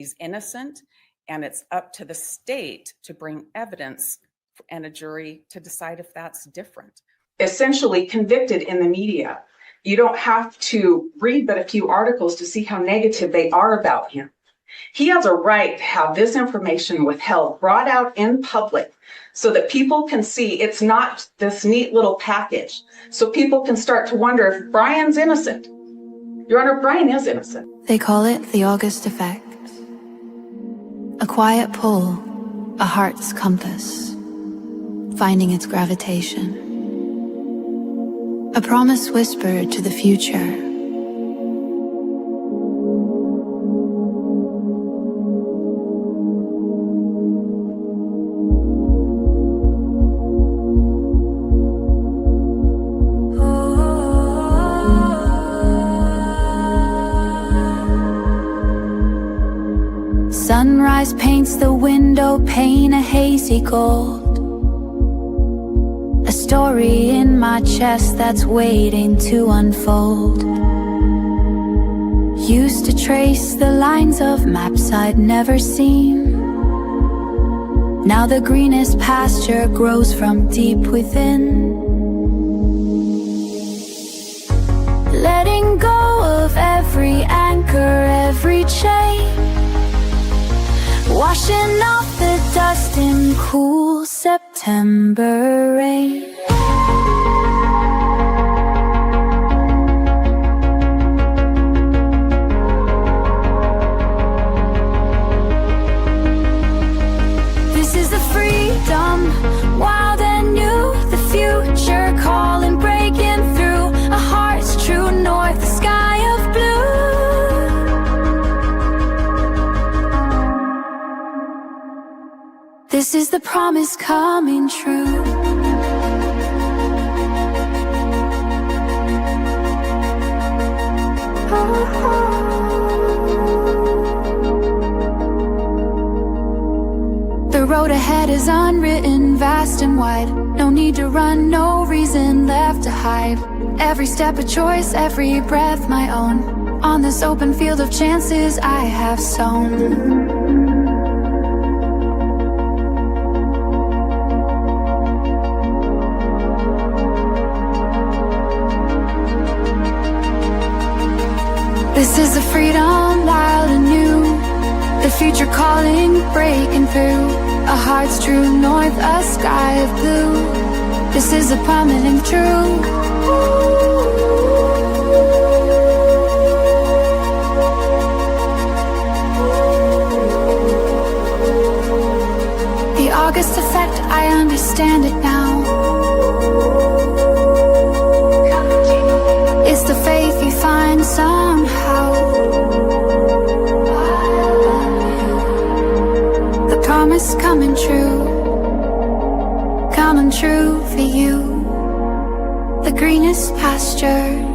he's innocent, and it's up to the state to bring evidence and a jury to decide if that's different. Essentially convicted in the media. You don't have to read but a few articles to see how negative they are about him. He has a right to have this information withheld, brought out in public, so that people can see it's not this neat little package. So people can start to wonder if Brian's innocent. Your Honor, Brian is innocent. They call it the August effect. A quiet pull, a heart's compass, finding its gravitation. A promise whispered to the future. Sunrise paints the window pane a hazy gold. A story in my chest that's waiting to unfold. Used to trace the lines of maps I'd never seen. Now the greenest pasture grows from deep within. Letting go of every anchor, every chain, washing off the dust in cool September rain. This is the freedom, wild and new, the future calling, breaking through. A heart's true north, the sky of blue. This is the promise coming true. The road ahead is unwritten, vast and wide. No need to run, no reason left to hide. Every step a choice, every breath my own. On this open field of chances I have sown. This is the freedom, wild and new. The future calling, breaking through. A heart's true north, a sky of blue. This is a prominent true. The August effect, I understand it now. It's the faith you find somehow. The promise coming true for you. The greenest pasture.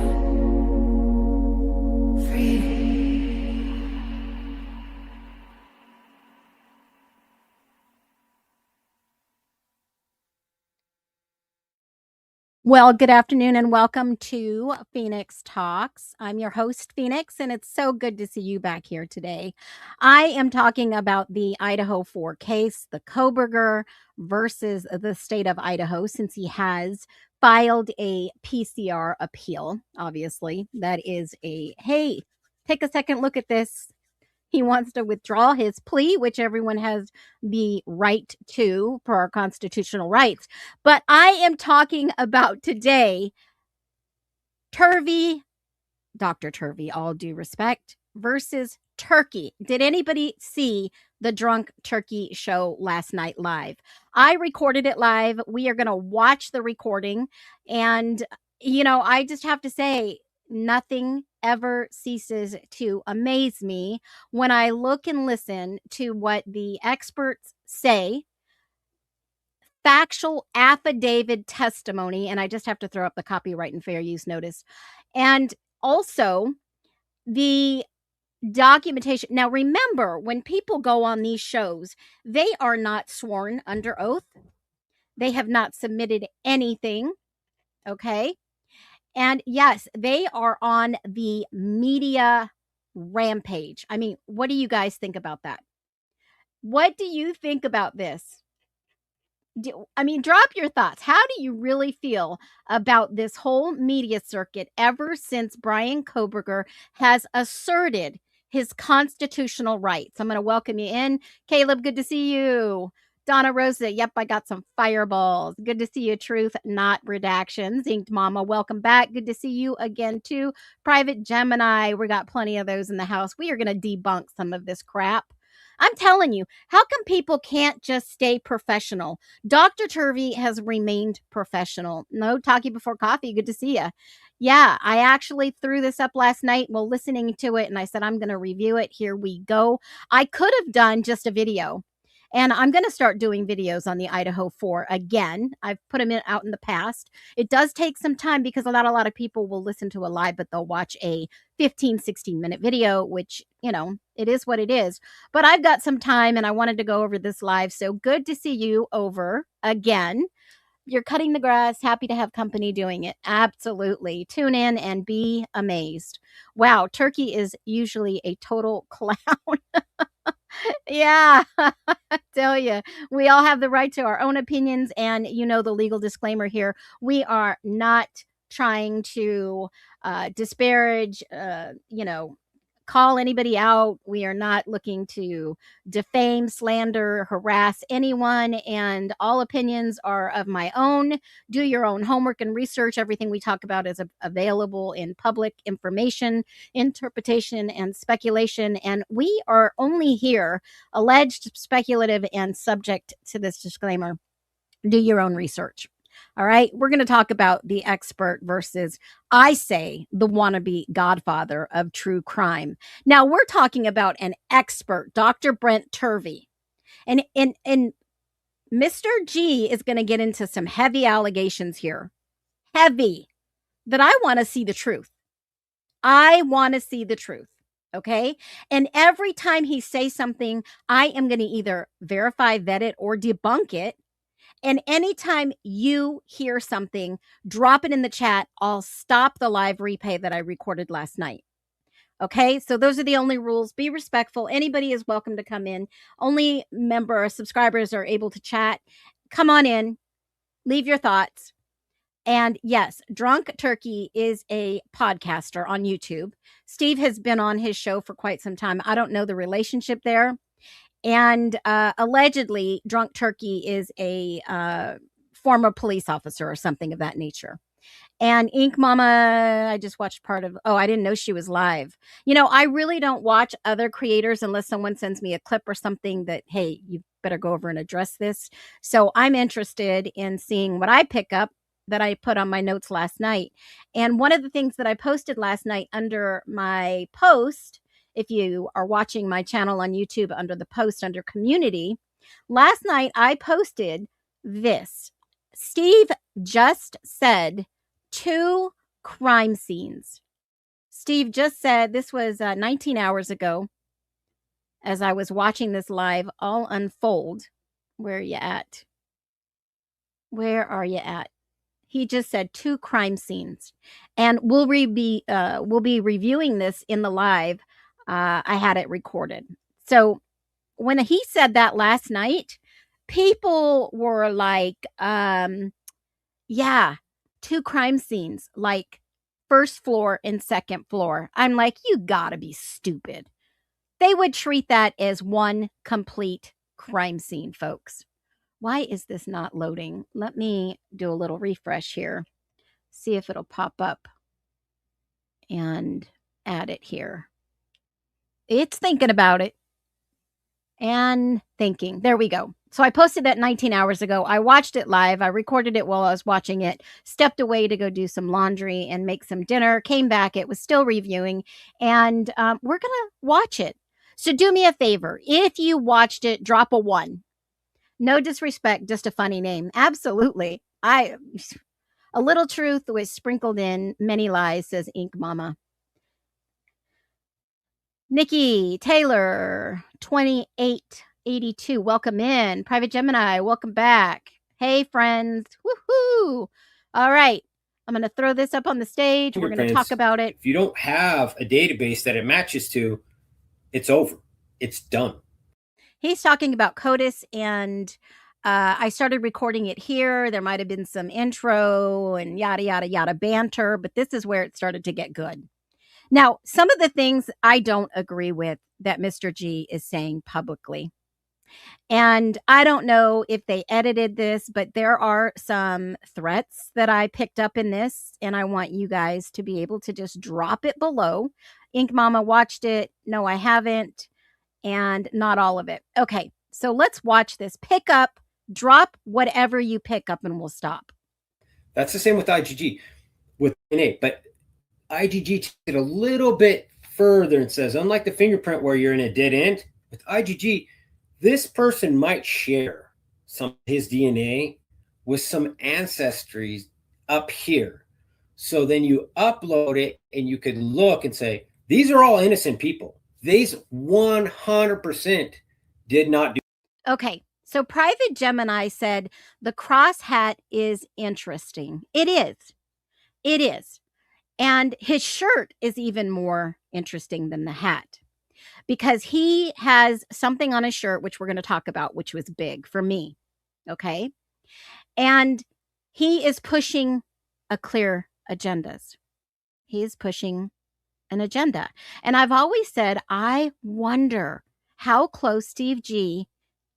Well, good afternoon and welcome to Phoenix Talks. I'm your host, Phoenix, and it's so good to see you back here today. I am talking about the Idaho 4 case, the Koberger versus the state of Idaho, since he has filed a PCR appeal. Obviously, that is hey, take a second look at this. He wants to withdraw his plea, which everyone has the right to per our constitutional rights. But I am talking about today Turvey, Dr. Turvey, all due respect, versus Turkey. Did anybody see the Drunk Turkey show last night live? I recorded it live. We are going to watch the recording. And, I just have to say, nothing ever ceases to amaze me when I look and listen to what the experts say, factual affidavit testimony, and I just have to throw up the copyright and fair use notice, and also the documentation. Now, remember, when people go on these shows, they are not sworn under oath. They have not submitted anything, okay? And yes, they are on the media rampage. I mean, what do you guys think about that? What do you think about this? I mean, drop your thoughts. How do you really feel about this whole media circuit ever since Brian Koberger has asserted his constitutional rights? I'm going to welcome you in. Caleb, good to see you. Donna Rosa, yep, I got some fireballs. Good to see you, Truth, not redactions. Inked Mama, welcome back. Good to see you again, too. Private Gemini, we got plenty of those in the house. We are going to debunk some of this crap. I'm telling you, how come people can't just stay professional? Dr. Turvey has remained professional. No talkie before coffee. Good to see you. Yeah, I actually threw this up last night while listening to it, and I said, I'm going to review it. Here we go. I could have done just a video. And I'm going to start doing videos on the Idaho 4 again. I've put them out in the past. It does take some time because not a lot of people will listen to a live, but they'll watch a 15, 16-minute video, which, you know, it is what it is. But I've got some time and I wanted to go over this live. So good to see you over again. You're cutting the grass. Happy to have company doing it. Absolutely. Tune in and be amazed. Wow, Turkey is usually a total clown. Yeah, I tell you, we all have the right to our own opinions. And you know, the legal disclaimer here, we are not trying to disparage, call anybody out. We are not looking to defame, slander, harass anyone. And all opinions are of my own. Do your own homework and research. Everything we talk about is available in public information, interpretation, and speculation. And we are only here alleged, speculative, and subject to this disclaimer. Do your own research. All right. We're going to talk about the expert versus, I say, the wannabe godfather of true crime. Now, we're talking about an expert, Dr. Brent Turvey. And Mr. G is going to get into some heavy allegations here. Heavy. That I want to see the truth. I want to see the truth. Okay. And every time he says something, I am going to either verify, vet it, or debunk it. And anytime you hear something, drop it in the chat. I'll stop the live replay that I recorded last night. Okay, so those are the only rules. Be respectful. Anybody is welcome to come in. Only subscribers are able to chat. Come on in. Leave your thoughts. And yes, Drunk Turkey is a podcaster on YouTube. Steve has been on his show for quite some time. I don't know the relationship there. And allegedly, Drunk Turkey is a former police officer or something of that nature. And Ink Mama, I just watched part of, I didn't know she was live. You know, I really don't watch other creators unless someone sends me a clip or something that, hey, you better go over and address this. So I'm interested in seeing what I pick up that I put on my notes last night. And one of the things that I posted last night under my post, if you are watching my channel on YouTube under the post under community, last night I posted this. Steve just said 2 crime scenes. Steve just said, this was 19 hours ago as I was watching this live all unfold. Where are you at? Where are you at? He just said 2 crime scenes. And we'll be reviewing this in the live. I had it recorded. So when he said that last night, people were like, yeah, 2 crime scenes, like first floor and second floor. I'm like, you gotta be stupid. They would treat that as one complete crime scene, folks. Why is this not loading? Let me do a little refresh here. See if it'll pop up and add it here. It's thinking about it and thinking. There we go. So I posted that 19 hours ago. I watched it live. I recorded it while I was watching it, stepped away to go do some laundry and make some dinner, came back. It was still reviewing, and we're going to watch it. So do me a favor. If you watched it, drop a 1. No disrespect, just a funny name. Absolutely. A little truth was sprinkled in, many lies, says Ink Mama. Nikki Taylor, 2882, welcome in. Private Gemini, welcome back. Hey, friends. Woohoo. All right. I'm going to throw this up on the stage. We're going to Fingerprints, talk about it. If you don't have a database that it matches to, it's over. It's done. He's talking about CODIS, and I started recording it here. There might have been some intro and yada, yada, yada banter, but this is where it started to get good. Now, some of the things I don't agree with that Mr. G is saying publicly. And I don't know if they edited this, but there are some threats that I picked up in this, and I want you guys to be able to just drop it below. Ink Mama watched it. No, I haven't. And not all of it. Okay, so let's watch this. Pick up, drop whatever you pick up, and we'll stop. That's the same with IgG, with DNA. But IgG takes it a little bit further and says, unlike the fingerprint where you're in a dead end, with IgG, this person might share some of his DNA with some ancestry up here. So then you upload it and you could look and say, these are all innocent people. These 100% did not do. Okay, so Private Gemini said the cross hat is interesting. It is. It is. And his shirt is even more interesting than the hat, because he has something on his shirt, which we're going to talk about, which was big for me. Okay. And he is pushing a clear agendas. He is pushing an agenda. And I've always said, I wonder how close Steve G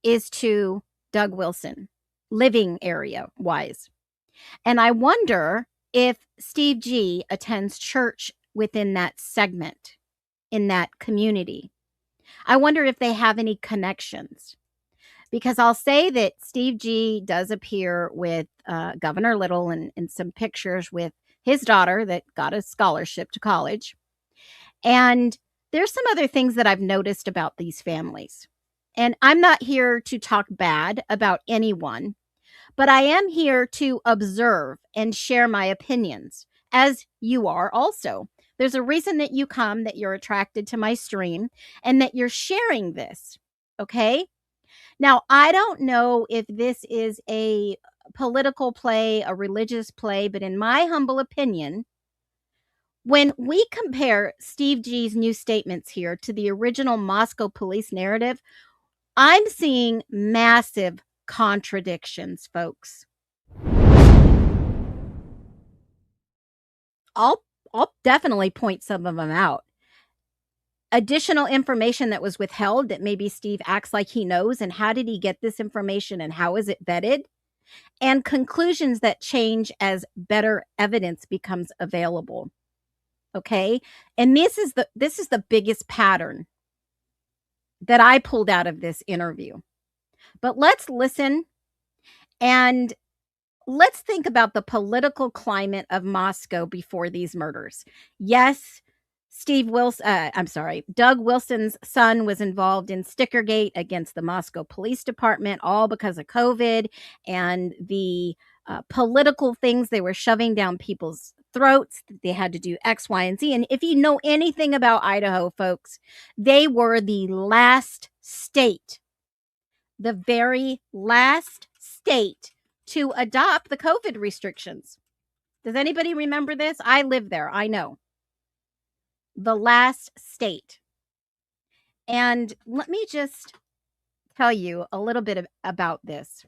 is to Doug Wilson, living area wise. And I wonder if Steve G attends church within that segment, in that community. I wonder if they have any connections. Because I'll say that Steve G does appear with Governor Little in some pictures with his daughter that got a scholarship to college. And there's some other things that I've noticed about these families. And I'm not here to talk bad about anyone, but I am here to observe and share my opinions, as you are also. There's a reason that you come, that you're attracted to my stream, and that you're sharing this, okay? Now, I don't know if this is a political play, a religious play, but in my humble opinion, when we compare Steve G's new statements here to the original Moscow police narrative, I'm seeing massive contradictions, folks. I'll definitely point some of them out. Additional information that was withheld that maybe Steve acts like he knows, and how did he get this information and how is it vetted? And conclusions that change as better evidence becomes available. Okay? And this is the biggest pattern that I pulled out of this interview. But let's listen and let's think about the political climate of Moscow before these murders. Yes, Doug Wilson's son was involved in Stickergate against the Moscow Police Department, all because of COVID and the political things they were shoving down people's throats. They had to do X, Y, and Z. And if you know anything about Idaho, folks, they were the last state, the very last state to adopt the COVID restrictions. Does anybody remember this? I live there. I know. The last state. And let me just tell you a little bit about this.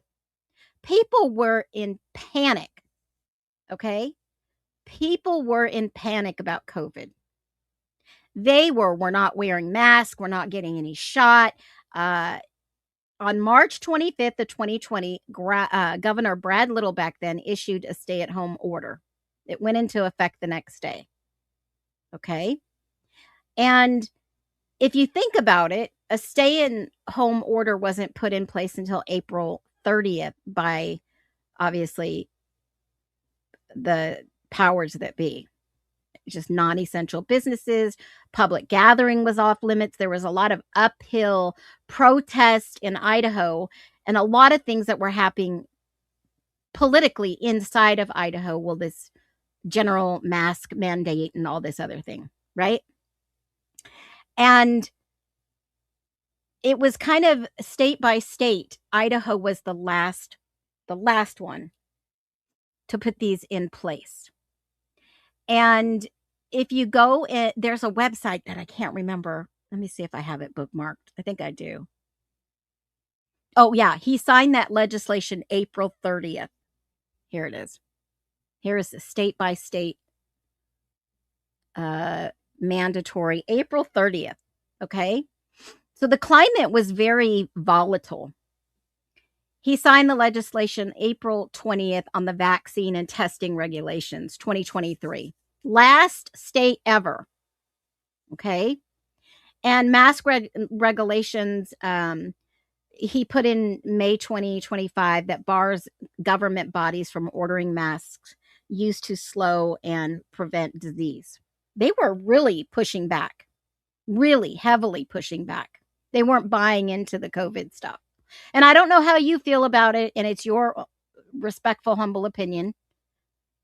People were in panic. Okay? People were in panic about COVID. We're not wearing masks. We're not getting any shot. On March 25th of 2020, Governor Brad Little back then issued a stay-at-home order. It went into effect the next day. Okay? And if you think about it, a stay-at-home order wasn't put in place until April 30th by, obviously, the powers that be. Just non-essential businesses. Public gathering was off limits. There was a lot of uphill protest in Idaho and a lot of things that were happening politically inside of Idaho. Well, this general mask mandate and all this other thing, right? And it was kind of state by state. Idaho was the last one to put these in place. And if you go, there's a website that I can't remember. Let me see if I have it bookmarked. I think I do. Oh, yeah. He signed that legislation April 30th. Here it is. Here is the state by state mandatory April 30th. Okay. So the climate was very volatile. He signed the legislation April 20th on the vaccine and testing regulations, 2023. Last state ever. Okay. And mask regulations, he put in May 2025 that bars government bodies from ordering masks used to slow and prevent disease. They were really pushing back, really heavily pushing back. They weren't buying into the COVID stuff. And I don't know how you feel about it, and it's your respectful, humble opinion.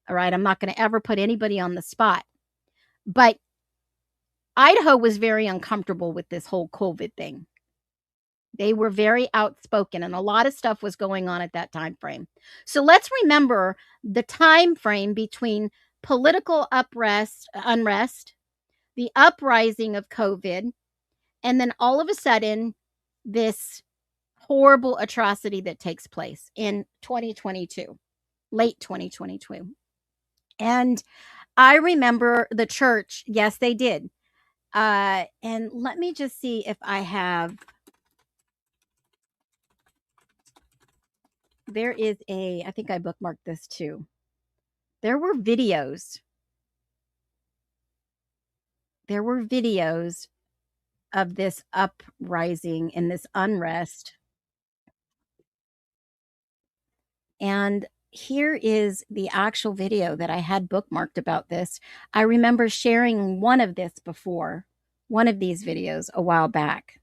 All right, I'm not going to ever put anybody on the spot. But Idaho was very uncomfortable with this whole COVID thing. They were very outspoken, and a lot of stuff was going on at that time frame. So let's remember the time frame between political unrest, the uprising of COVID, and then all of a sudden, this horrible atrocity that takes place in 2022, late 2022. And I remember the church, yes, they did. And let me just see if I have, there is I think I bookmarked this too. There were videos. There were videos of this uprising and this unrest. And here is the actual video that I had bookmarked about this. I remember sharing one of these videos a while back.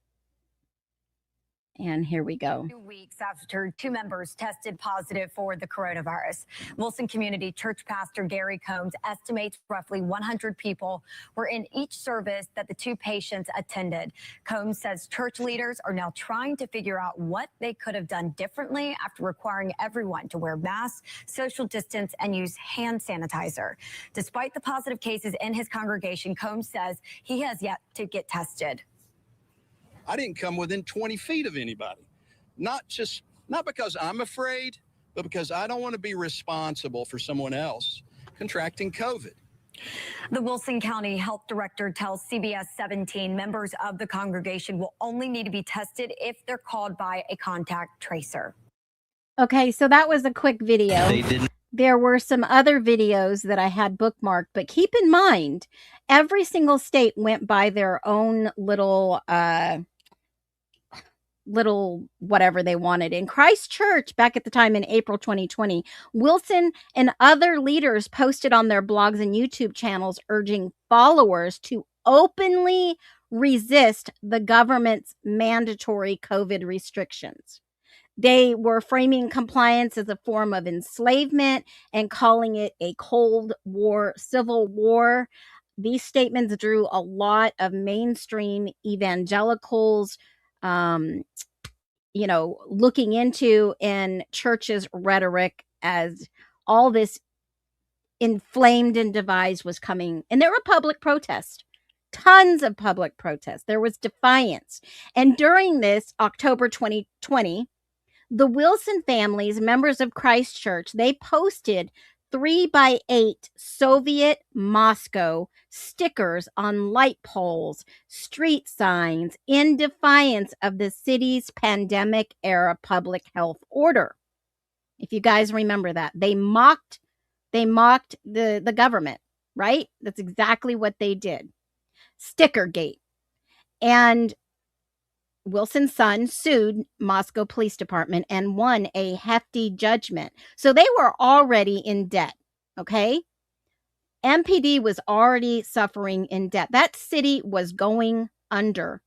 And here we go. 2 weeks after 2 members tested positive for the coronavirus, Wilson Community Church Pastor Gary Combs estimates roughly 100 people were in each service that the 2 patients attended. Combs says church leaders are now trying to figure out what they could have done differently after requiring everyone to wear masks, social distance, and use hand sanitizer. Despite the positive cases in his congregation, Combs says he has yet to get tested. I didn't come within 20 feet of anybody. Not because I'm afraid, but because I don't want to be responsible for someone else contracting COVID. The Wilson County Health Director tells CBS 17 members of the congregation will only need to be tested if they're called by a contact tracer. Okay, so that was a quick video. There were some other videos that I had bookmarked, but keep in mind, every single state went by their own little whatever they wanted. In Christchurch, back at the time in April 2020, Wilson and other leaders posted on their blogs and YouTube channels urging followers to openly resist the government's mandatory COVID restrictions. They were framing compliance as a form of enslavement and calling it a Cold War, civil war. These statements drew a lot of mainstream evangelicals, looking into in churches' rhetoric as all this inflamed and devised was coming. And there were public protests, tons of public protests. There was defiance. And during this October 2020, the Wilson families, members of Christ Church, they posted 3x8 Soviet Moscow stickers on light poles, street signs, in defiance of the city's pandemic era public health order. If you guys remember that, they mocked the government, right? That's exactly what they did. Stickergate. And Wilson's son sued Moscow Police Department and won a hefty judgment. So they were already in debt, okay? MPD was already suffering in debt. That city was going under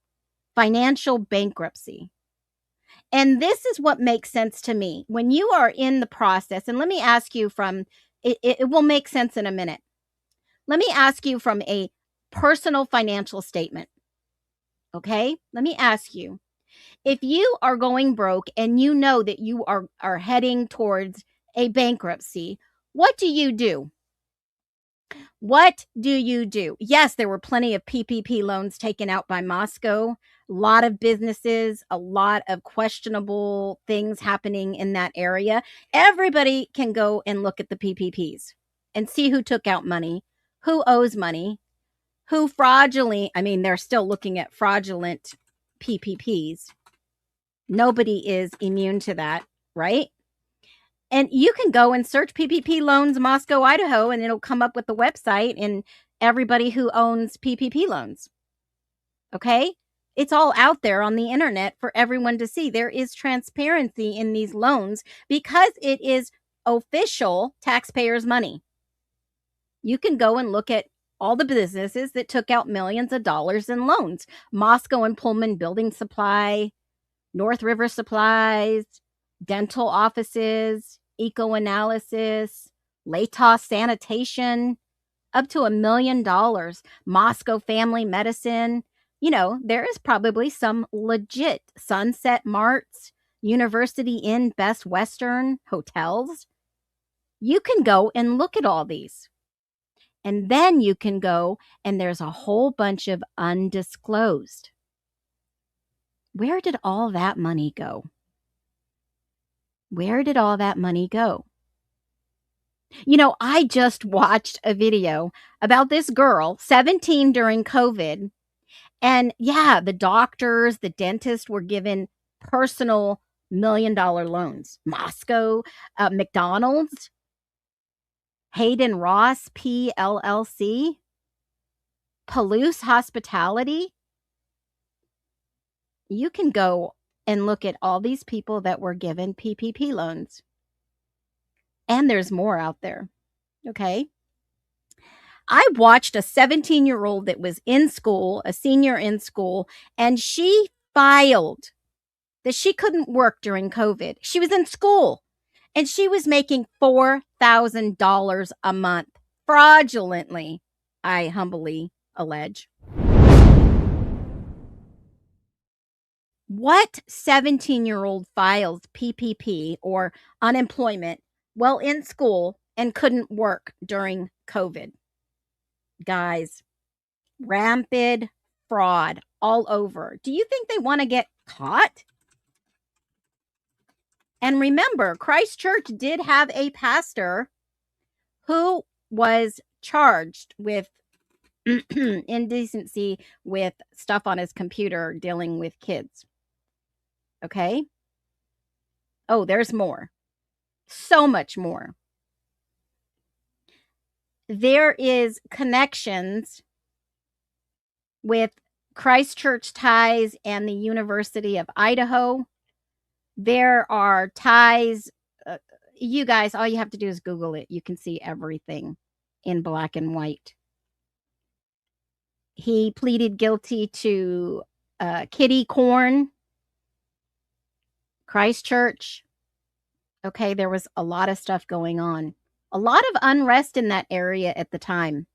financial bankruptcy. And this is what makes sense to me. When you are in the process, and let me ask you it will make sense in a minute. Let me ask you from a personal financial statement. Okay, let me ask you, if you are going broke and you know that you are heading towards a bankruptcy, what do? What do you do? Yes, there were plenty of PPP loans taken out by Moscow. A lot of businesses, a lot of questionable things happening in that area. Everybody can go and look at the PPPs and see who took out money, who owes money, who fraudulently, I mean, they're still looking at fraudulent PPPs. Nobody is immune to that, right? And you can go and search PPP loans Moscow, Idaho, and it'll come up with the website and everybody who owns PPP loans. Okay? It's all out there on the internet for everyone to see. There is transparency in these loans because it is official taxpayers' money. You can go and look at all the businesses that took out millions of dollars in loans. Moscow and Pullman Building Supply, North River Supplies, dental offices, eco-analysis, Latos Sanitation, up to $1 million, Moscow Family Medicine. You know, there is probably some legit Sunset Marts, University Inn, Best Western hotels. You can go and look at all these. And then you can go and there's a whole bunch of undisclosed. Where did all that money go? Where did all that money go? You know, I just watched a video about this girl, 17 during COVID. And yeah, the doctors, the dentists were given personal $1 million loans. Moscow, McDonald's, Hayden Ross, PLLC, Palouse Hospitality. You can go and look at all these people that were given PPP loans. And there's more out there. Okay. I watched a 17-year-old that was in school, a senior in school, and she filed that she couldn't work during COVID. She was in school and she was making $4,000 a month fraudulently, I humbly allege. What 17-year-old files PPP or unemployment while in school and couldn't work during COVID? Guys, rampant fraud all over. Do you think they want to get caught? And remember, Christchurch did have a pastor who was charged with indecency with stuff on his computer dealing with kids. Okay? Oh, there's more. So much more. There is connections with Christchurch ties and the University of Idaho. There are ties. You guys, all you have to do is Google it. You can see everything in black and white. He pleaded guilty to kitty corn, Christchurch. Okay, there was a lot of stuff going on. A lot of unrest in that area at the time.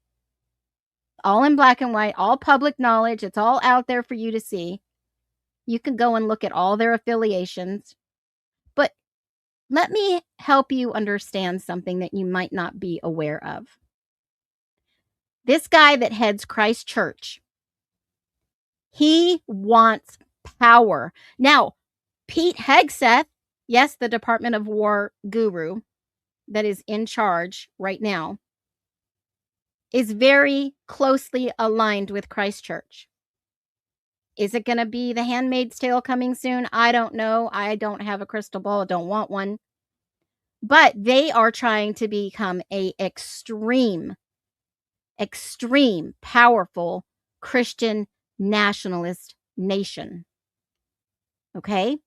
All in black and white, all public knowledge. It's all out there for you to see. You can go and look at all their affiliations. But let me help you understand something that you might not be aware of. This guy that heads Christchurch, he wants power. Now, Pete Hegseth, yes, the Department of War guru that is in charge right now, is very closely aligned with Christchurch. Is it going to be The Handmaid's Tale coming soon? I don't know. I don't have a crystal ball. I don't want one. But they are trying to become a extreme, powerful Christian nationalist nation. Okay?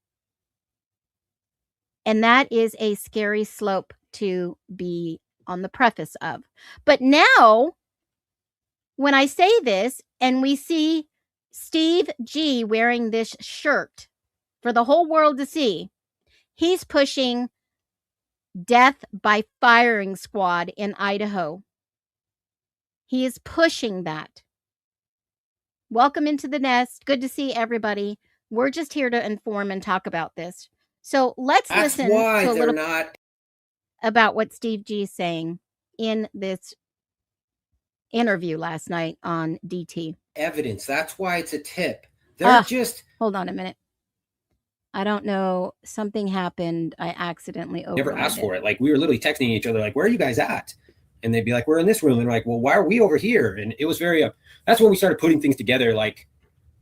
And that is a scary slope to be on the preface of. But now, when I say this and we see Steve G wearing this shirt for the whole world to see, he's pushing death by firing squad in Idaho. He is pushing that. Welcome into the nest. Good to see everybody. We're just here to inform and talk about this. So let's listen to a little about what Steve G is saying in this interview last night on DT. Evidence. That's why it's a tip. They're just. Hold on a minute. I don't know. Something happened. I accidentally overrided. Never asked for it. Like, we were literally texting each other, like, where are you guys at? And they'd be like, we're in this room. And we're like, well, why are we over here? And it was very, that's when we started putting things together. Like,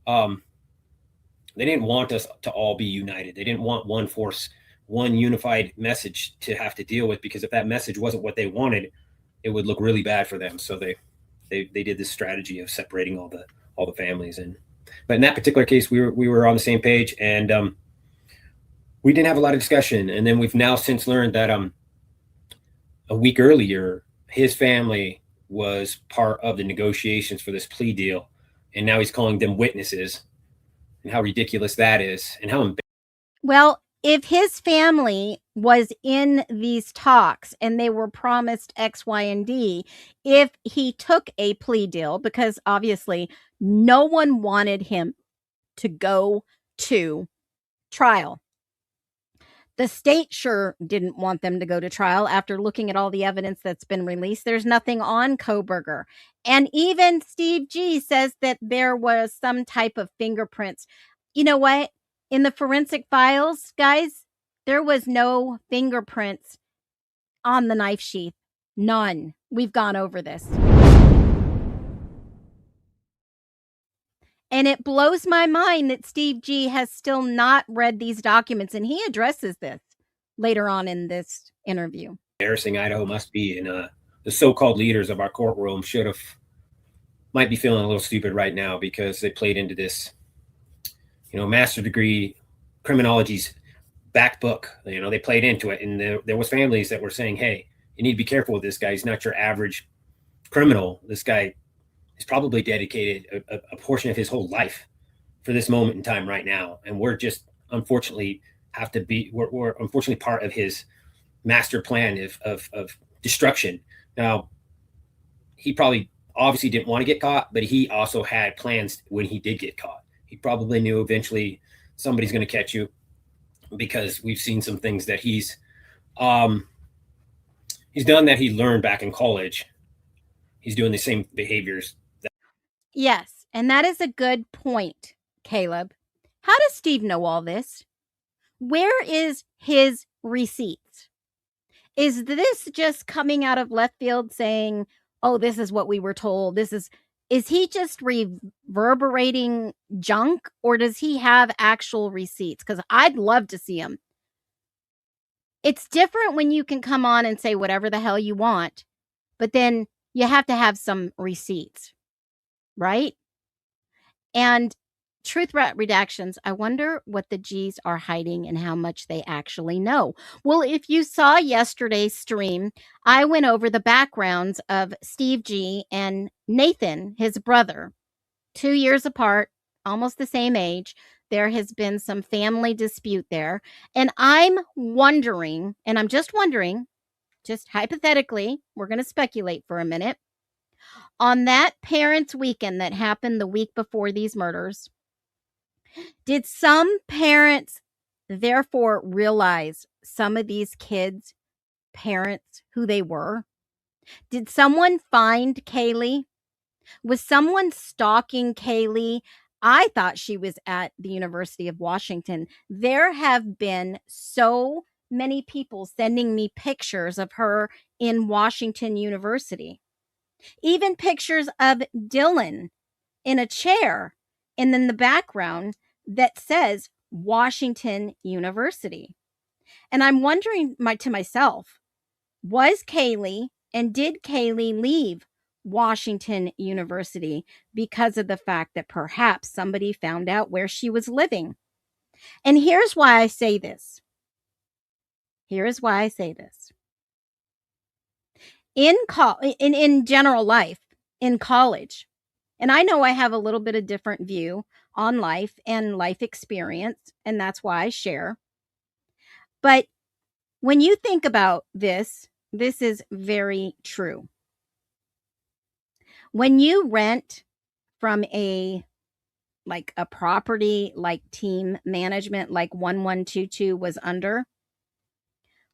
they didn't want us to all be united. They didn't want one force, one unified message to have to deal with, because if that message wasn't what they wanted, it would look really bad for them. So they did this strategy of separating all the families. But in that particular case, we were on the same page, and we didn't have a lot of discussion. And then we've now since learned that a week earlier, his family was part of the negotiations for this plea deal, and now he's calling them witnesses, and how ridiculous that is, and how well, if his family was in these talks and they were promised X, Y, and D, if he took a plea deal, because obviously no one wanted him to go to trial. The state sure didn't want them to go to trial after looking at all the evidence that's been released. There's nothing on Kohberger. And even Steve G says that there was some type of fingerprints. You know what? In the forensic files, guys, there was no fingerprints on the knife sheath. None. We've gone over this. And it blows my mind that Steve G has still not read these documents, and he addresses this later on in this interview. Embarrassing Idaho must be, and the so-called leaders of our courtroom might be feeling a little stupid right now, because they played into this, master degree criminology's back book. They played into it, and there was families that were saying, hey, you need to be careful with this guy. He's not your average criminal. This guy is probably dedicated a portion of his whole life for this moment in time right now. And we're just unfortunately we're unfortunately part of his master plan of destruction. Now, he probably obviously didn't want to get caught, but he also had plans when he did get caught. He probably knew eventually somebody's going to catch you, because we've seen some things that he's done that he learned back in college. He's doing the same behaviors. Yes, and that is a good point, Caleb. How does Steve know all this? Where is his receipts? Is this just coming out of left field saying, oh, this is what we were told? Is he just reverberating junk, or does he have actual receipts? Because I'd love to see them. It's different when you can come on and say whatever the hell you want, but then you have to have some receipts, right? And truth redactions, I wonder what the G's are hiding and how much they actually know. Well, if you saw yesterday's stream, I went over the backgrounds of Steve G and Nathan, his brother, 2 years apart, almost the same age. There has been some family dispute there. And I'm wondering, and I'm just wondering, just hypothetically, we're going to speculate for a minute. On that parents' weekend that happened the week before these murders, did some parents therefore realize some of these kids' parents, who they were? Did someone find Kaylee? Was someone stalking Kaylee? I thought she was at the University of Washington. There have been so many people sending me pictures of her in Washington University. Even pictures of Dylan in a chair, and in the background that says Washington University. And I'm wondering to myself, was Kaylee, and did Kaylee leave Washington University because of the fact that perhaps somebody found out where she was living? And here's why I say this. In general life, in college, and I know I have a little bit of different view on life and life experience, and that's why I share. But when you think about this, this is very true. When you rent from a property like Team Management, like 1122 was under,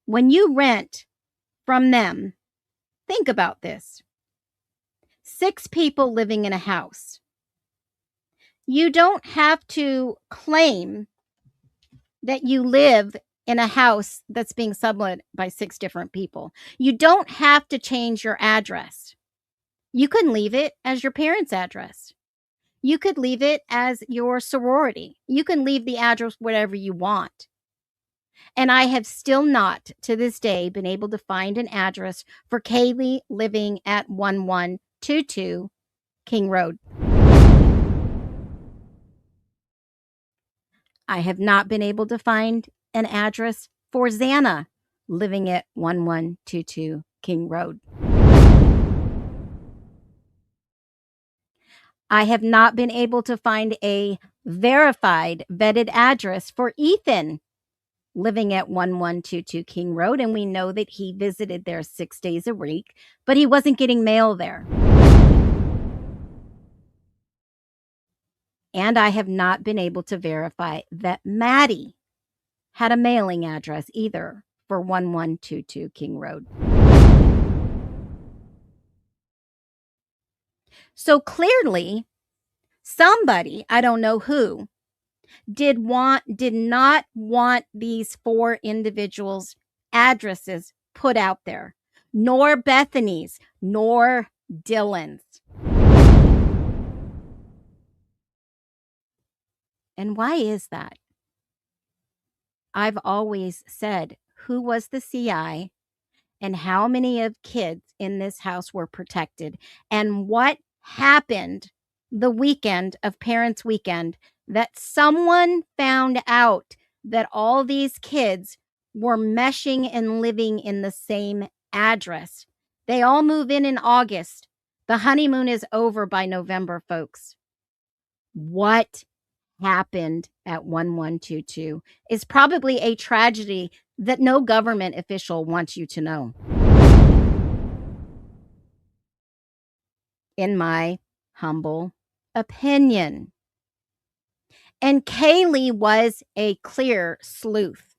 when you rent from them, think about this. 6 people living in a house. You don't have to claim that you live in a house that's being sublet by 6 different people. You don't have to change your address. You can leave it as your parents' address. You could leave it as your sorority. You can leave the address whatever you want. And I have still not, to this day, been able to find an address for Kaylee living at 1122 King Road. I have not been able to find an address for Xana living at 1122 King Road. I have not been able to find a verified, vetted address for Ethan living at 1122 King Road. And we know that he visited there 6 days a week, but he wasn't getting mail there. And I have not been able to verify that Maddie had a mailing address either for 1122 King Road. So clearly, somebody, I don't know who, did not want these 4 individuals' addresses put out there, nor Bethany's, nor Dylan's. And why is that? I've always said, who was the CI and how many of kids in this house were protected, and what happened the weekend of Parents' Weekend that someone found out that all these kids were meshing and living in the same address. They all move in August. The honeymoon is over by November, folks. What happened at 1122 is probably a tragedy that no government official wants you to know. In my humble opinion. And Kaylee was a clear sleuth.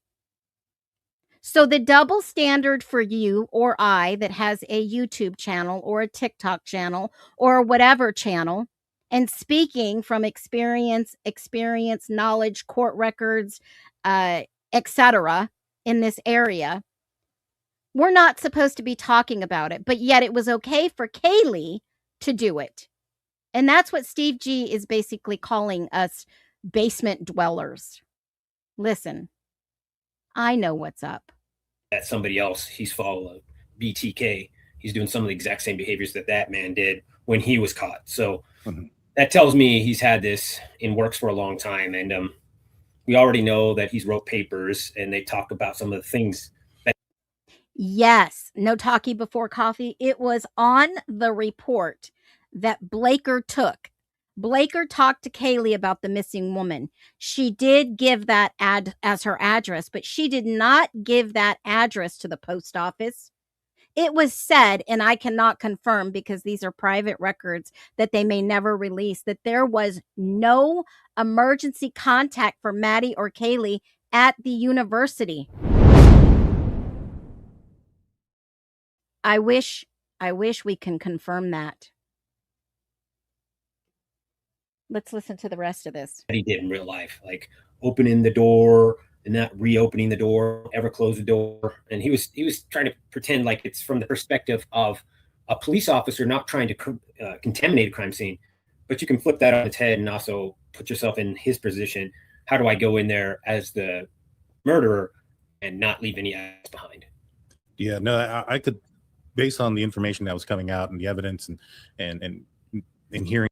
So the double standard for you or I that has a YouTube channel or a TikTok channel or whatever channel, and speaking from experience, knowledge, court records, etc., in this area, we're not supposed to be talking about it, but yet it was okay for Kaylee to do it. And that's what Steve G is basically calling us basement dwellers. Listen, I know what's up. That somebody else, he's following BTK. He's doing some of the exact same behaviors that man did when he was caught. So that tells me he's had this in works for a long time. And we already know that he's wrote papers and they talk about some of the things. Yes, no talkie before coffee. It was on the report that Blaker took. Blaker talked to Kaylee about the missing woman. She did give that ad as her address, but she did not give that address to the post office. It was said, and I cannot confirm because these are private records that they may never release, that there was no emergency contact for Maddie or Kaylee at the university. I wish we can confirm that. Let's listen to the rest of this. That he did in real life, like opening the door and not reopening the door, ever close the door. And he was trying to pretend like it's from the perspective of a police officer not trying to contaminate a crime scene. But you can flip that on its head and also put yourself in his position. How do I go in there as the murderer and not leave any evidence behind? Yeah, no, I could, based on the information that was coming out and the evidence and hearing.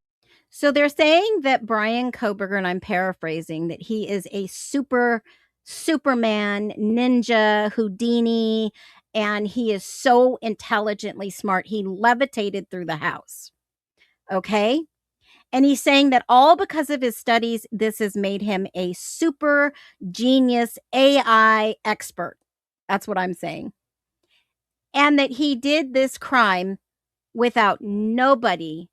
So they're saying that Brian Koberger, and I'm paraphrasing, that he is a Superman, ninja, Houdini, and he is so intelligently smart. He levitated through the house. Okay? And he's saying that all because of his studies, this has made him a super genius AI expert. That's what I'm saying. And that he did this crime without nobody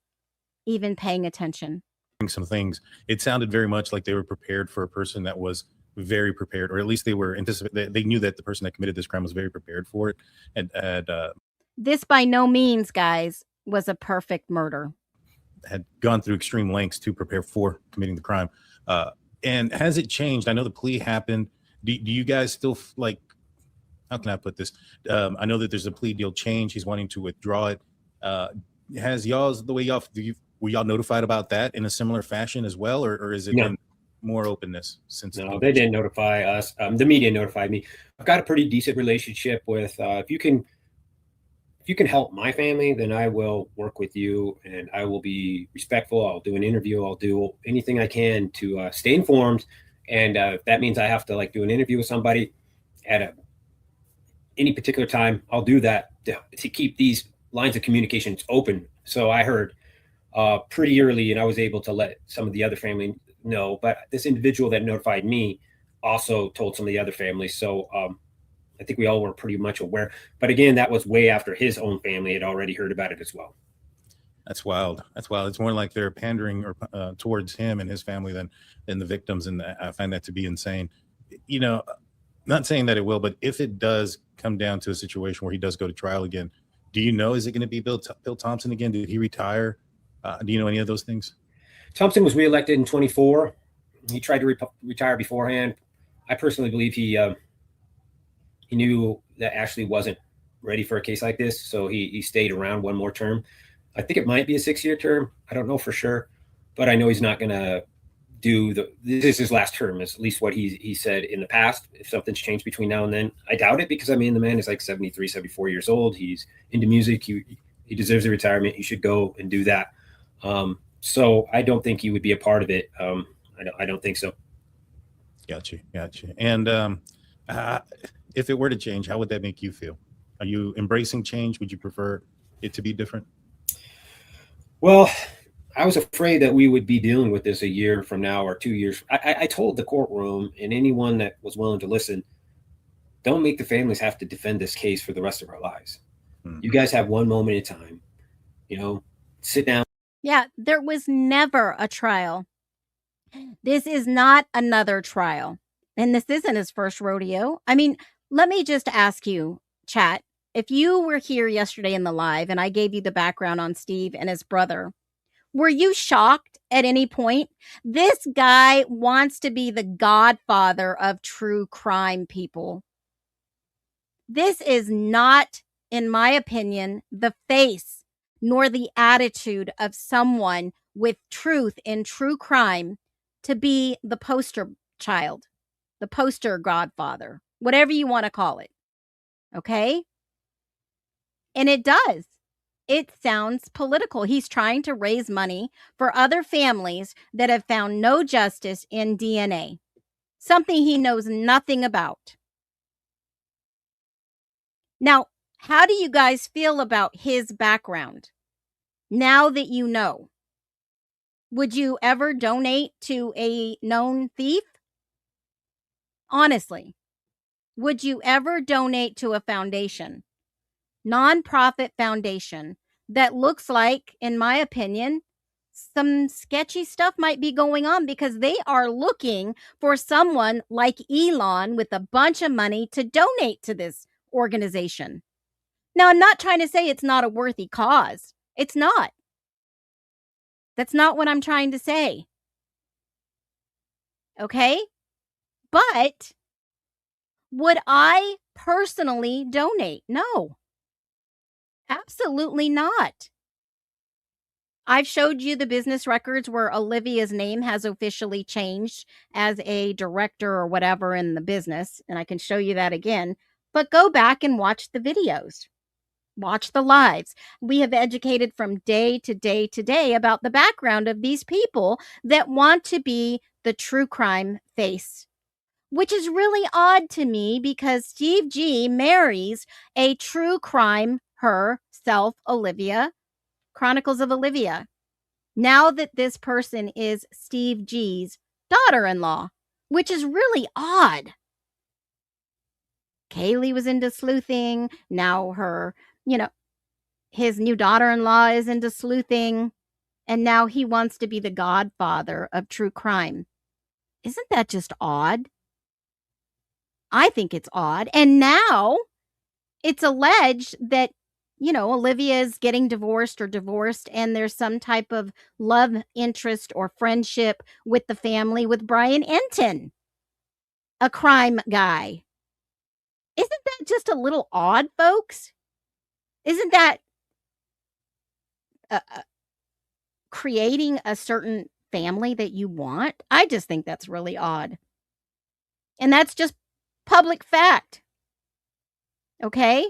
even paying attention. Some things, it sounded very much like they were prepared for a person that was very prepared, or at least they were they knew that the person that committed this crime was very prepared for it. And this by no means, guys, was a perfect murder. Had gone through extreme lengths to prepare for committing the crime. And has it changed? I know the plea happened. Do you guys still like, how can I put this? I know that there's a plea deal change. He's wanting to withdraw it. Has y'all's the way y'all, were y'all notified about that in a similar fashion as well? Or is it been more openness since? No, they didn't notify us. The media notified me. I've got a pretty decent relationship with, if you can help my family, then I will work with you and I will be respectful. I'll do an interview. I'll do anything I can to stay informed. And if that means I have to like do an interview with somebody at any particular time, I'll do that to keep these lines of communications open. So I heard pretty early and I was able to let some of the other family know, but this individual that notified me also told some of the other families. So I think we all were pretty much aware. But again, that was way after his own family had already heard about it as well. That's wild. That's wild. It's more like they're pandering or towards him and his family than the victims. And I find that to be insane. You know, not saying that it will, but if it does come down to a situation where he does go to trial again, do you know, is it going to be Bill Thompson again? Did he retire? Do you know any of those things? Thompson was reelected in 24. He tried to retire beforehand. I personally believe he knew that Ashley wasn't ready for a case like this, so he stayed around one more term. I think it might be a 6-year term. I don't know for sure, but I know he's not going to do this is his last term, is at least what he said in the past. If something's changed between now and then, I doubt it, because I mean, the man is like 73, 74 years old. He's into music. He deserves a retirement. He should go and do that. So I don't think he would be a part of it. I don't think so. Gotcha. And if it were to change, how would that make you feel? Are you embracing change? Would you prefer it to be different? Well, I was afraid that we would be dealing with this a year from now or 2 years. I told the courtroom and anyone that was willing to listen, don't make the families have to defend this case for the rest of our lives. You guys have one moment in time, sit down. Yeah, there was never a trial. This is not another trial. And this isn't his first rodeo. I mean, let me just ask you, chat, if you were here yesterday in the live and I gave you the background on Steve and his brother, were you shocked at any point? This guy wants to be the godfather of true crime, people. This is not, in my opinion, the face nor the attitude of someone with truth in true crime to be the poster child, the poster godfather, whatever you want to call it. Okay? And it does. It sounds political. He's trying to raise money for other families that have found no justice in DNA, something he knows nothing about. Now, how do you guys feel about his background now that you know? Would you ever donate to a known thief? Honestly, would you ever donate to a foundation, nonprofit foundation that looks like, in my opinion, some sketchy stuff might be going on, because they are looking for someone like Elon with a bunch of money to donate to this organization? Now, I'm not trying to say it's not a worthy cause. It's not. That's not what I'm trying to say. Okay? But would I personally donate? No. Absolutely not. I've showed you the business records where Olivia's name has officially changed as a director or whatever in the business, and I can show you that again. But go back and watch the videos. Watch the lives. We have educated from day to day to day about the background of these people that want to be the true crime face, which is really odd to me, because Steve G marries a true crime herself, Olivia, Chronicles of Olivia. Now that this person is Steve G's daughter-in-law, which is really odd. Kaylee was into sleuthing. Now his new daughter-in-law is into sleuthing. And now he wants to be the godfather of true crime. Isn't that just odd? I think it's odd. And now it's alleged that Olivia is getting divorced and there's some type of love interest or friendship with the family with Brian Enton, a crime guy. Isn't that just a little odd, folks? Isn't that creating a certain family that you want? I just think that's really odd. And that's just public fact. Okay?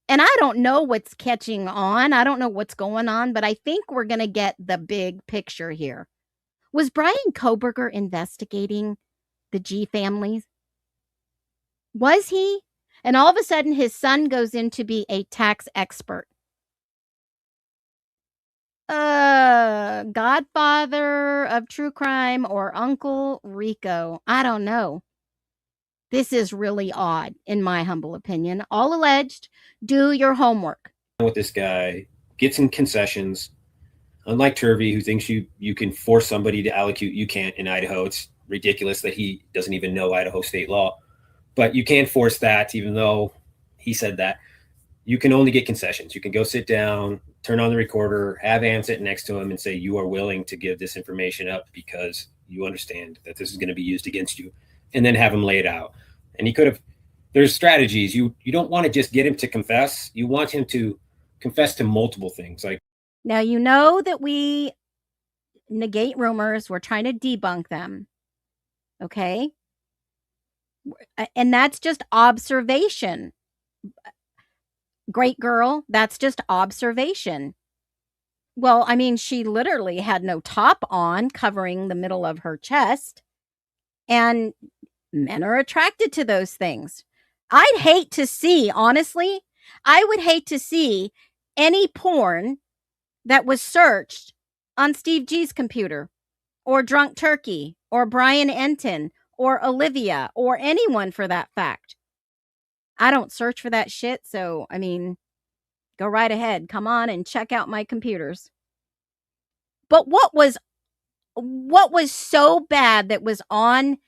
And I don't know what's catching on. I don't know what's going on, but I think we're going to get the big picture here. Was Brian Koberger investigating the G families? Was he? And all of a sudden, his son goes in to be a tax expert. Godfather of true crime or Uncle Rico. I don't know. This is really odd, in my humble opinion. All alleged. Do your homework. With this guy, get some concessions. Unlike Turvey, who thinks you can force somebody to allocate, you can't in Idaho. It's ridiculous that he doesn't even know Idaho state law. But you can't force that, even though he said that. You can only get concessions. You can go sit down, turn on the recorder, have Ann sit next to him and say, you are willing to give this information up because you understand that this is going to be used against you, and then have him lay it out. And he could have, there's strategies. You don't want to just get him to confess. You want him to confess to multiple things. Like, now, you know that we negate rumors. We're trying to debunk them. Okay? And that's just observation. Great girl, that's just observation. Well, I mean, she literally had no top on covering the middle of her chest. And men are attracted to those things. I'd hate to see, honestly, I would hate to see any porn that was searched on Steve G's computer, or Drunk Turkey, or Brian Enton, or Olivia, or anyone for that fact. I don't search for that shit, so, I mean, go right ahead. Come on and check out my computers. But what was so bad that was on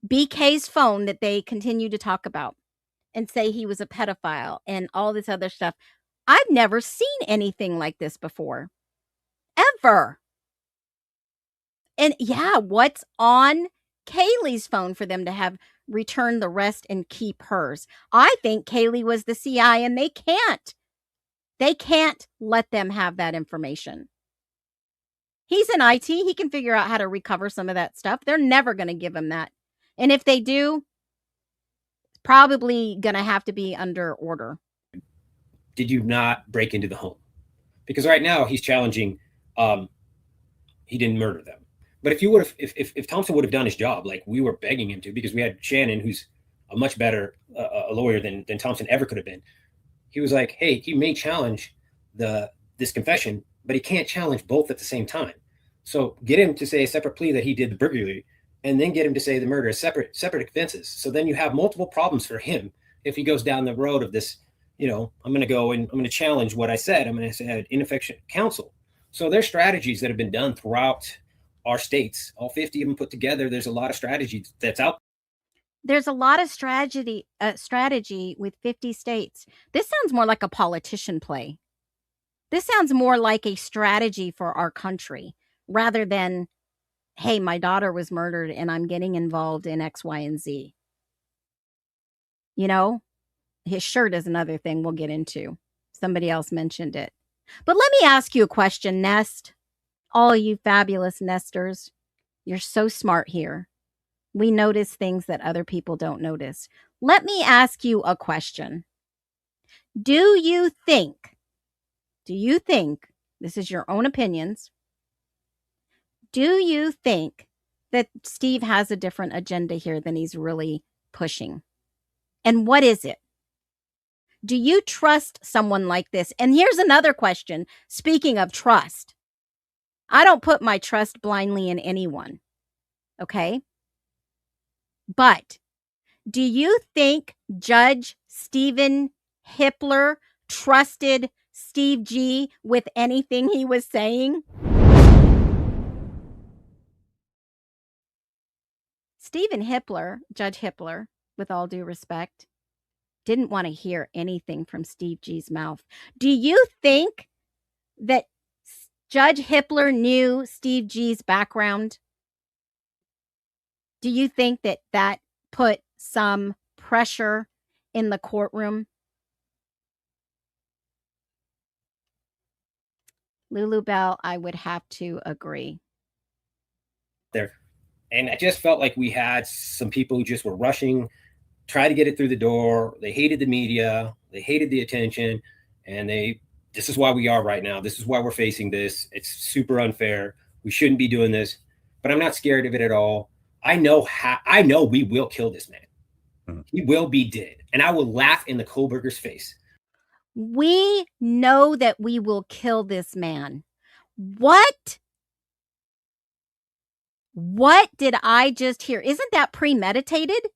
BK's phone that they continue to talk about and say he was a pedophile and all this other stuff? I've never seen anything like this before. Ever. And yeah, what's on Kaylee's phone for them to have return the rest and keep hers? I think Kaylee was the CI and they can't let them have that information. He's in IT. He can figure out how to recover some of that stuff. They're never going to give him that. And if they do, it's probably going to have to be under order. did you not break into the home? Because right now he's challenging he didn't murder them. But if you would have, if Thompson would have done his job like we were begging him to, because we had Shannon, who's a much better a lawyer than Thompson ever could have been, he was like, hey, he may challenge this confession, but he can't challenge both at the same time. So get him to say a separate plea that he did the burglary, and then get him to say the murder as separate offenses. So then you have multiple problems for him if he goes down the road of this. You know, I'm going to go and I'm going to challenge what I said. I'm going to say I had ineffective counsel. So there's strategies that have been done throughout our states, all 50 of them put together. There's a lot of strategies that's out. There's a lot of strategy with 50 states. This sounds more like a politician play. This sounds more like a strategy for our country rather than, hey, my daughter was murdered and I'm getting involved in X, Y, and Z. You know, his shirt is another thing we'll get into. Somebody else mentioned it. But let me ask you a question, Nest. All you fabulous nesters, you're so smart here. We notice things that other people don't notice. Let me ask you a question. Do you think, this is your own opinions, do you think that Steve has a different agenda here than he's really pushing? And what is it? Do you trust someone like this? And here's another question. Speaking of trust, I don't put my trust blindly in anyone. Okay? But do you think Judge Stephen Hippler trusted Steve G with anything he was saying? Stephen Hippler, Judge Hippler, with all due respect, didn't want to hear anything from Steve G's mouth. Do you think that Judge Hippler knew Steve G's background? Do you think that that put some pressure in the courtroom? Lulu Bell, I would have to agree. There. And I just felt like we had some people who just were rushing, try to get it through the door. They hated the media. They hated the attention. And this is why we are right now. This is why we're facing this. It's super unfair. We shouldn't be doing this. But I'm not scared of it at all. I know we will kill this man. Mm-hmm. He will be dead. And I will laugh in the Kohlberger's face. We know that we will kill this man. What did I just hear? Isn't that premeditated?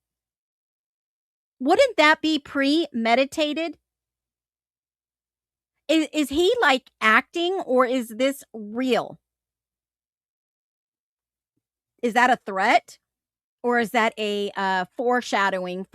Wouldn't that be premeditated? Is he like acting, or is this real? Is that a threat, or is that a foretelling?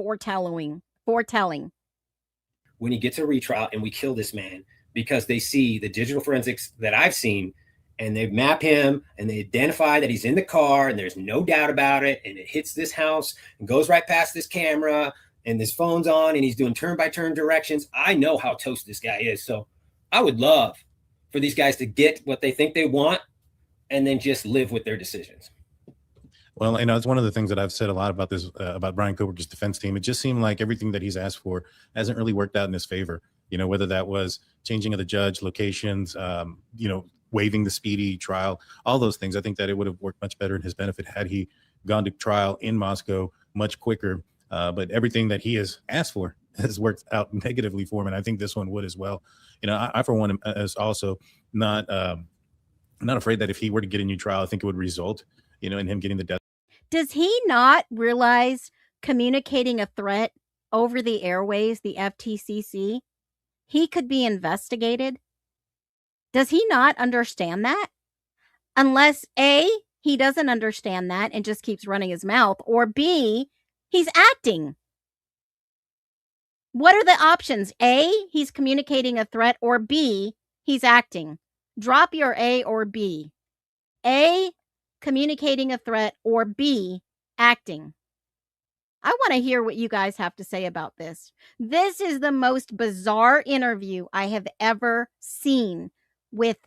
When he gets a retrial and we kill this man, because they see the digital forensics that I've seen, and they map him and they identify that he's in the car and there's no doubt about it, and it hits this house and goes right past this camera and this phone's on and he's doing turn-by-turn directions. I know how toast this guy is. So I would love for these guys to get what they think they want and then just live with their decisions. Well, it's one of the things that I've said a lot about this, about Brian Koberger's defense team. It just seemed like everything that he's asked for hasn't really worked out in his favor. Whether that was changing of the judge, locations, waiving the speedy trial, all those things. I think that it would have worked much better in his benefit had he gone to trial in Moscow much quicker. But everything that he has asked for has worked out negatively for him. And I think this one would as well. I for one, is also not afraid that if he were to get a new trial, I think it would result, in him getting the death. Does he not realize communicating a threat over the airways, the FTCC, he could be investigated? Does he not understand that? Unless A, he doesn't understand that and just keeps running his mouth, or B, he's acting. What are the options? A, he's communicating a threat, or B, he's acting. Drop your A or B. A, communicating a threat, or B, acting. I want to hear what you guys have to say about this. This is the most bizarre interview I have ever seen with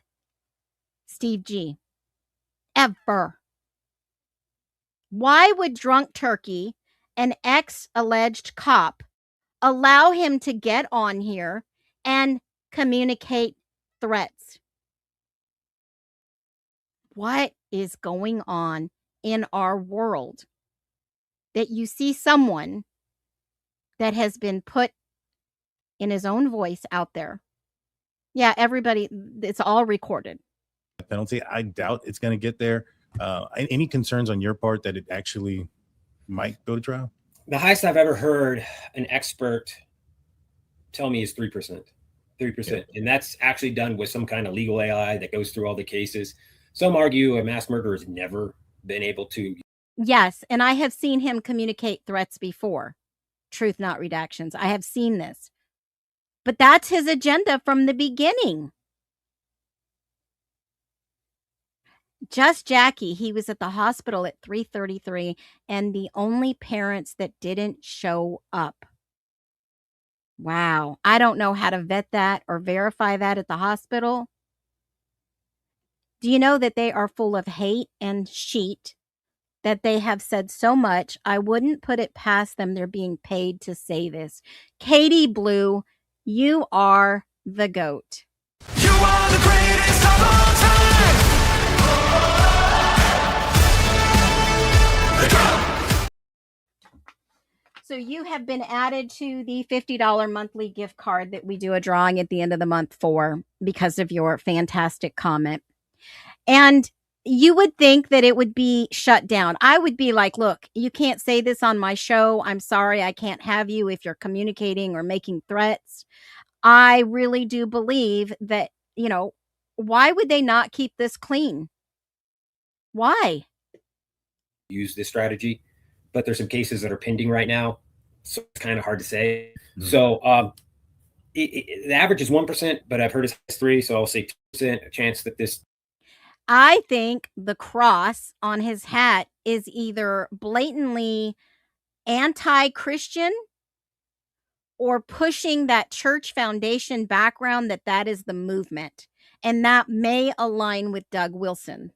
Steve G. Ever. Why would Drunk Turkey, an ex-alleged cop, allow him to get on here and communicate threats? What is going on in our world that you see someone that has been put in his own voice out there? Yeah, everybody, it's all recorded. Penalty. I doubt it's going to get there. Any concerns on your part that it actually might go to trial? The highest I've ever heard an expert tell me is 3%. 3%. Yeah. And that's actually done with some kind of legal AI that goes through all the cases. Some argue a mass murderer has never been able to. Yes, and I have seen him communicate threats before. Truth, not redactions. I have seen this. But that's his agenda from the beginning. Just Jackie, he was at the hospital at 3:33, and the only parents that didn't show up. Wow. I don't know how to vet that or verify that at the hospital. Do you know that they are full of hate and shit, that they have said so much? I wouldn't put it past them. They're being paid to say this. Katie Blue, you are the GOAT. You are the greatest of all time. So you have been added to the $50 monthly gift card that we do a drawing at the end of the month for, because of your fantastic comment. And you would think that it would be shut down. I would be like, look, you can't say this on my show. I'm sorry, I can't have you if you're communicating or making threats. I really do believe that, why would they not keep this clean? Why? Use this strategy, but there's some cases that are pending right now So it's kind of hard to say. Mhm. So the average is 1%, but I've heard it's 3%. So I'll say 2% a chance that this. I think the cross on his hat is either blatantly anti-Christian or pushing that church foundation background that is the movement. And that may align with Doug Wilson.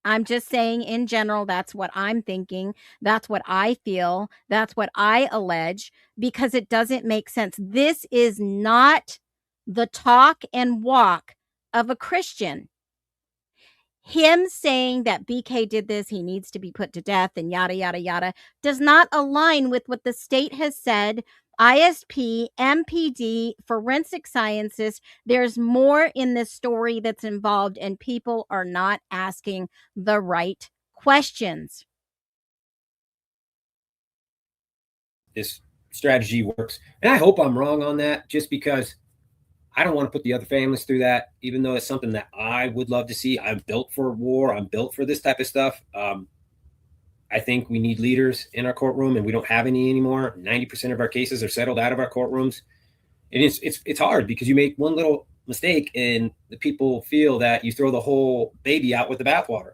I'm just saying in general, that's what I'm thinking. That's what I feel. That's what I allege, because it doesn't make sense. This is not the talk and walk of a Christian. Him saying that BK did this, he needs to be put to death and yada, yada, yada, does not align with what the state has said. ISP, MPD, forensic sciences, there's more in this story that's involved, and people are not asking the right questions. This strategy works. And I hope I'm wrong on that, just because I don't want to put the other families through that, even though it's something that I would love to see. I'm built for war. I'm built for this type of stuff. I think we need leaders in our courtroom, and we don't have any anymore. 90% of our cases are settled out of our courtrooms. And it's hard because you make one little mistake and the people feel that you throw the whole baby out with the bathwater.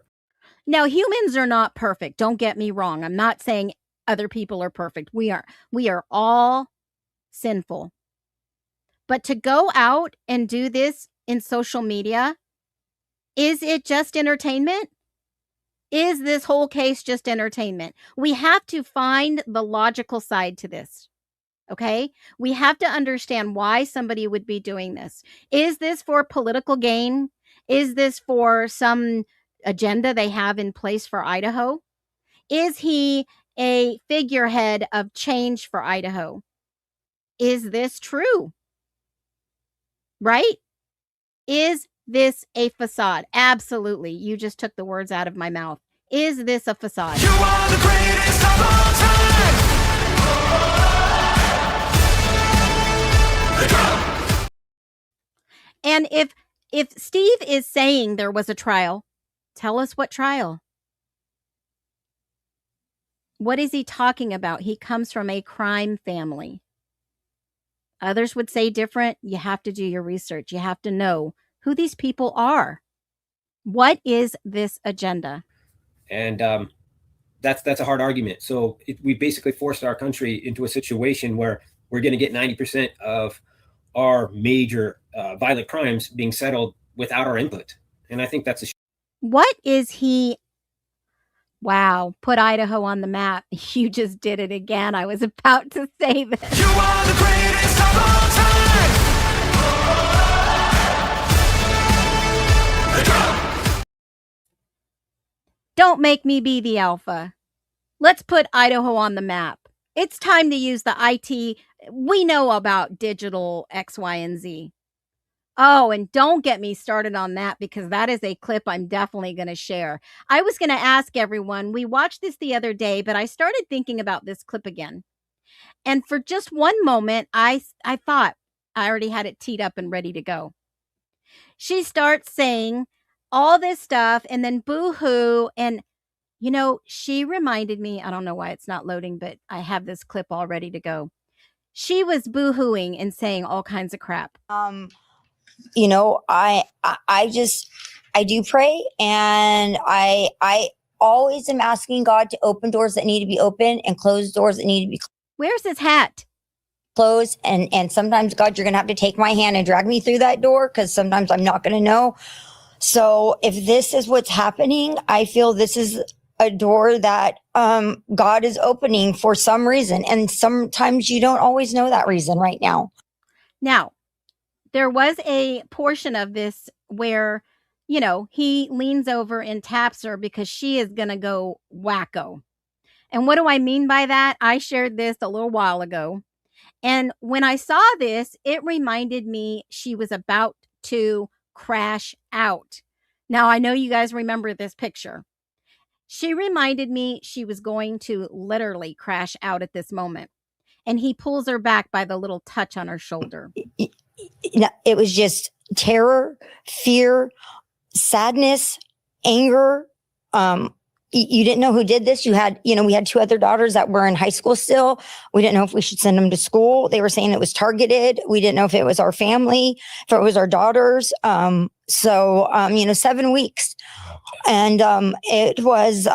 Now, humans are not perfect. Don't get me wrong. I'm not saying other people are perfect. We are all sinful. But to go out and do this in social media, is it just entertainment? Is this whole case just entertainment? We have to find the logical side to this. Okay? We have to understand why somebody would be doing this. Is this for political gain? Is this for some agenda they have in place for Idaho? Is he a figurehead of change for Idaho? Is this true? Right? Is this a facade? Absolutely. You just took the words out of my mouth. Is this a facade? You are the greatest of all time. And if Steve is saying there was a trial, tell us what trial. What is he talking about? He comes from a crime family. Others would say different. You have to do your research. You have to know who these people are. What is this agenda? And that's a hard argument. So we basically forced our country into a situation where we're going to get 90% of our major violent crimes being settled without our input. And I think that's What is he? Wow, put Idaho on the map. You just did it again. I was about to say this. You are the greatest of all time. Don't make me be the alpha. Let's put Idaho on the map. It's time to use the IT. We know about digital X, Y, and Z. Oh, and don't get me started on that, because that is a clip I'm definitely going to share. I was going to ask everyone, we watched this the other day, but I started thinking about this clip again. And for just one moment, I thought I already had it teed up and ready to go. She starts saying all this stuff and then boo-hoo. And, you know, she reminded me, I don't know why it's not loading, but I have this clip all ready to go. She was boo-hooing and saying all kinds of crap. You know, I do pray, and I always am asking God to open doors that need to be open and close doors that need to be Where's his hat? closed. And sometimes, God, you're going to have to take my hand and drag me through that door, because sometimes I'm not going to know. So if this is what's happening, I feel this is a door that God is opening for some reason. And sometimes you don't always know that reason right now. Now, there was a portion of this where, you know, he leans over and taps her because she is going to go wacko. And what do I mean by that? I shared this a little while ago. And when I saw this, it reminded me she was about to crash out. Now, I know you guys remember this picture. She reminded me she was going to literally crash out at this moment. And he pulls her back by the little touch on her shoulder. It was just terror, fear, sadness, anger, you didn't know who did this. You had, we had 2 other daughters that were in high school still. We didn't know if we should send them to school. They were saying it was targeted. We didn't know if it was our family, if it was our daughters. 7 weeks. And it was,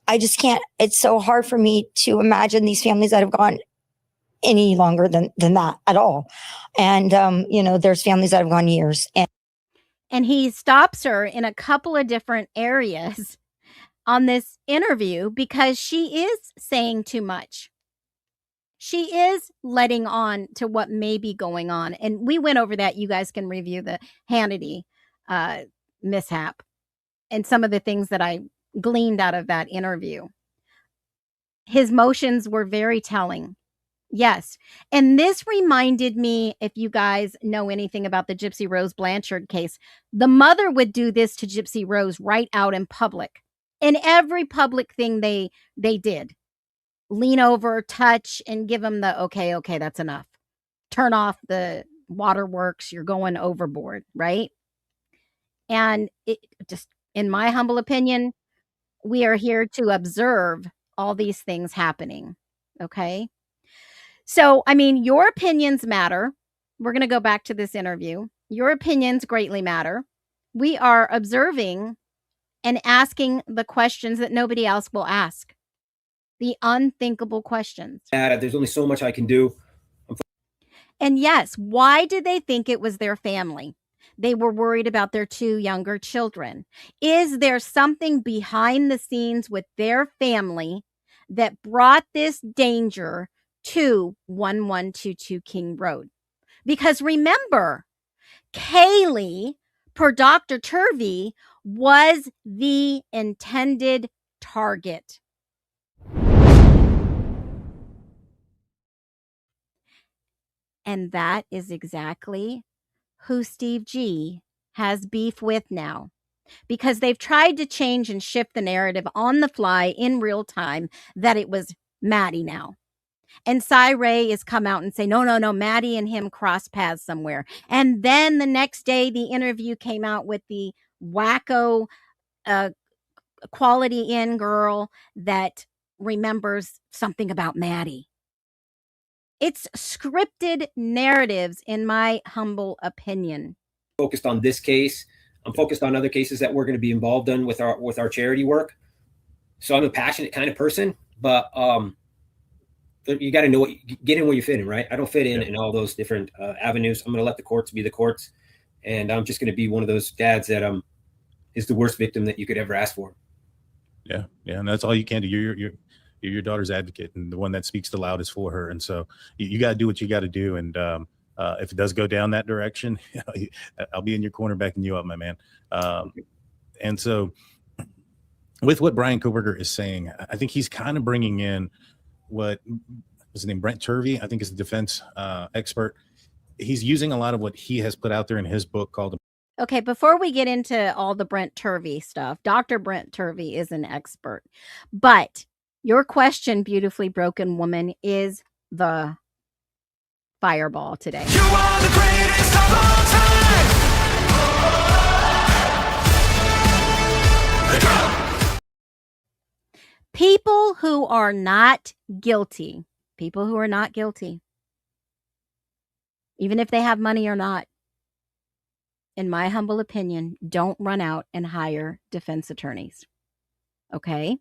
I just can't, it's so hard for me to imagine these families that have gone any longer than that at all. And, there's families that have gone years. And he stops her in a couple of different areas on this interview because she is saying too much. She is letting on to what may be going on. And we went over that. You guys can review the Hannity mishap and some of the things that I gleaned out of that interview. His motions were very telling. Yes. And this reminded me, if you guys know anything about the Gypsy Rose Blanchard case, the mother would do this to Gypsy Rose right out in public. In every public thing they did. Lean over, touch, and give them the, okay, that's enough. Turn off the waterworks. You're going overboard, right? And it just, in my humble opinion, we are here to observe all these things happening. Okay? So, your opinions matter. We're going to go back to this interview. Your opinions greatly matter. We are observing and asking the questions that nobody else will ask. The unthinkable questions. There's only so much I can do. And yes, why did they think it was their family? They were worried about their 2 younger children. Is there something behind the scenes with their family that brought this danger to 1122 King Road? Because remember, Kaylee, per Dr. Turvey, was the intended target. And that is exactly who Steve G has beef with now. Because they've tried to change and shift the narrative on the fly in real time that it was Maddie now. And Cy Ray has come out and say, no, Maddie and him crossed paths somewhere. And then the next day, the interview came out with the wacko Quality Inn girl that remembers something about Maddie. It's scripted narratives, in my humble opinion. Focused on this case. I'm focused on other cases that we're going to be involved in with our charity work. So I'm a passionate kind of person, but you got to know get in where you fit in, right? I don't fit in all those different avenues. I'm going to let the courts be the courts, and I'm just going to be one of those dads that is the worst victim that you could ever ask for. Yeah, and that's all you can do. You're your daughter's advocate and the one that speaks the loudest for her, and so you got to do what you got to do. And if it does go down that direction, I'll be in your corner backing you up, my man. And so with what Brian Koberger is saying, I think he's kind of bringing in what was his name, Brent Turvey, I think is the defense expert. He's using a lot of what he has put out there in his book called. Okay, before we get into all the Brent Turvey stuff, Dr. Brent Turvey is an expert. But your question, beautifully broken woman, is the fireball today. You are the greatest of all time. People who are not guilty, even if they have money or not, in my humble opinion, don't run out and hire defense attorneys. Okay?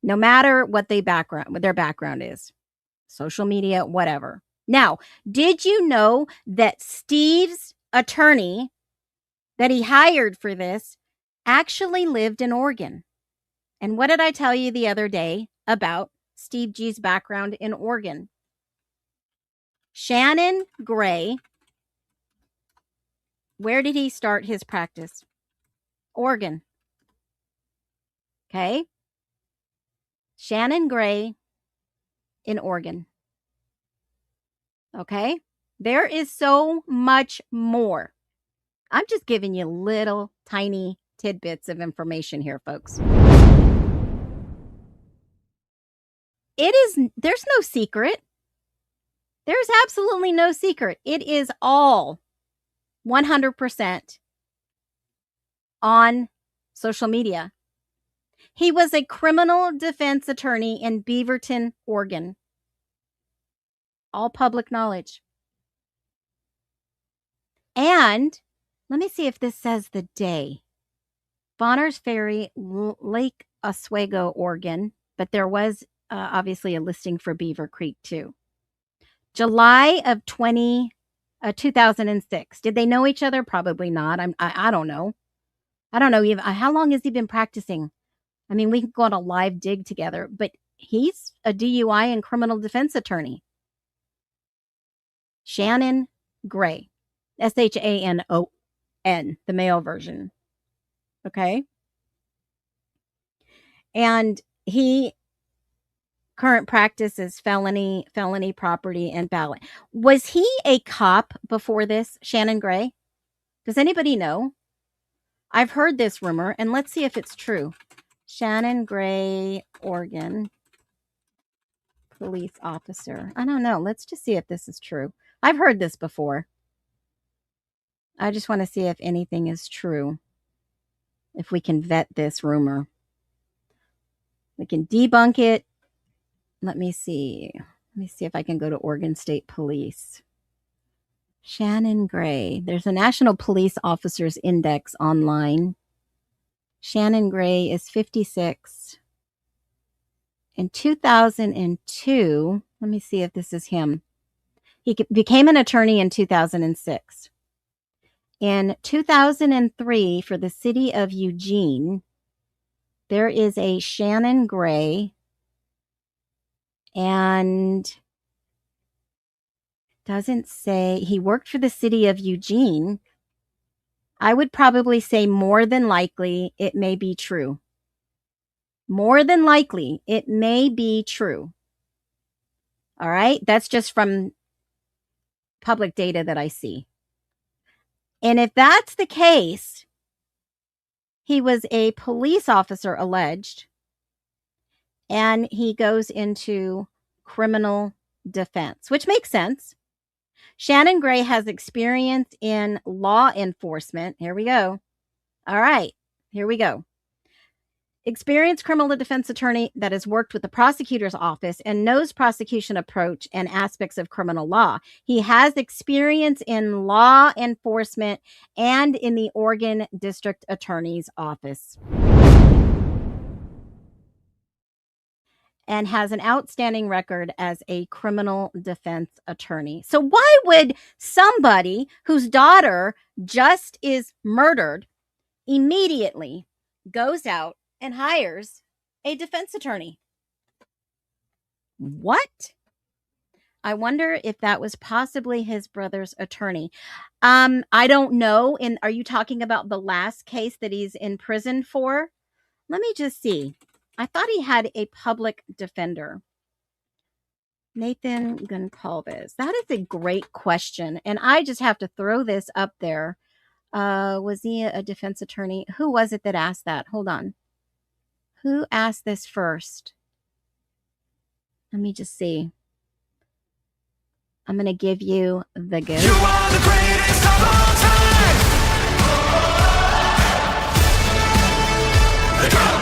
No matter what their background is, social media, whatever. Now, did you know that Steve's attorney that he hired for this actually lived in Oregon? And what did I tell you the other day about Steve G's background in Oregon? Shannon Gray, where did he start his practice? Oregon. Okay? Shannon Gray in Oregon. Okay? There is so much more. I'm just giving you little tiny tidbits of information here, folks. There's no secret. There's absolutely no secret. It is all 100% on social media. He was a criminal defense attorney in Beaverton, Oregon. All public knowledge. And let me see if this says the day. Bonners Ferry, Lake Oswego, Oregon. But there was obviously a listing for Beaver Creek too. July of 2006. Did they know each other? Probably not. I don't know. I don't know even how long has he been practicing? I mean, we can go on a live dig together, but he's a DUI and criminal defense attorney. Shannon Gray, Shanon, the male version. Okay. And he current practice is felony property and ballot. Was he a cop before this, Shannon Gray? Does anybody know? I've heard this rumor, and let's see if it's true. Shannon Gray, Oregon police officer. I don't know. Let's just see if this is true. I've heard this before. I just want to see if anything is true. If we can vet this rumor. We can debunk it. Let me see. Let me see if I can go to Oregon State Police. Shannon Gray. There's a National Police Officers Index online. Shannon Gray is 56. In 2002, let me see if this is him. He became an attorney in 2006. In 2003, for the city of Eugene, there is a Shannon Gray, and doesn't say he worked for the city of Eugene. I would probably say more than likely it may be true. More than likely it may be true. All right. That's just from public data that I see. And if that's the case, he was a police officer alleged, and he goes into criminal defense, which makes sense. Shannon Gray has experience in law enforcement. Here we go. All right, here we go. Experienced criminal defense attorney that has worked with the prosecutor's office and knows prosecution approach and aspects of criminal law. He has experience in law enforcement and in the Oregon District Attorney's Office. And has an outstanding record as a criminal defense attorney. So why would somebody whose daughter just is murdered immediately goes out and hires a defense attorney? What? I wonder if that was possibly his brother's attorney. I don't know. And are you talking about the last case that he's in prison for? Let me just see. I thought he had a public defender. Nathan Goncalves. That is a great question. And I just have to throw this up there. Was he a defense attorney? Who was it that asked that? Hold on. Who asked this first? Let me just see. I'm going to give you the good. You are the greatest of all time. The drum.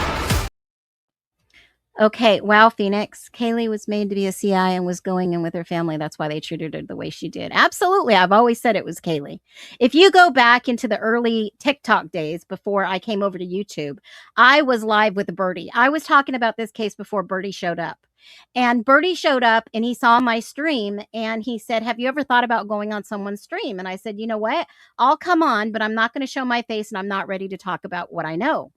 Okay, wow, Phoenix. Kaylee was made to be a CI and was going in with her family. That's why they treated her the way she did. Absolutely. I've always said it was Kaylee. If you go back into the early TikTok days before I came over to YouTube, I was live with Bertie. I was talking about this case before Bertie showed up. And Bertie showed up and he saw my stream and he said, have you ever thought about going on someone's stream? And I said, you know what? I'll come on, but I'm not going to show my face and I'm not ready to talk about what I know.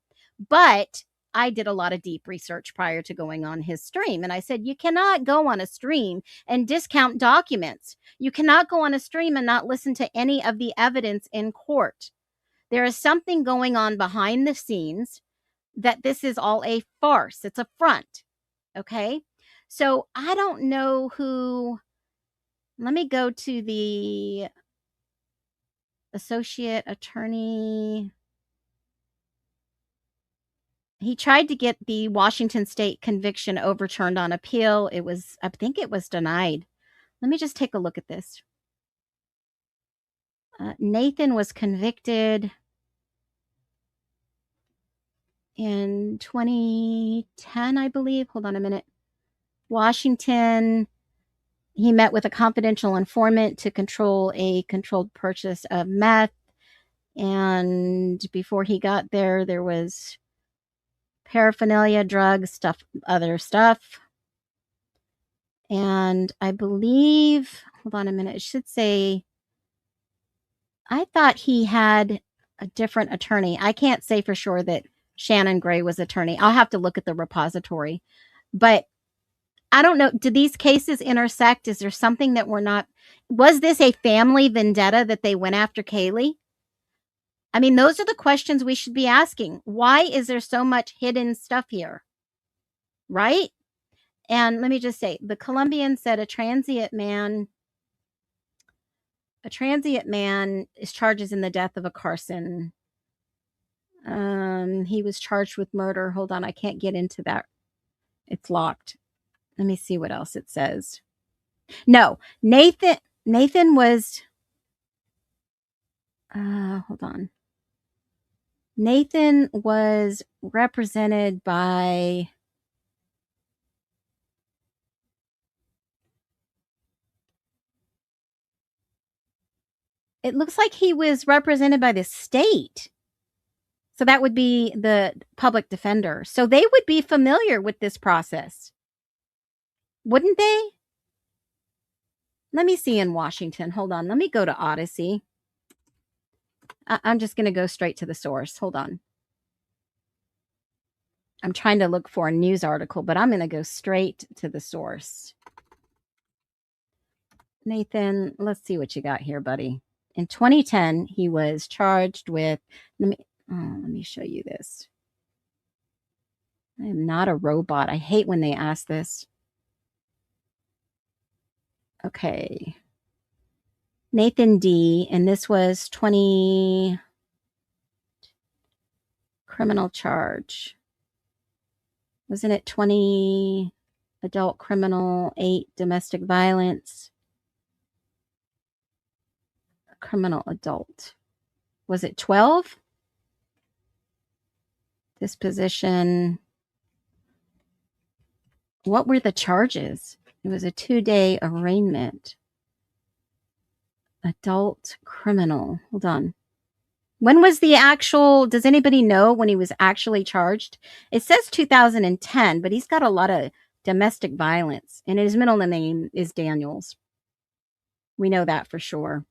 But I did a lot of deep research prior to going on his stream. And I said, you cannot go on a stream and discount documents. You cannot go on a stream and not listen to any of the evidence in court. There is something going on behind the scenes that this is all a farce. It's a front. Okay. So I don't know who. Let me go to the associate attorney. He tried to get the Washington State conviction overturned on appeal. I think it was denied. Let me just take a look at this. Nathan was convicted. in 2010, I believe. Hold on a minute. Washington, he met with a confidential informant to control a controlled purchase of meth. And before he got there, there was paraphernalia, drugs, stuff, other stuff. And I believe, hold on a minute, it should say, I thought he had a different attorney. I can't say for sure that Shannon Gray was attorney. I'll have to look at the repository. But I don't know. Do these cases intersect? Is there something that we're not? Was this a family vendetta that they went after Kaylee? I mean, those are the questions we should be asking. Why is there so much hidden stuff here? Right? And let me just say, the Colombian said a transient man is charged in the death of a Carson. He was charged with murder. Hold on, I can't get into that. It's locked. Let me see what else it says. No, Nathan was, hold on. Nathan was represented by, it looks like he was represented by the state. So that would be the public defender. So they would be familiar with this process. Wouldn't they? Let me see in Washington. Hold on. Let me go to Odyssey. I'm just going to go straight to the source. Hold on. I'm trying to look for a news article, but I'm going to go straight to the source. Nathan, let's see what you got here, buddy. In 2010, he was charged with, let me show you this. I am not a robot. I hate when they ask this. Okay. Nathan D, and this was 20 criminal charge. Wasn't it 20 adult criminal, 8 domestic violence? Criminal adult. Was it 12? Disposition. What were the charges? It was a 2-day arraignment. Adult criminal. Hold on. When was the actual, does anybody know when he was actually charged? It says 2010, but he's got a lot of domestic violence, and his middle name is Daniels. We know that for sure.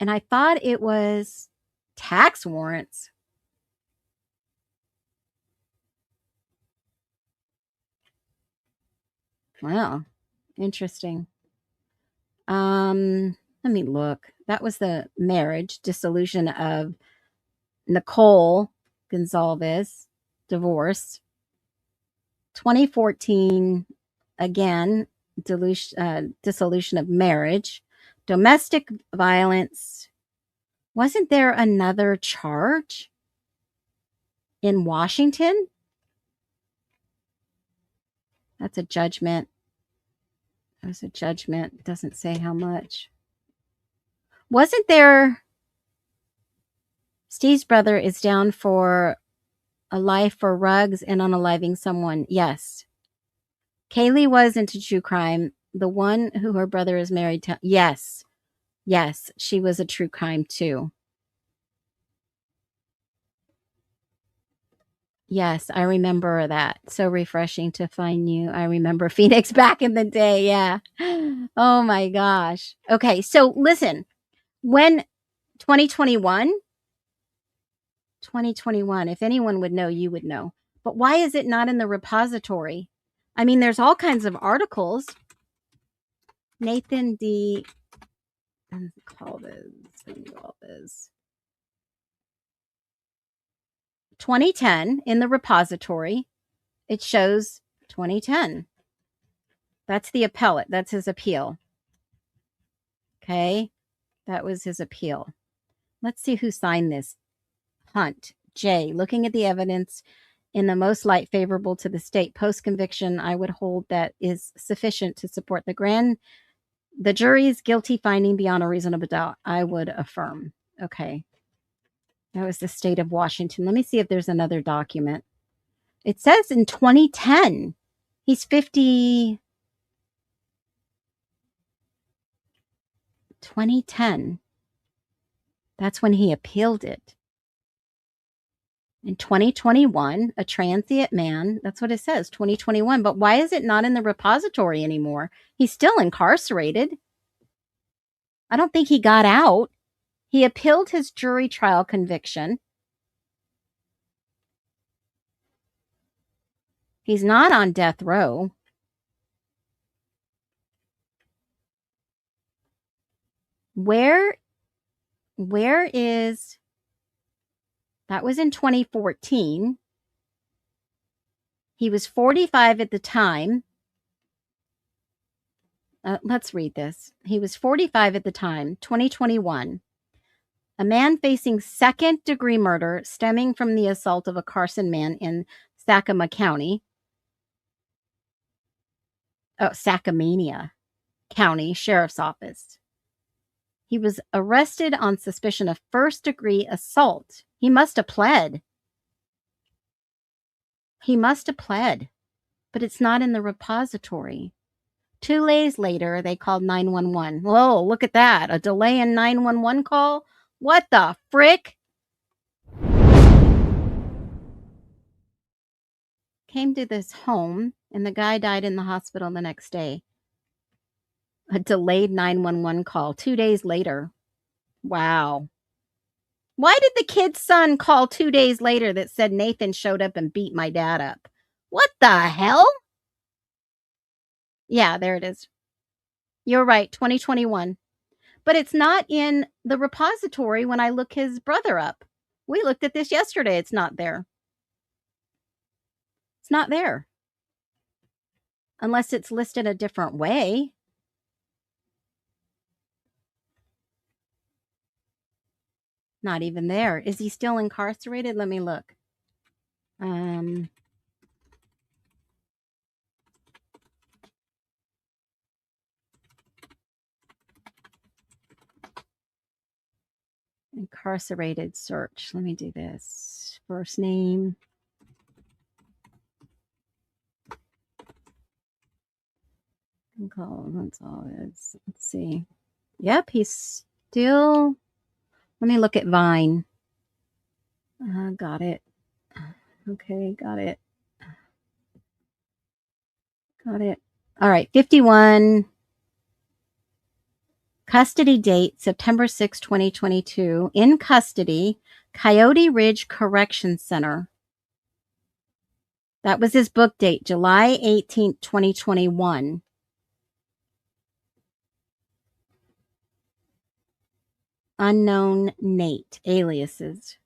And I thought it was tax warrants. Wow, interesting. Let me look. That was the marriage, dissolution of Nicole Gonzalez, divorce. 2014, again, dissolution of marriage. Domestic violence. Wasn't there another charge in Washington? That's a judgment. That was a judgment. It doesn't say how much. Wasn't there... Steve's brother is down for a life for rugs and unaliving someone. Yes. Kaylee was into true crime. The one who her brother is married to. Yes. Yes, she was a true crime too. Yes, I remember that. So refreshing to find you. I remember Phoenix back in the day. Yeah. Oh my gosh. Okay, so listen. When 2021, if anyone would know, you would know. But why is it not in the repository? I mean, there's all kinds of articles. Nathan D. Call this. 2010 in the repository. It shows 2010. That's the appellate. That's his appeal. Okay. That was his appeal. Let's see who signed this. Hunt J. Looking at the evidence in the most light favorable to the state post-conviction, I would hold that is sufficient to support the jury's guilty finding beyond a reasonable doubt. I would affirm. Okay. That was the state of Washington. Let me see if there's another document. It says in 2010. He's 50. 2010. That's when he appealed it. In 2021, a transient man, that's what it says, 2021. But why is it not in the repository anymore? He's still incarcerated. I don't think he got out. He appealed his jury trial conviction. He's not on death row. Where is, that was in 2014. He was 45 at the time. Let's read this. He was 45 at the time, 2021. A man facing second-degree murder stemming from the assault of a Carson man in Sacamania County. Oh, Sacamania County Sheriff's Office. He was arrested on suspicion of first-degree assault. He must have pled. He must have pled, but it's not in the repository. 2 days later, they called 911. Whoa, look at that. A delay in 911 call? What the frick? Came to this home, and the guy died in the hospital the next day. A delayed 911 call 2 days later. Wow. Why did the kid's son call 2 days later that said Nathan showed up and beat my dad up? What the hell? Yeah, there it is. You're right, 2021. But it's not in the repository when I look his brother up. We looked at this yesterday. It's not there. It's not there. Unless it's listed a different way. Not even there. Is he still incarcerated? Let me look. Incarcerated search. Let me do this. First name. That's all it is. Let's see. Yep, he's still. Let me look at Vine. Got it. Okay, got it. Got it. All right, 51. Custody date, September 6, 2022. In custody, Coyote Ridge Correction Center. That was his book date, July 18th, 2021. Unknown Nate, aliases.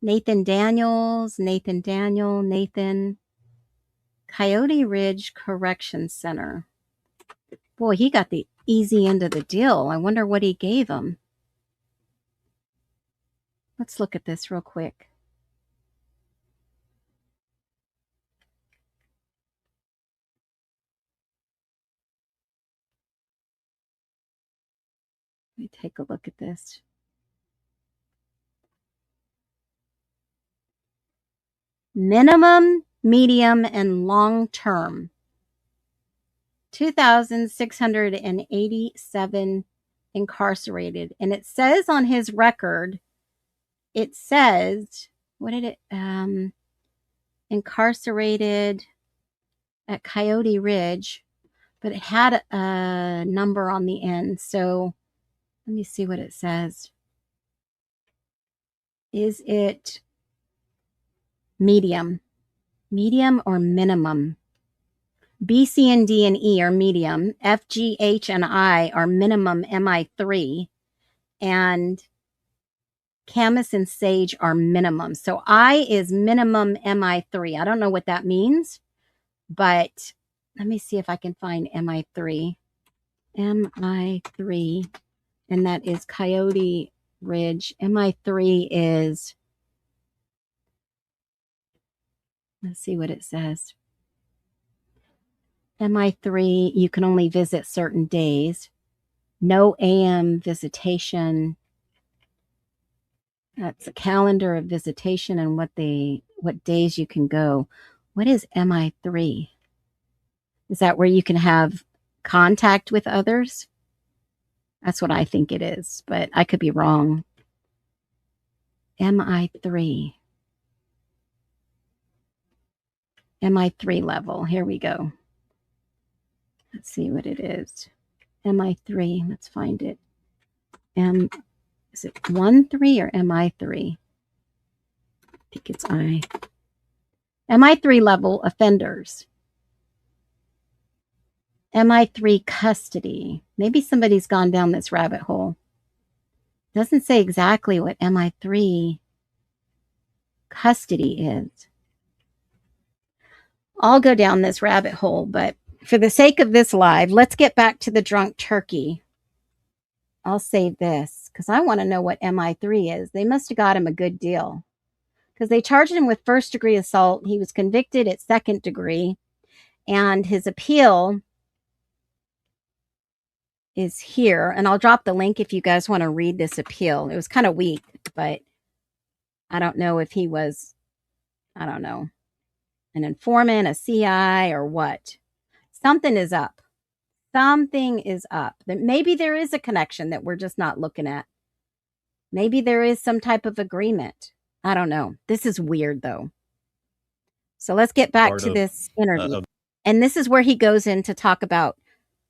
Nathan Daniels, Nathan Daniel, Nathan. Coyote Ridge Correction Center. Boy, he got the easy end of the deal. I wonder what he gave him. Let's look at this real quick. Let me take a look at this. Minimum, medium, and long term. 2,687 incarcerated. And it says on his record, it says, what did it, incarcerated at Coyote Ridge, but it had a number on the end. So let me see what it says. Is it medium? Medium or minimum? B, C, and D, and E are medium. F, G, H, and I are minimum MI3. And Camus and Sage are minimum. So I is minimum MI3. I don't know what that means, but let me see if I can find MI3. MI3. And that is Coyote Ridge. MI3 is, let's see what it says. MI3, you can only visit certain days. No AM visitation. That's a calendar of visitation and what days you can go. What is MI3? Is that where you can have contact with others? That's what I think it is, but I could be wrong. MI3. MI3 level. Here we go. Let's see what it is. MI3. Let's find it. Is it 1-3 or MI3? I think it's I. MI3 level offenders. MI3 custody. Maybe somebody's gone down this rabbit hole. Doesn't say exactly what MI3 custody is. I'll go down this rabbit hole, but for the sake of this live, let's get back to the drunk turkey. I'll save this because I want to know what MI3 is. They must have got him a good deal because they charged him with first-degree assault. He was convicted at second degree, and his appeal is here. And I'll drop the link if you guys want to read this appeal. It was kind of weak, but I don't know if he was, I don't know, an informant, a CI, or what. Something is up. Something is up. That maybe there is a connection that we're just not looking at. Maybe there is some type of agreement. I don't know. This is weird, though. So let's get back to this interview. And this is where he goes in to talk about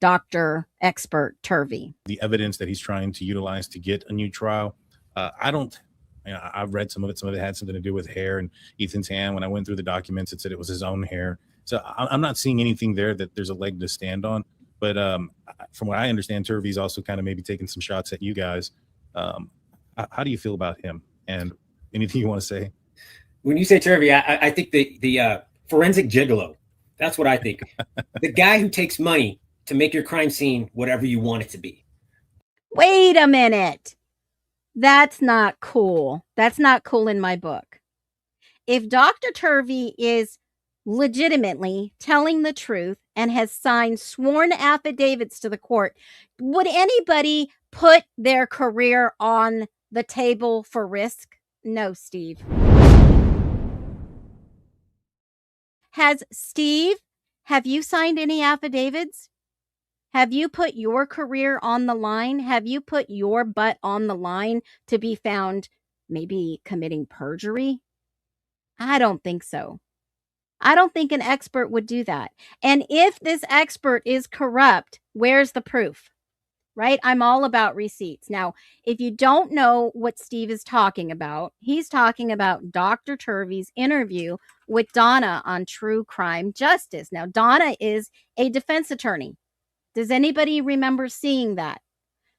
Dr. Expert Turvey. The evidence that he's trying to utilize to get a new trial. I've read some of it. Some of it had something to do with hair and Ethan's hand. When I went through the documents, it said it was his own hair. So I'm not seeing anything there that there's a leg to stand on. But from what I understand, Turvey's also kind of maybe taking some shots at you guys. How do you feel about him? And anything you want to say? When you say Turvey, I think the forensic gigolo. That's what I think. The guy who takes money to make your crime scene whatever you want it to be. Wait a minute. That's not cool. That's not cool in my book. If Dr. Turvey is legitimately telling the truth and has signed sworn affidavits to the court, would anybody put their career on the table for risk? No, Steve. Have you signed any affidavits? Have you put your career on the line? Have you put your butt on the line to be found maybe committing perjury? I don't think so. I don't think an expert would do that. And if this expert is corrupt, where's the proof? Right? I'm all about receipts. Now, if you don't know what Steve is talking about, he's talking about Dr. Turvey's interview with Donna on True Crime Justice. Now, Donna is a defense attorney. Does anybody remember seeing that?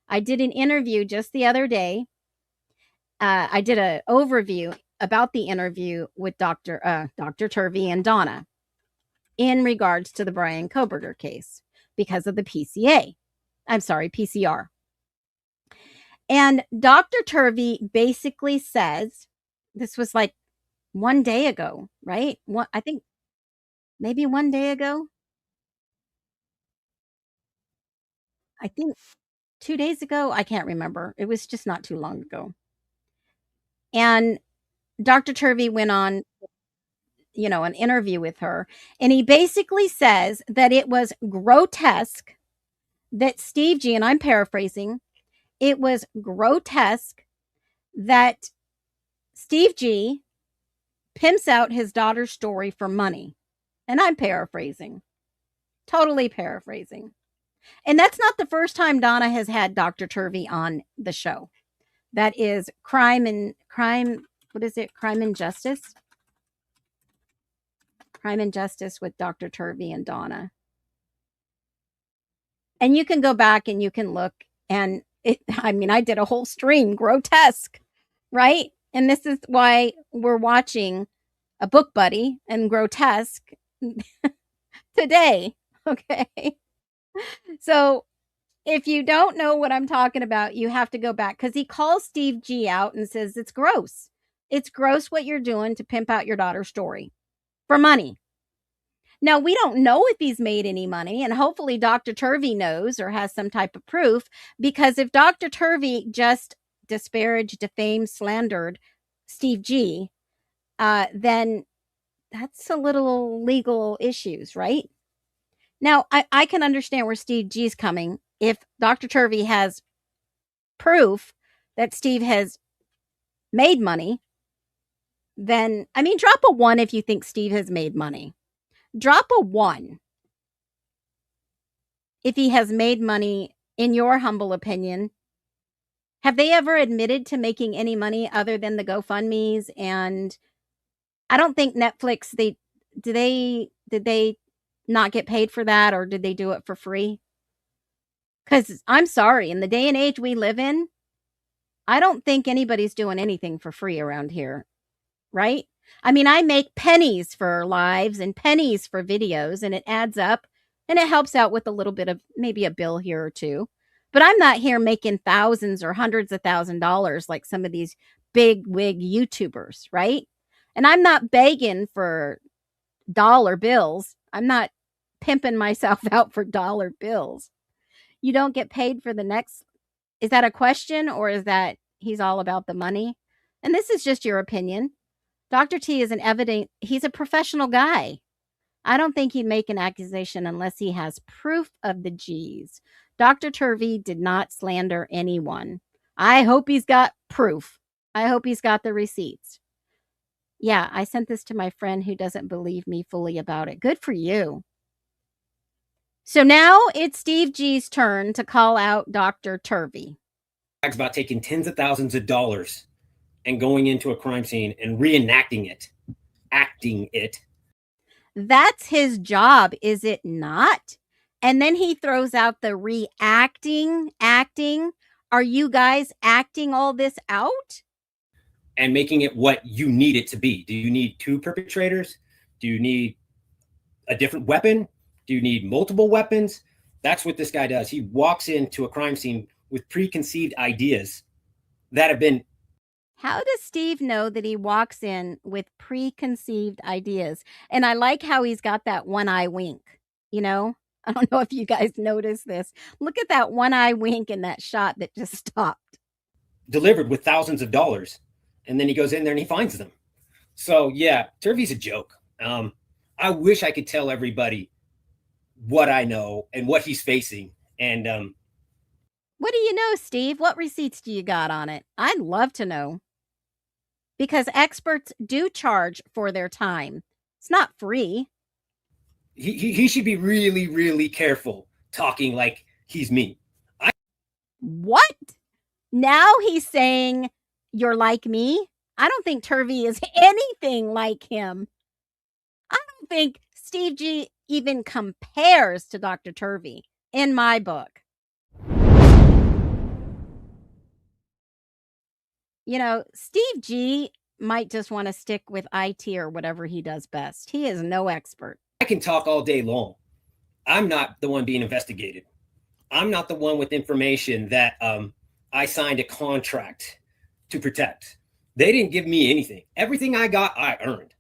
I did an interview just the other day. I did an overview about the interview with Dr. Turvey and Donna in regards to the Brian Koberger case because of the PCR. And Dr. Turvey basically says, this was like one day ago, right? I think maybe 1 day ago. I think 2 days ago. I can't remember. It was just not too long ago. And Dr. Turvey went on, an interview with her. And he basically says that it was grotesque that Steve G, and I'm paraphrasing, it was grotesque that Steve G pimps out his daughter's story for money. And I'm paraphrasing, totally paraphrasing. And that's not the first time Donna has had Dr. Turvey on the show. That is Crime and Justice? Crime and Justice with Dr. Turvey and Donna. And you can go back and you can look, and I did a whole stream, grotesque, right? And this is why we're watching a book buddy and grotesque today, okay? So if you don't know what I'm talking about, you have to go back because he calls Steve G out and says, it's gross. It's gross what you're doing to pimp out your daughter's story for money. Now, we don't know if he's made any money, and hopefully Dr. Turvey knows or has some type of proof, because if Dr. Turvey just disparaged, defamed, slandered Steve G, then that's a little legal issues, right? Now, I can understand where Steve G's coming. If Dr. Turvey has proof that Steve has made money, then, I mean, drop a 1 if you think Steve has made money. Drop a 1 if he has made money, in your humble opinion. Have they ever admitted to making any money other than the GoFundMes? And I don't think Netflix, did they not get paid for that, or did they do it for free? Because I'm sorry, in the day and age we live in, I don't think anybody's doing anything for free around here, right? I mean, I make pennies for lives and pennies for videos, and it adds up, and it helps out with a little bit of maybe a bill here or two. But I'm not here making thousands or hundreds of $1,000s like some of these big wig YouTubers, right? And I'm not begging for dollar bills. I'm not pimping myself out for dollar bills. You don't get paid for the next. Is that a question, or is that he's all about the money? And this is just your opinion. Dr. T is he's a professional guy. I don't think he'd make an accusation unless he has proof of the G's. Dr. Turvey did not slander anyone. I hope he's got proof. I hope he's got the receipts. Yeah, I sent this to my friend who doesn't believe me fully about it. Good for you. So now it's Steve G's turn to call out Dr. Turvey. About taking tens of thousands of dollars and going into a crime scene and reenacting it, acting it. That's his job, is it not? And then he throws out the acting. Are you guys acting all this out? And making it what you need it to be. Do you need 2 perpetrators? Do you need a different weapon? Do you need multiple weapons? That's what this guy does. He walks into a crime scene with preconceived ideas that have been. How does Steve know that he walks in with preconceived ideas? And I like how he's got that one eye wink, you know? I don't know if you guys noticed this. Look at that one eye wink in that shot that just stopped. Delivered with thousands of dollars. And then he goes in there and he finds them. So yeah, Turvey's a joke. I wish I could tell everybody what I know and what he's facing. And what do you know, Steve? What receipts do you got on it? I'd love to know. Because experts do charge for their time. It's not free. He should be really, really careful talking like he's me. What? Now he's saying you're like me? I don't think Turvey is anything like him. I don't think Steve G even compares to Dr. Turvey in my book. You know, Steve G might just want to stick with IT or whatever he does best. He is no expert. I can talk all day long. I'm not the one being investigated. I'm not the one with information that I signed a contract to protect. They didn't give me anything. Everything I got, I earned.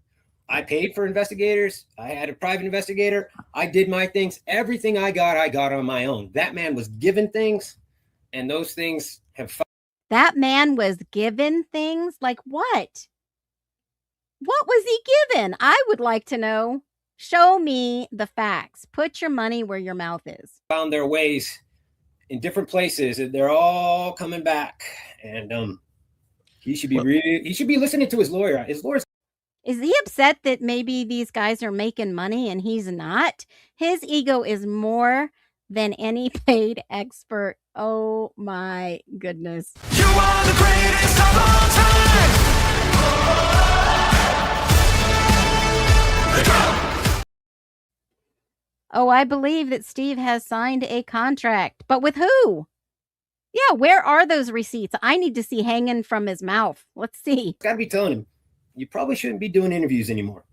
I paid for investigators. I had a private investigator. I did my things. Everything I got on my own. That man was given things, and those things have. That man was given things? Like what? What was he given? I would like to know. Show me the facts. Put your money where your mouth is. Found their ways in different places, and they're all coming back. And he should be listening to his lawyer. His lawyer's. Is he upset that maybe these guys are making money and he's not? His ego is more than any paid expert. Oh my goodness. You are the greatest of all time. Oh, I believe that Steve has signed a contract. But with who? Yeah, where are those receipts? I need to see hanging from his mouth. Let's see. Got to be telling him, you probably shouldn't be doing interviews anymore.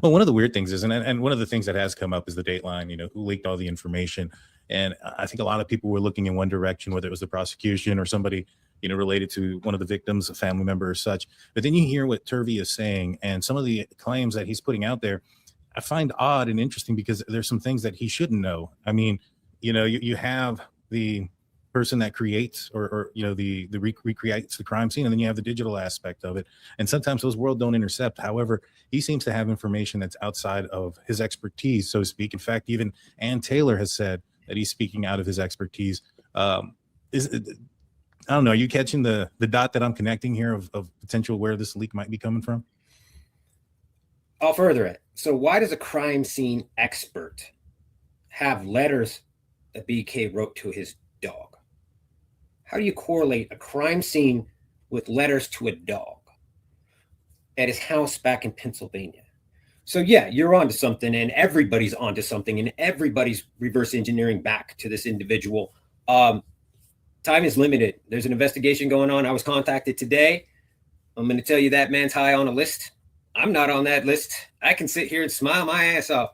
Well, one of the weird things is, and one of the things that has come up is the Dateline, you know, who leaked all the information. And I think a lot of people were looking in one direction, whether it was the prosecution or somebody, you know, related to one of the victims, a family member or such. But then you hear what Turvey is saying and some of the claims that he's putting out there, I find odd and interesting because there's some things that he shouldn't know. I mean, you know, you have the person that creates or the recreates the crime scene, and then you have the digital aspect of it, and sometimes those worlds don't intercept. However, he seems to have information that's outside of his expertise, so to speak. In fact, even Ann Taylor has said that he's speaking out of his expertise. I don't know, are you catching the dot that I'm connecting here of potential where this leak might be coming from? I'll further it. So why does a crime scene expert have letters that BK wrote to his dog? How do you correlate a crime scene with letters to a dog at his house back in Pennsylvania? So yeah, you're onto something, and everybody's onto something, and everybody's reverse engineering back to this individual. Time is limited. There's an investigation going on. I was contacted today. I'm going to tell you that man's high on a list. I'm not on that list. I can sit here and smile my ass off.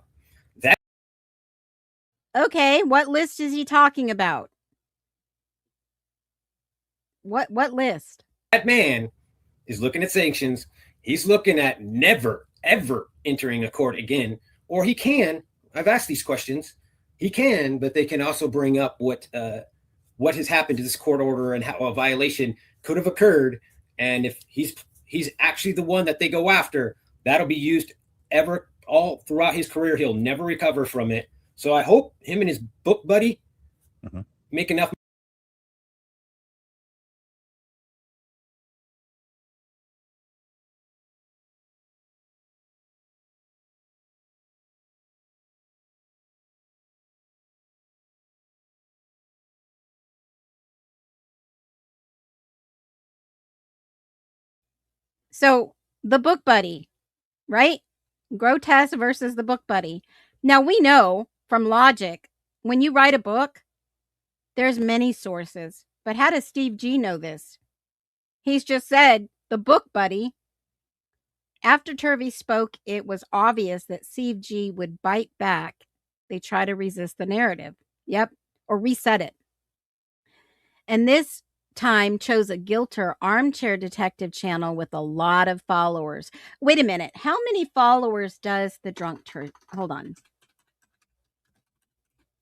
Okay, what list is he talking about? What list? That man is looking at sanctions. He's looking at never, ever entering a court again. Or he can. I've asked these questions. He can, but they can also bring up what has happened to this court order and how a violation could have occurred. And if he's actually the one that they go after, that'll be used ever all throughout his career. He'll never recover from it. So I hope him and his book buddy make enough. So the book buddy, right? Grotesque versus the book buddy. Now we know from logic, when you write a book, there's many sources. But how does Steve G know this? He's just said the book buddy. After Turvey spoke, it was obvious that Steve G would bite back. They try to resist the narrative. Yep. Or reset it. And this time chose a Gilter armchair detective channel with a lot of followers. Wait a minute. How many followers does the drunk hold on.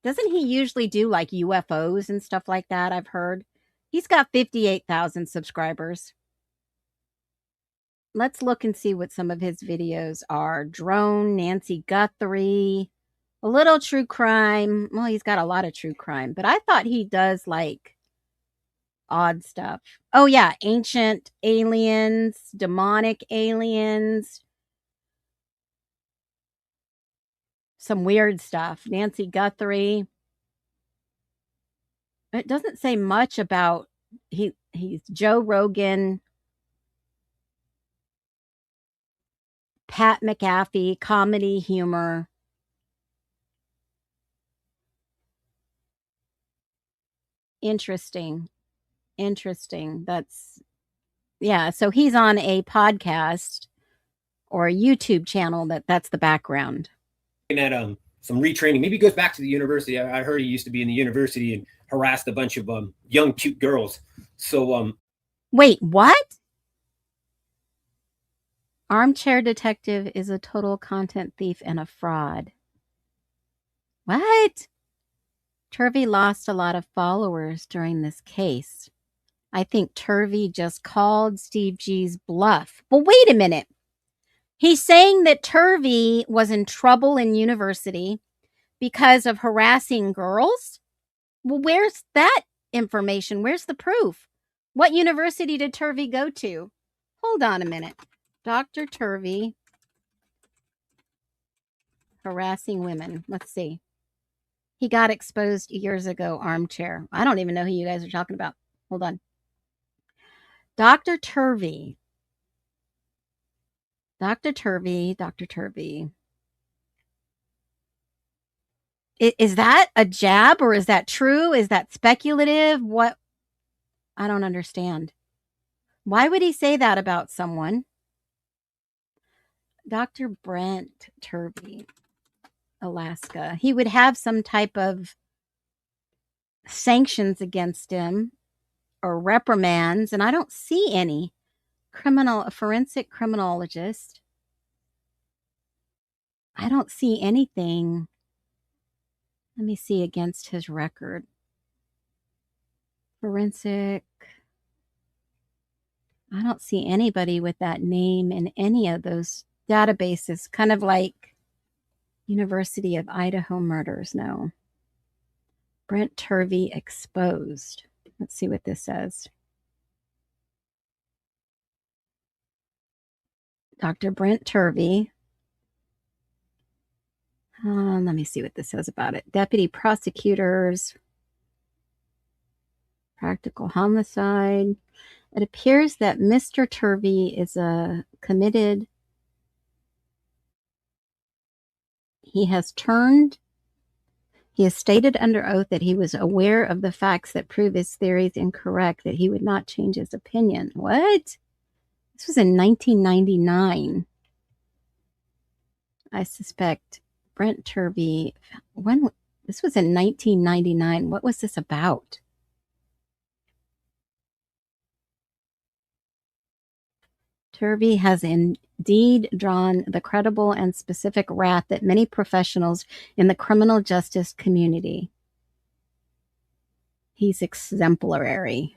Doesn't he usually do like UFOs and stuff like that? I've heard. He's got 58,000 subscribers. Let's look and see what some of his videos are. Drone, Nancy Guthrie, a little true crime. Well, he's got a lot of true crime, but I thought he does like odd stuff. Oh yeah, ancient aliens, demonic aliens, some weird stuff. Nancy Guthrie. It doesn't say much about he's Joe Rogan, Pat McAfee, comedy, humor. Interesting. That's, yeah. So he's on a podcast or a YouTube channel that's the background. At some retraining. Maybe he goes back to the university. I heard he used to be in the university and harassed a bunch of young, cute girls. So wait, what? Armchair detective is a total content thief and a fraud. What? Turvey lost a lot of followers during this case. I think Turvey just called Steve G's bluff. Well, wait a minute. He's saying that Turvey was in trouble in university because of harassing girls? Well, where's that information? Where's the proof? What university did Turvey go to? Hold on a minute. Dr. Turvey harassing women. Let's see. He got exposed years ago, armchair. I don't even know who you guys are talking about. Hold on. Dr. Turvey. Dr. Turvey. Is that a jab or is that true? Is that speculative? What? I don't understand. Why would he say that about someone? Dr. Brent Turvey, Alaska. He would have some type of sanctions against him or reprimands, and I don't see any. A forensic criminologist. I don't see anything. Let me see against his record. Forensic. I don't see anybody with that name in any of those databases. Kind of like University of Idaho murders. No. Brent Turvey exposed. Let's see what this says. Dr. Brent Turvey. Let me see what this says about it. Deputy prosecutors. Practical homicide. It appears that Mr. Turvey is committed. He has stated under oath that he was aware of the facts that prove his theories incorrect, that he would not change his opinion. What? This was in 1999. I suspect Brent Turvey. This was in 1999. What was this about? Turvey has indeed drawn the credible and specific wrath that many professionals in the criminal justice community. He's exemplary.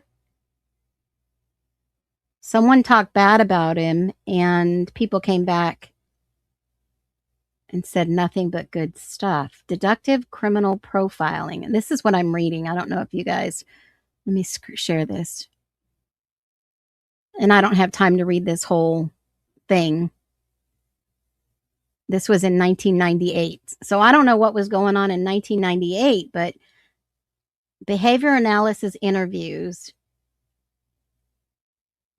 Someone talked bad about him, and people came back and said nothing but good stuff. Deductive criminal profiling. And this is what I'm reading. I don't know if you guys... Let me share this. And I don't have time to read this whole thing. This was in 1998. So I don't know what was going on in 1998, but behavior analysis interviews,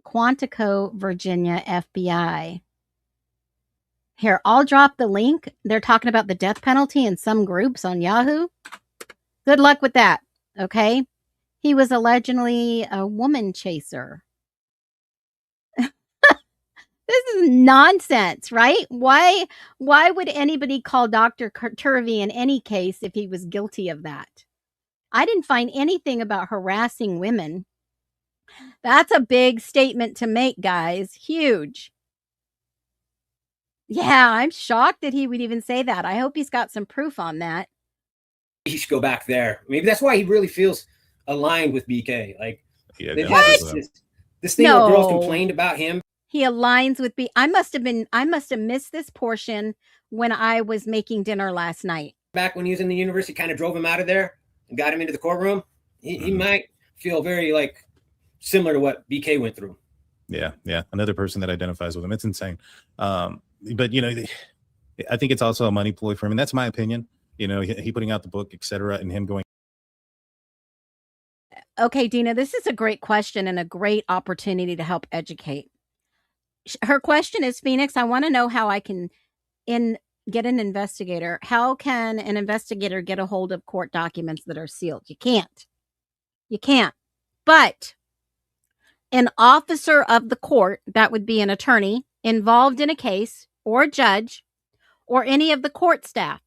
Quantico, Virginia, FBI. Here, I'll drop the link. They're talking about the death penalty in some groups on Yahoo. Good luck with that, okay? He was allegedly a woman chaser. This is nonsense, right? Why would anybody call Dr. Turvey in any case if he was guilty of that? I didn't find anything about harassing women. That's a big statement to make, guys. Huge. Yeah, I'm shocked that he would even say that. I hope he's got some proof on that. He should go back there. Maybe that's why he really feels aligned with BK. Like, Yeah, they've no, had this thing where girls complained about him. He aligns with I must have missed this portion when I was making dinner last night. Back when he was in the university, kind of drove him out of there and got him into the courtroom. He might feel very like similar to what BK went through. Yeah. Another person that identifies with him. It's insane. But you know, I think it's also a money ploy for him, and that's my opinion. You know, he putting out the book, etc., and him going. Okay, Dina, this is a great question and a great opportunity to help educate. Her question is, Phoenix, I want to know how I can get an investigator. How can an investigator get a hold of court documents that are sealed? You can't. But an officer of the court, that would be an attorney involved in a case, or a judge, or any of the court staff,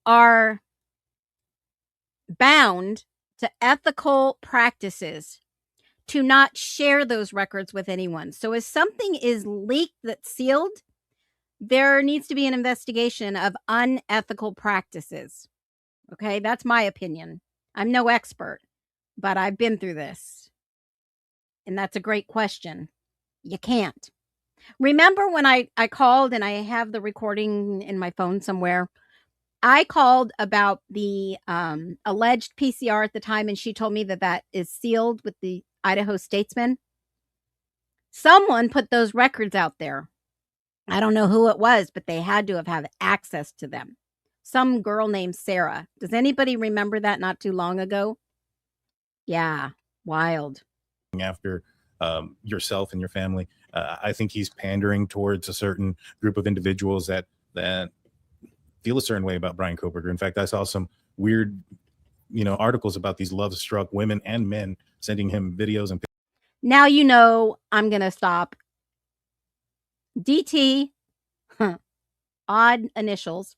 are bound to ethical practices to not share those records with anyone. So if something is leaked that's sealed, there needs to be an investigation of unethical practices. Okay, that's my opinion. I'm no expert, but I've been through this. And that's a great question. You can't. Remember when I called, and I have the recording in my phone somewhere, I called about the alleged PCR at the time, and she told me that is sealed with the Idaho Statesman. Someone put those records out there. I don't know who it was, but they had to have had access to them. Some girl named Sarah. Does anybody remember that not too long ago? Yeah, wild. After yourself and your family, I think he's pandering towards a certain group of individuals that feel a certain way about Brian Koberger. In fact, I saw some weird, articles about these love-struck women and men sending him videos and. Now you know I'm gonna stop. DT, odd initials.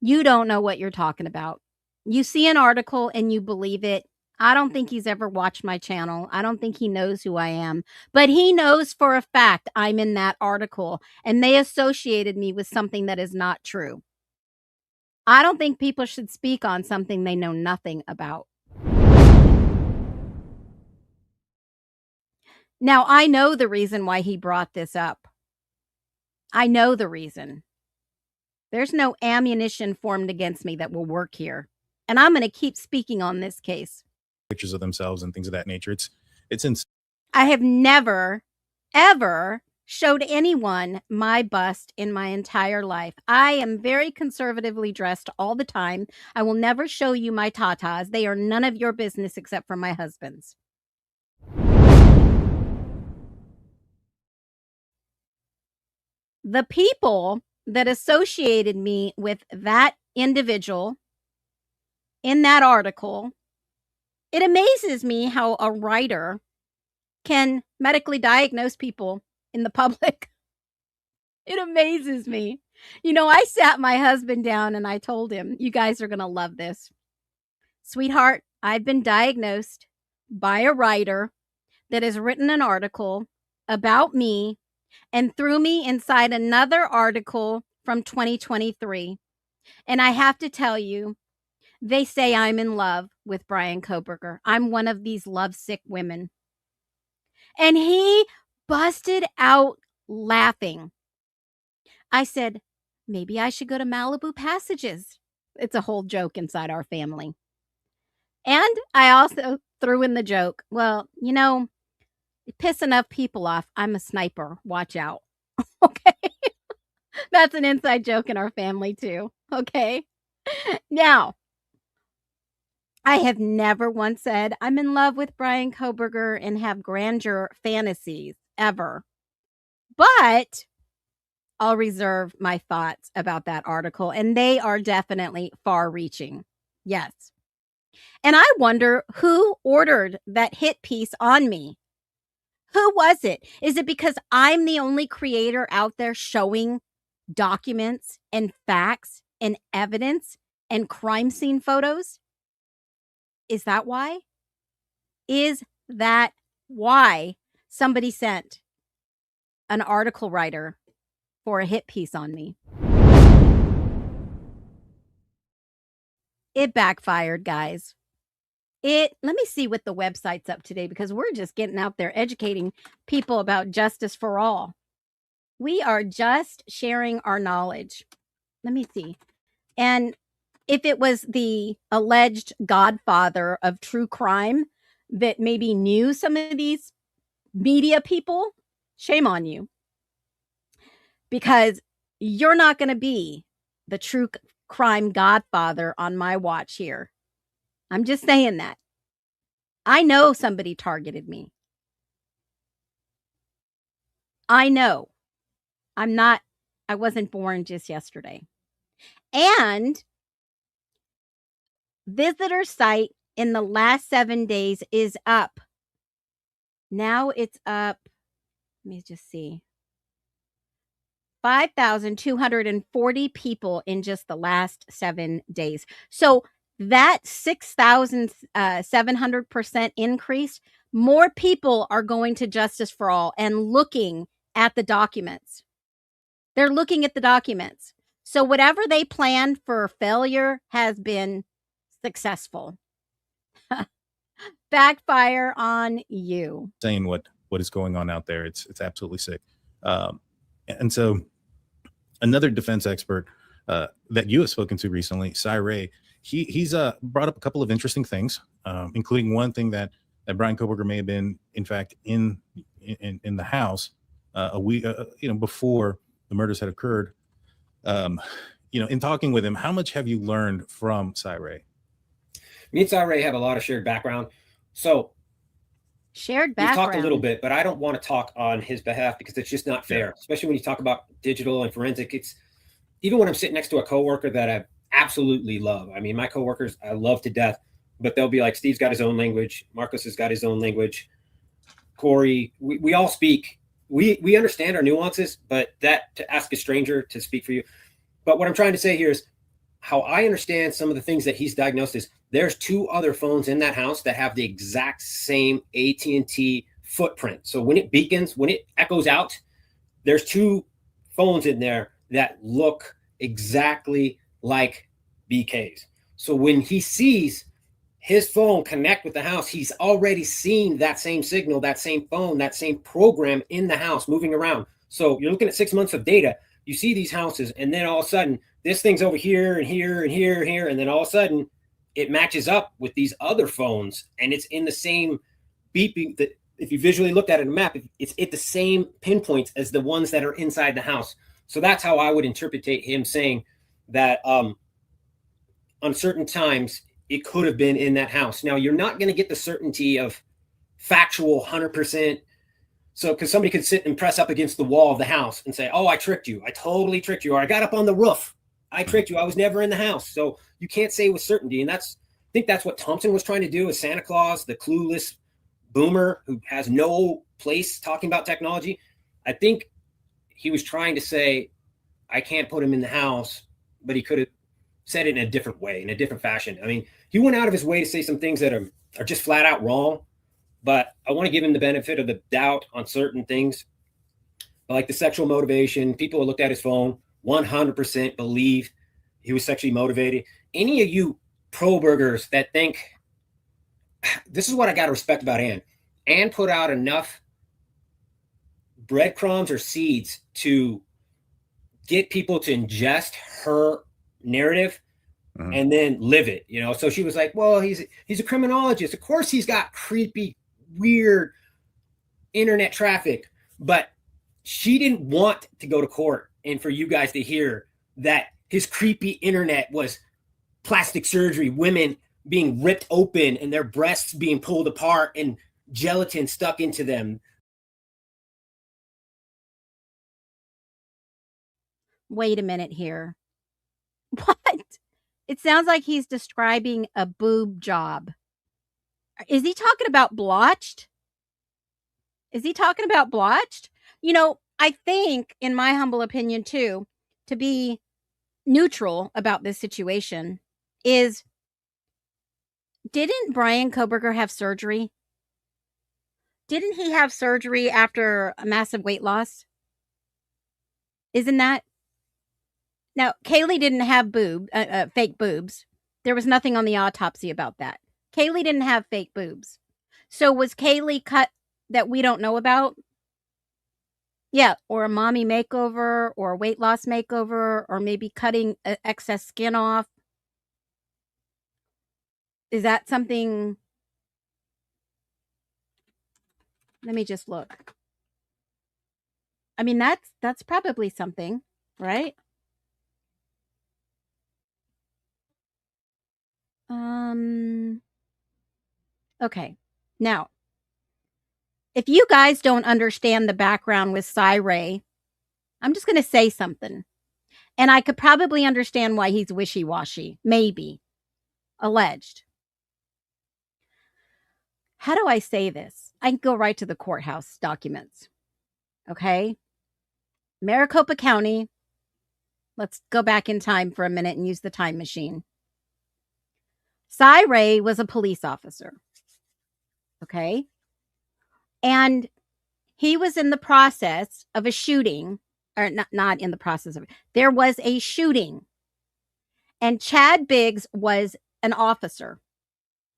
You don't know what you're talking about. You see an article and you believe it. I don't think he's ever watched my channel. I don't think he knows who I am. But he knows for a fact I'm in that article, and they associated me with something that is not true. I don't think people should speak on something they know nothing about. Now, I know the reason why he brought this up. I know the reason. There's no ammunition formed against me that will work here. And I'm going to keep speaking on this case. Pictures of themselves and things of that nature. It's insane. I have never, ever showed anyone my bust in my entire life. I am very conservatively dressed all the time. I will never show you my tatas. They are none of your business except for my husband's. The people that associated me with that individual in that article, it amazes me how a writer can medically diagnose people in the public. It amazes me. You know, I sat my husband down and I told him, you guys are going to love this. Sweetheart, I've been diagnosed by a writer that has written an article about me and threw me inside another article from 2023. And I have to tell you, they say I'm in love with Brian Koberger. I'm one of these lovesick women. And he busted out laughing. I said, maybe I should go to Malibu Passages. It's a whole joke inside our family. And I also threw in the joke, well, you know, piss enough people off. I'm a sniper. Watch out. Okay. That's an inside joke in our family too. Okay. Now, I have never once said I'm in love with Brian Koberger and have grandeur fantasies ever. But I'll reserve my thoughts about that article, and they are definitely far-reaching. Yes. And I wonder who ordered that hit piece on me. Who was it? Is it because I'm the only creator out there showing documents and facts and evidence and crime scene photos? Is that why? Is that why somebody sent an article writer for a hit piece on me? It backfired, guys. Let me see what the website's up today, because we're just getting out there educating people about justice for all. We are just sharing our knowledge. Let me see. And if it was the alleged godfather of true crime that maybe knew some of these media people, shame on you. Because you're not going to be the true crime godfather on my watch here. I'm just saying that. I know somebody targeted me. I know. I wasn't born just yesterday. And visitor site in the last 7 days is up. Now it's up. Let me just see. 5,240 people in just the last 7 days. So that 6,700% increase, more people are going to Justice for All and looking at the documents. They're looking at the documents. So whatever they planned for failure has been successful. Backfire on you. Saying what is going on out there. It's absolutely sick. And so another defense expert that you have spoken to recently, Cy Ray, he's brought up a couple of interesting things, including one thing that Brian Koberger may have been, in fact, in the house a week, before the murders had occurred. In talking with him, how much have you learned from Cy Ray? Me and Cy Ray have a lot of shared background. So shared background. We've talked a little bit, but I don't want to talk on his behalf because it's just not fair, especially when you talk about digital and forensic. It's even when I'm sitting next to a coworker that I absolutely love. I mean, my coworkers I love to death, but they'll be like, Steve's got his own language. Marcos has got his own language. Corey, we all speak. We understand our nuances, but that to ask a stranger to speak for you. But what I'm trying to say here is how I understand some of the things that he's diagnosed is there's 2 other phones in that house that have the exact same AT&T footprint. So when it beacons, when it echoes out, there's 2 phones in there that look exactly like BK's. So when he sees his phone connect with the house, he's already seen that same signal, that same phone, that same program in the house moving around. So you're looking at 6 months of data. You see these houses, and then all of a sudden, this thing's over here and here and here and here, and then all of a sudden, it matches up with these other phones, and it's in the same beeping. That if you visually looked at it on a map, it's at the same pinpoints as the ones that are inside the house. So that's how I would interpret him saying that on certain times it could have been in that house. Now, you're not going to get the certainty of factual 100%. So, because somebody could sit and press up against the wall of the house and say, oh, I tricked you. I totally tricked you. Or I got up on the roof. I tricked you. I was never in the house. So you can't say with certainty. And I think that's what Thompson was trying to do with Santa Claus, the clueless boomer who has no place talking about technology. I think he was trying to say, I can't put him in the house, but he could have said it in a different way, in a different fashion. I mean, he went out of his way to say some things that are just flat out wrong, but I want to give him the benefit of the doubt on certain things. But like the sexual motivation, people who looked at his phone 100% believe he was sexually motivated. Any of you pro-burgers that think, this is what I got to respect about Ann. Ann put out enough breadcrumbs or seeds to get people to ingest her narrative and then live it, you know? So she was like, well, he's a criminologist. Of course he's got creepy, weird internet traffic, but she didn't want to go to court and for you guys to hear that his creepy internet was plastic surgery, women being ripped open and their breasts being pulled apart and gelatin stuck into them. Wait a minute here. What? It sounds like he's describing a boob job. Is he talking about blotched? Is he talking about blotched? You know, I think, in my humble opinion too, to be neutral about this situation is, didn't Brian Koberger have surgery? Didn't he have surgery after a massive weight loss? Isn't that? Now, Kaylee didn't have fake boobs. There was nothing on the autopsy about that. Kaylee didn't have fake boobs. So was Kaylee cut that we don't know about? Yeah, or a mommy makeover or a weight loss makeover or maybe cutting excess skin off. Is that something? Let me just look. I mean, that's probably something, right? Okay. Now, if you guys don't understand the background with Ray, I'm just going to say something. And I could probably understand why he's wishy-washy. Maybe. Alleged. How do I say this? I can go right to the courthouse documents. Okay? Maricopa County. Let's go back in time for a minute and use the time machine. Ray was a police officer. Okay? And he was in the process of a shooting, or not in the process of it. There was a shooting. And Chad Biggs was an officer.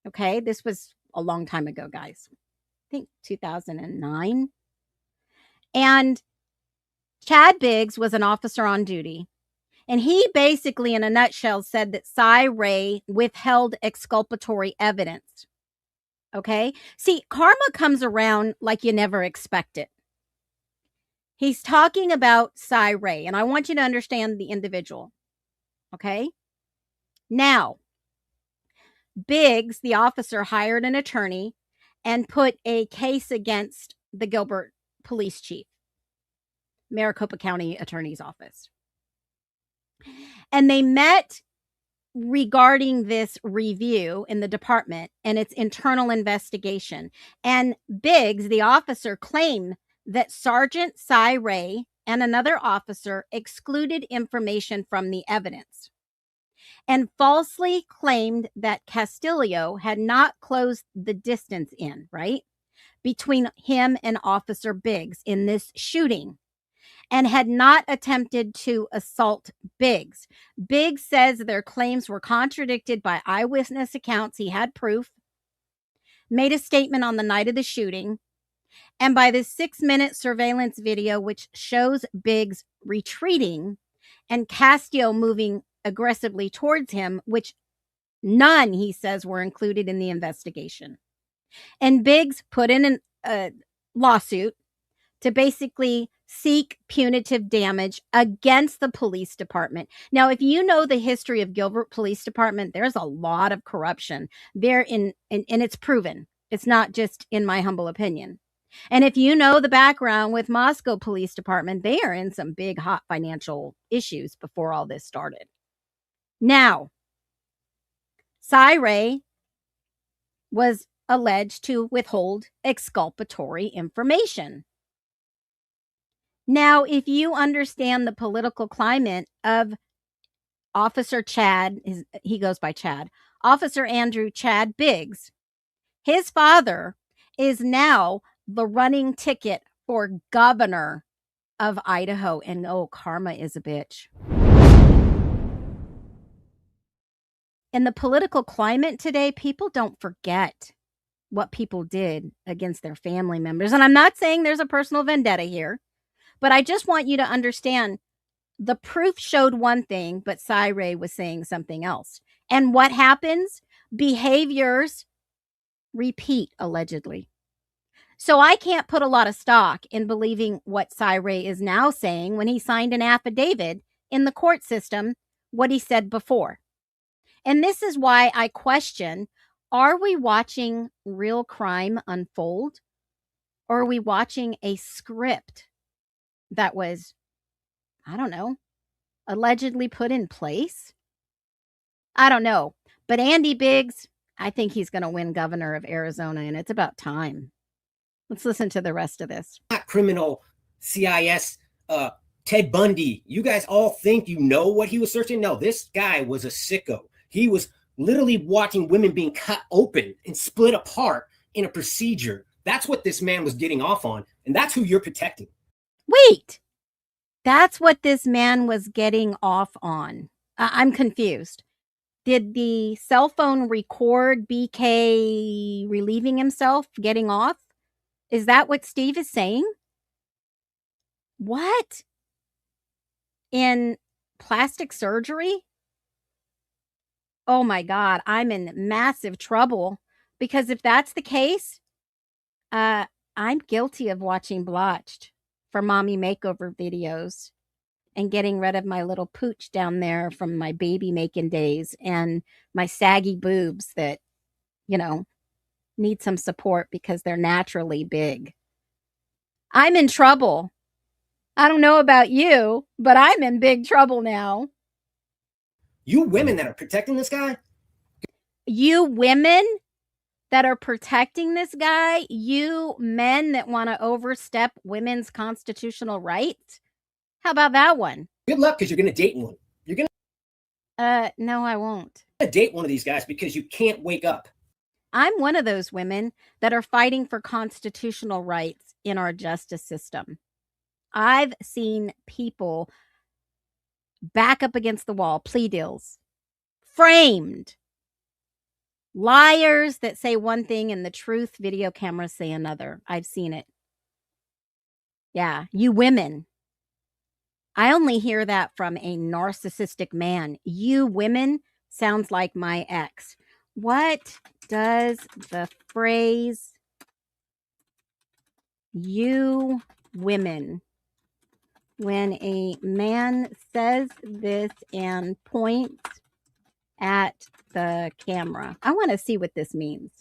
Okay? This was a long time ago, guys. I think 2009. And Chad Biggs was an officer on duty. And he basically, in a nutshell, said that Ray withheld exculpatory evidence. Okay? See, karma comes around like you never expect it. He's talking about Ray, and I want you to understand the individual. Okay? Now, Biggs, the officer, hired an attorney and put a case against the Gilbert police chief, Maricopa County Attorney's Office. And they met regarding this review in the department and its internal investigation. And Biggs, the officer, claimed that Sergeant Ray and another officer excluded information from the evidence and falsely claimed that Castillo had not closed the distance in, right, between him and Officer Biggs in this shooting. and had not attempted to assault Biggs. Biggs says their claims were contradicted by eyewitness accounts. He had proof, made a statement on the night of the shooting, and by the 6-minute surveillance video, which shows Biggs retreating and Castillo moving aggressively towards him, which none, he says, were included in the investigation. And Biggs put in a lawsuit to basically seek punitive damage against the police department. Now, if you know the history of Gilbert Police Department, there's a lot of corruption there, and it's proven. It's not just in my humble opinion. And if you know the background with Moscow Police Department, they are in some big hot financial issues before all this started. Now, Cy was alleged to withhold exculpatory information. Now, if you understand the political climate of Officer Chad, he goes by Chad, Officer Andrew Chad Biggs, his father is now the running ticket for governor of Idaho. And oh, karma is a bitch. In the political climate today, people don't forget what people did against their family members. And I'm not saying there's a personal vendetta here, but I just want you to understand the proof showed one thing, but Cy was saying something else. And what happens? Behaviors repeat, allegedly. So I can't put a lot of stock in believing what Cy is now saying when he signed an affidavit in the court system, what he said before. And this is why I question, are we watching real crime unfold? Or are we watching a script that was, I don't know, allegedly put in place? I don't know. But Andy Biggs, I think he's going to win governor of Arizona, and it's about time. Let's listen to the rest of this. Not criminal CIS Ted Bundy. You guys all think you know what he was searching? No, this guy was a sicko. He was literally watching women being cut open and split apart in a procedure. That's what this man was getting off on, and that's who you're protecting. Wait, that's what this man was getting off on. I'm confused. Did the cell phone record BK relieving himself, getting off? Is that what Steve is saying? What? In plastic surgery? Oh my God, I'm in massive trouble, because if that's the case, I'm guilty of watching Blotched for mommy makeover videos and getting rid of my little pooch down there from my baby making days and my saggy boobs that, you know, need some support because they're naturally big. I'm in trouble. I don't know about you, but I'm in big trouble now. You women that are protecting this guy? You women that are protecting this guy? You men that want to overstep women's constitutional rights? How about that one? Good luck, because you're going to date one. You're going no, I won't. to date one of these guys because you can't wake up. I'm one of those women that are fighting for constitutional rights in our justice system. I've seen people back up against the wall, plea deals, framed, liars that say one thing and the truth video cameras say another. I've seen it. Yeah, you women. I only hear that from a narcissistic man. You women sounds like my ex. What does the phrase "you women," when a man says this and points at the camera? I want to see what this means.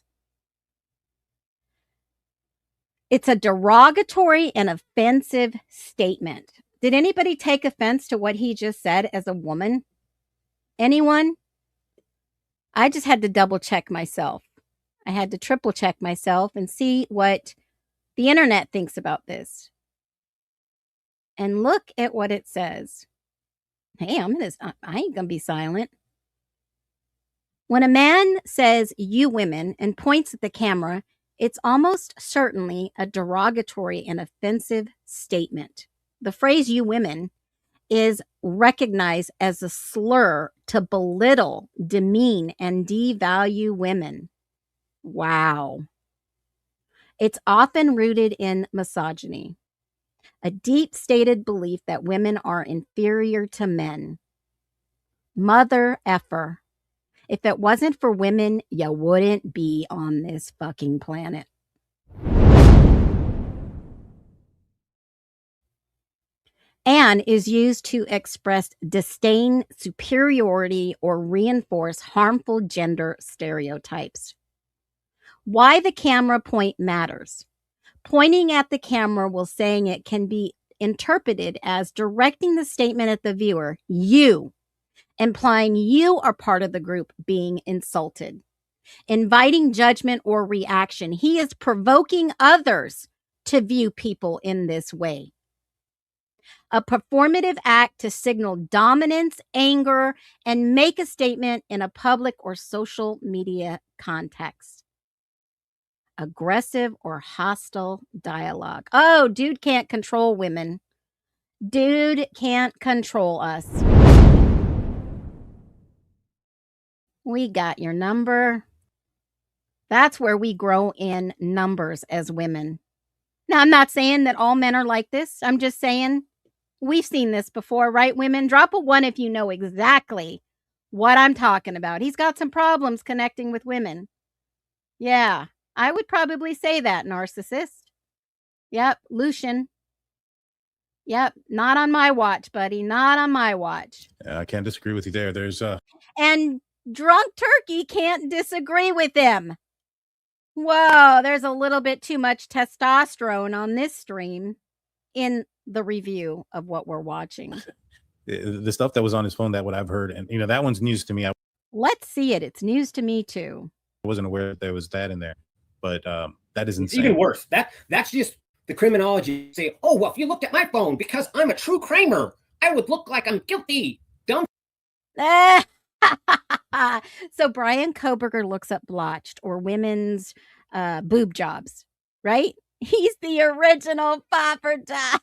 It's a derogatory and offensive statement. Did anybody take offense to what he just said as a woman? Anyone? I just had to double check myself. I had to triple check myself and see what the internet thinks about this. And look at what it says. Hey, I ain't gonna be silent. When a man says "you women" and points at the camera, it's almost certainly a derogatory and offensive statement. The phrase "you women" is recognized as a slur to belittle, demean, and devalue women. Wow. It's often rooted in misogyny, a deep-stated belief that women are inferior to men. Mother effer. If it wasn't for women, you wouldn't be on this fucking planet. And is used to express disdain, superiority, or reinforce harmful gender stereotypes. Why the camera point matters. Pointing at the camera while saying it can be interpreted as directing the statement at the viewer, you, implying you are part of the group being insulted. Inviting judgment or reaction. He is provoking others to view people in this way. A performative act to signal dominance, anger, and make a statement in a public or social media context. Aggressive or hostile dialogue. Oh, dude can't control women. Dude can't control us. We got your number. That's where we grow in numbers as women. Now, I'm not saying that all men are like this. I'm just saying we've seen this before, right, women? Drop a 1 if you know exactly what I'm talking about. He's got some problems connecting with women. Yeah, I would probably say that, narcissist. Yep, Lucian. Yep, not on my watch, buddy. Not on my watch. I can't disagree with you there. There's And Drunk Turkey can't disagree with him. Whoa, there's a little bit too much testosterone on this stream in the review of what we're watching. the stuff that was on his phone, that what I've heard, and that one's news to me. I Let's see it. It's news to me too. wasn't aware that there was that in there, but that is insane. Even worse. That's just the criminology. Say, oh, well, if you looked at my phone because I'm a true crimer, I would look like I'm guilty. Dumb. So Brian Koberger looks up blotched or women's boob jobs, right? He's the original Popper Top.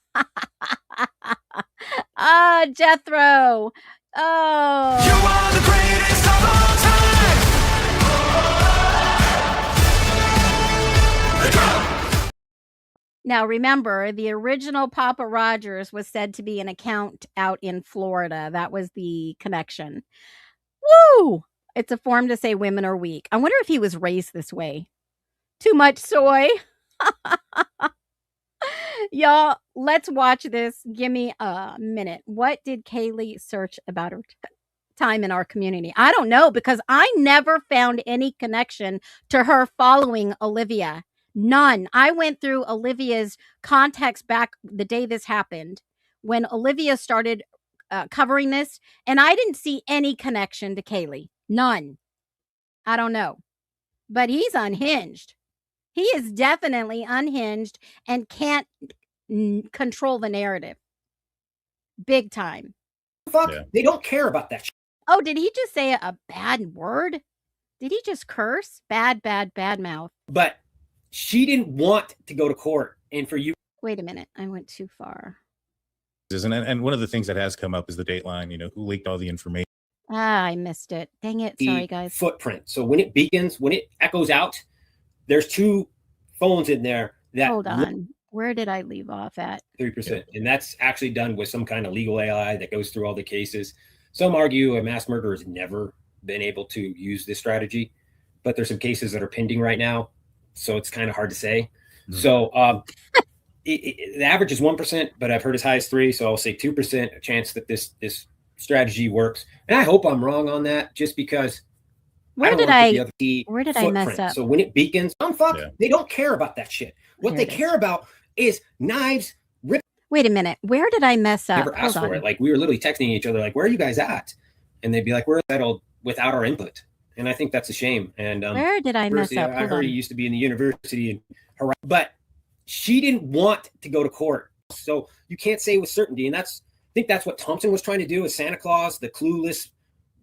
Ah, Jethro. Oh. You are the greatest of all time. Now, remember, the original Papa Rogers was said to be an account out in Florida. That was the connection. Woo! It's a form to say women are weak. I wonder if he was raised this way. Too much soy. Y'all, let's watch this. Give me a minute. What did Kaylee search about her time in our community? I don't know, because I never found any connection to her following Olivia. None. I went through Olivia's contacts back the day this happened, when Olivia started covering this, and I didn't see any connection to Kaylee. None. I don't know. But he's unhinged. He is definitely unhinged and can't control the narrative. Big time. Fuck, they don't care about that shit. Oh, did he just say a bad word? Did he just curse? Bad mouth. But she didn't want to go to court. And for you. Wait a minute. I went too far. And one of the things that has come up is the Dateline, who leaked all the information. Ah, I missed it. Dang it. Sorry, guys. Footprint. So when it beacons, when it echoes out, there's 2 phones in there that hold on. Where did I leave off at? 3%. And that's actually done with some kind of legal AI that goes through all the cases. Some argue a mass murderer has never been able to use this strategy, but there's some cases that are pending right now. So it's kind of hard to say. Mm-hmm. So the average is 1%, but I've heard as high as 3%. So I'll say 2% chance that this strategy works. And I hope I'm wrong on that, just because where did I mess up? So when it beacons, they don't care about that shit. What they care about is knives. Wait a minute. Where did I mess up? Never asked for it. Like, we were literally texting each other, like, where are you guys at? And they'd be like, we're settled without our input. And I think that's a shame. And where did I mess up? I heard he used to be in the university, but she didn't want to go to court. So you can't say with certainty. And I think that's what Thompson was trying to do, is Santa Claus, the clueless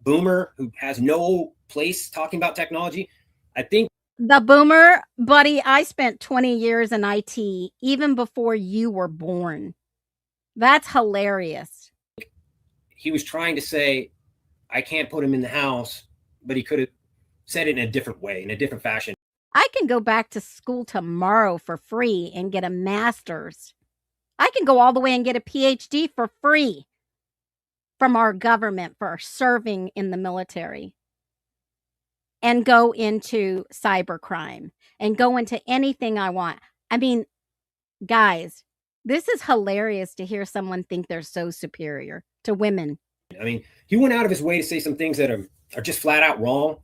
boomer who has no place talking about technology. I think the boomer, buddy, I spent 20 years in IT even before you were born. That's hilarious. He was trying to say, I can't put him in the house, but he could have said it in a different way, in a different fashion. I can go back to school tomorrow for free and get a master's. I can go all the way and get a PhD for free from our government for serving in the military, and go into cybercrime and go into anything I want. I mean, guys, this is hilarious to hear someone think they're so superior to women. I mean, he went out of his way to say some things that are just flat out wrong,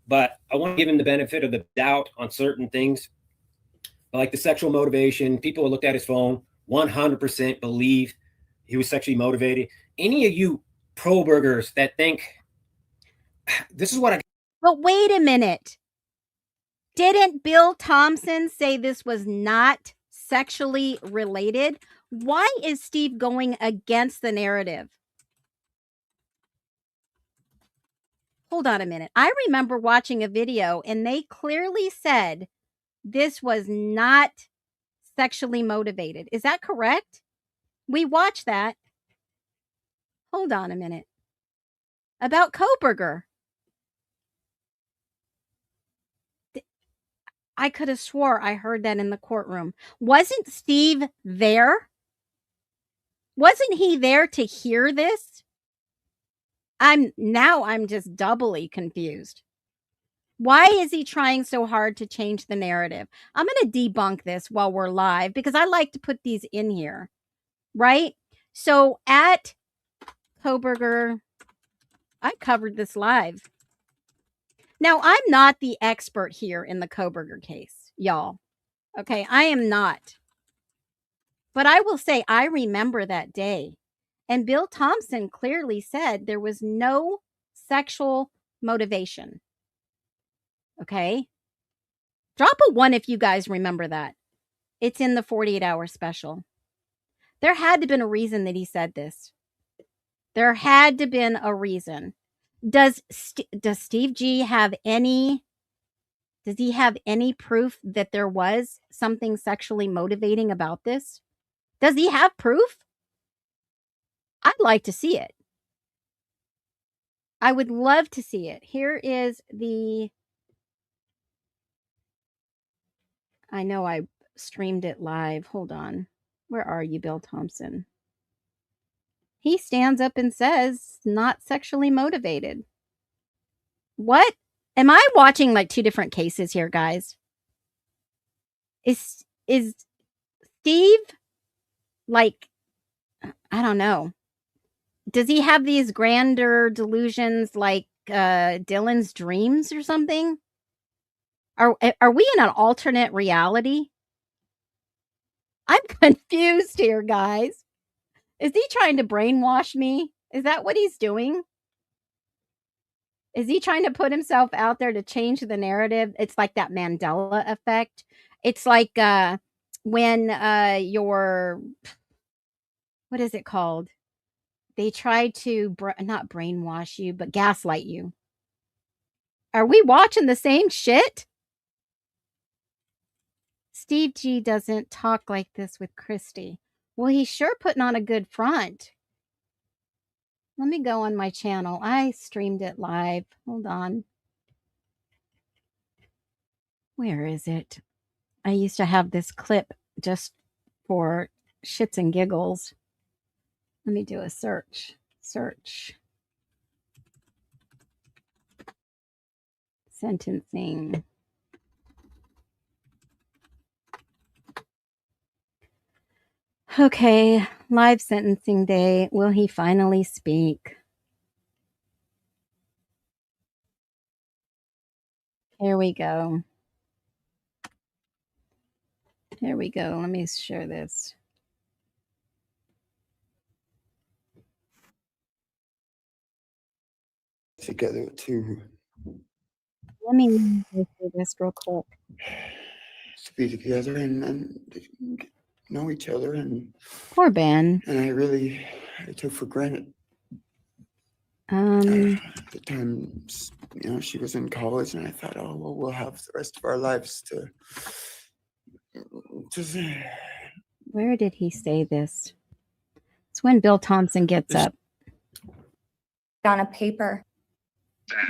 but I want to give him the benefit of the doubt on certain things. Like the sexual motivation, people looked at his phone, 100% believe he was sexually motivated. Any of you pro-burgers that think, this is what I... But wait a minute. Didn't Bill Thompson say this was not sexually related? Why is Steve going against the narrative? Hold on a minute. I remember watching a video and they clearly said this was not sexually motivated. Is that correct? We watched that. Hold on a minute. About Koberger. I could have swore I heard that in the courtroom. Wasn't Steve there? Wasn't he there to hear this? I'm just doubly confused. Why is he trying so hard to change the narrative? I'm going to debunk this while we're live because I like to put these in here, right? So at Koberger, I covered this live. Now, I'm not the expert here in the Koberger case, y'all. Okay, I am not. But I will say I remember that day. And Bill Thompson clearly said there was no sexual motivation. Okay? Drop a 1 if you guys remember that. It's in the 48-hour special. There had to have been a reason that he said this. There had to have been a reason. Does Steve G have any... Does he have any proof that there was something sexually motivating about this? Does he have proof? I'd like to see it. I would love to see it. Here is the... I know I streamed it live. Hold on. Where are you, Bill Thompson? He stands up and says, not sexually motivated. What? Am I watching like 2 different cases here, guys? Is Steve like, I don't know. Does he have these grander delusions like Dylan's dreams or something? Are we in an alternate reality? I'm confused here, guys. Is he trying to brainwash me? Is that what he's doing? Is he trying to put himself out there to change the narrative? It's like that Mandela effect. It's like when your... What is it called? They try to not brainwash you, but gaslight you. Are we watching the same shit? Steve G doesn't talk like this with Christy. Well, he's sure putting on a good front. Let me go on my channel. I streamed it live. Hold on. Where is it? I used to have this clip just for shits and giggles. Let me do a search. Search. Sentencing. Okay, live sentencing day. Will he finally speak? Here we go. Here we go. Let me share this. Together to Let me go through this real quick. be together and know each other, and Poor Ben. and I took for granted the times, she was in college, and I thought, oh well, we'll have the rest of our lives to Where did he say this? It's when Bill Thompson gets up. On a paper.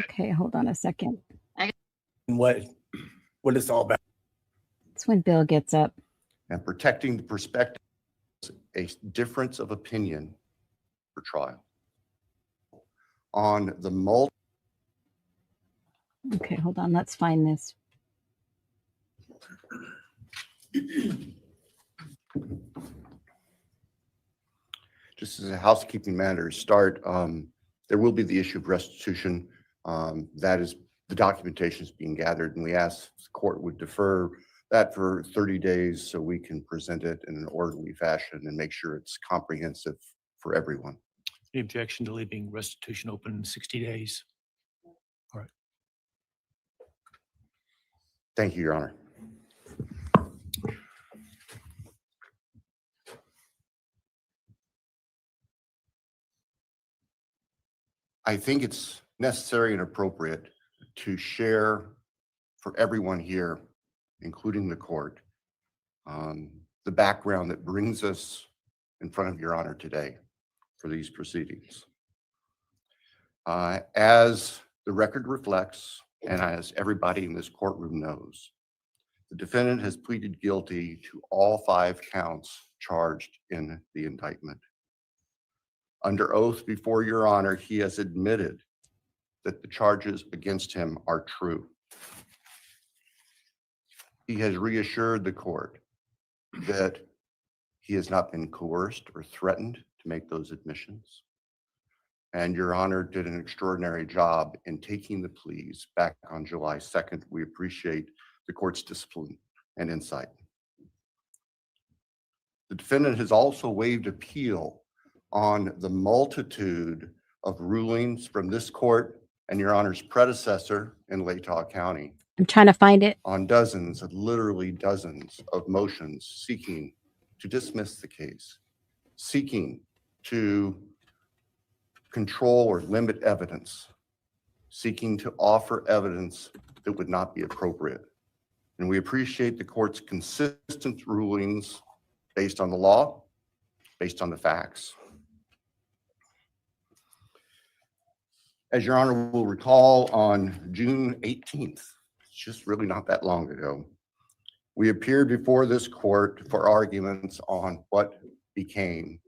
Okay, hold on a second. What it's all about. It's when Bill gets up. And protecting the perspective is a difference of opinion for trial. On the Okay, hold on. Let's find this. Just as a housekeeping matter to start, there will be the issue of restitution. That is, the documentation is being gathered, and we ask the court would defer that for 30 days so we can present it in an orderly fashion and make sure it's comprehensive for everyone. The objection to leaving restitution open in 60 days. All right. Thank you, Your Honor. I think it's necessary and appropriate to share for everyone here, including the court, the background that brings us in front of Your Honor today for these proceedings. As the record reflects, and as everybody in this courtroom knows, the defendant has pleaded guilty to all 5 counts charged in the indictment. Under oath before Your Honor, he has admitted that the charges against him are true. He has reassured the court that he has not been coerced or threatened to make those admissions. And Your Honor did an extraordinary job in taking the pleas back on July 2nd. We appreciate the court's discipline and insight. The defendant has also waived appeal on the multitude of rulings from this court and Your Honor's predecessor in Latah County. I'm trying to find it. On dozens, literally dozens of motions seeking to dismiss the case, seeking to control or limit evidence, seeking to offer evidence that would not be appropriate. And we appreciate the court's consistent rulings based on the law, based on the facts. As Your Honor will recall, on June 18th, it's just really not that long ago, we appeared before this court for arguments on what became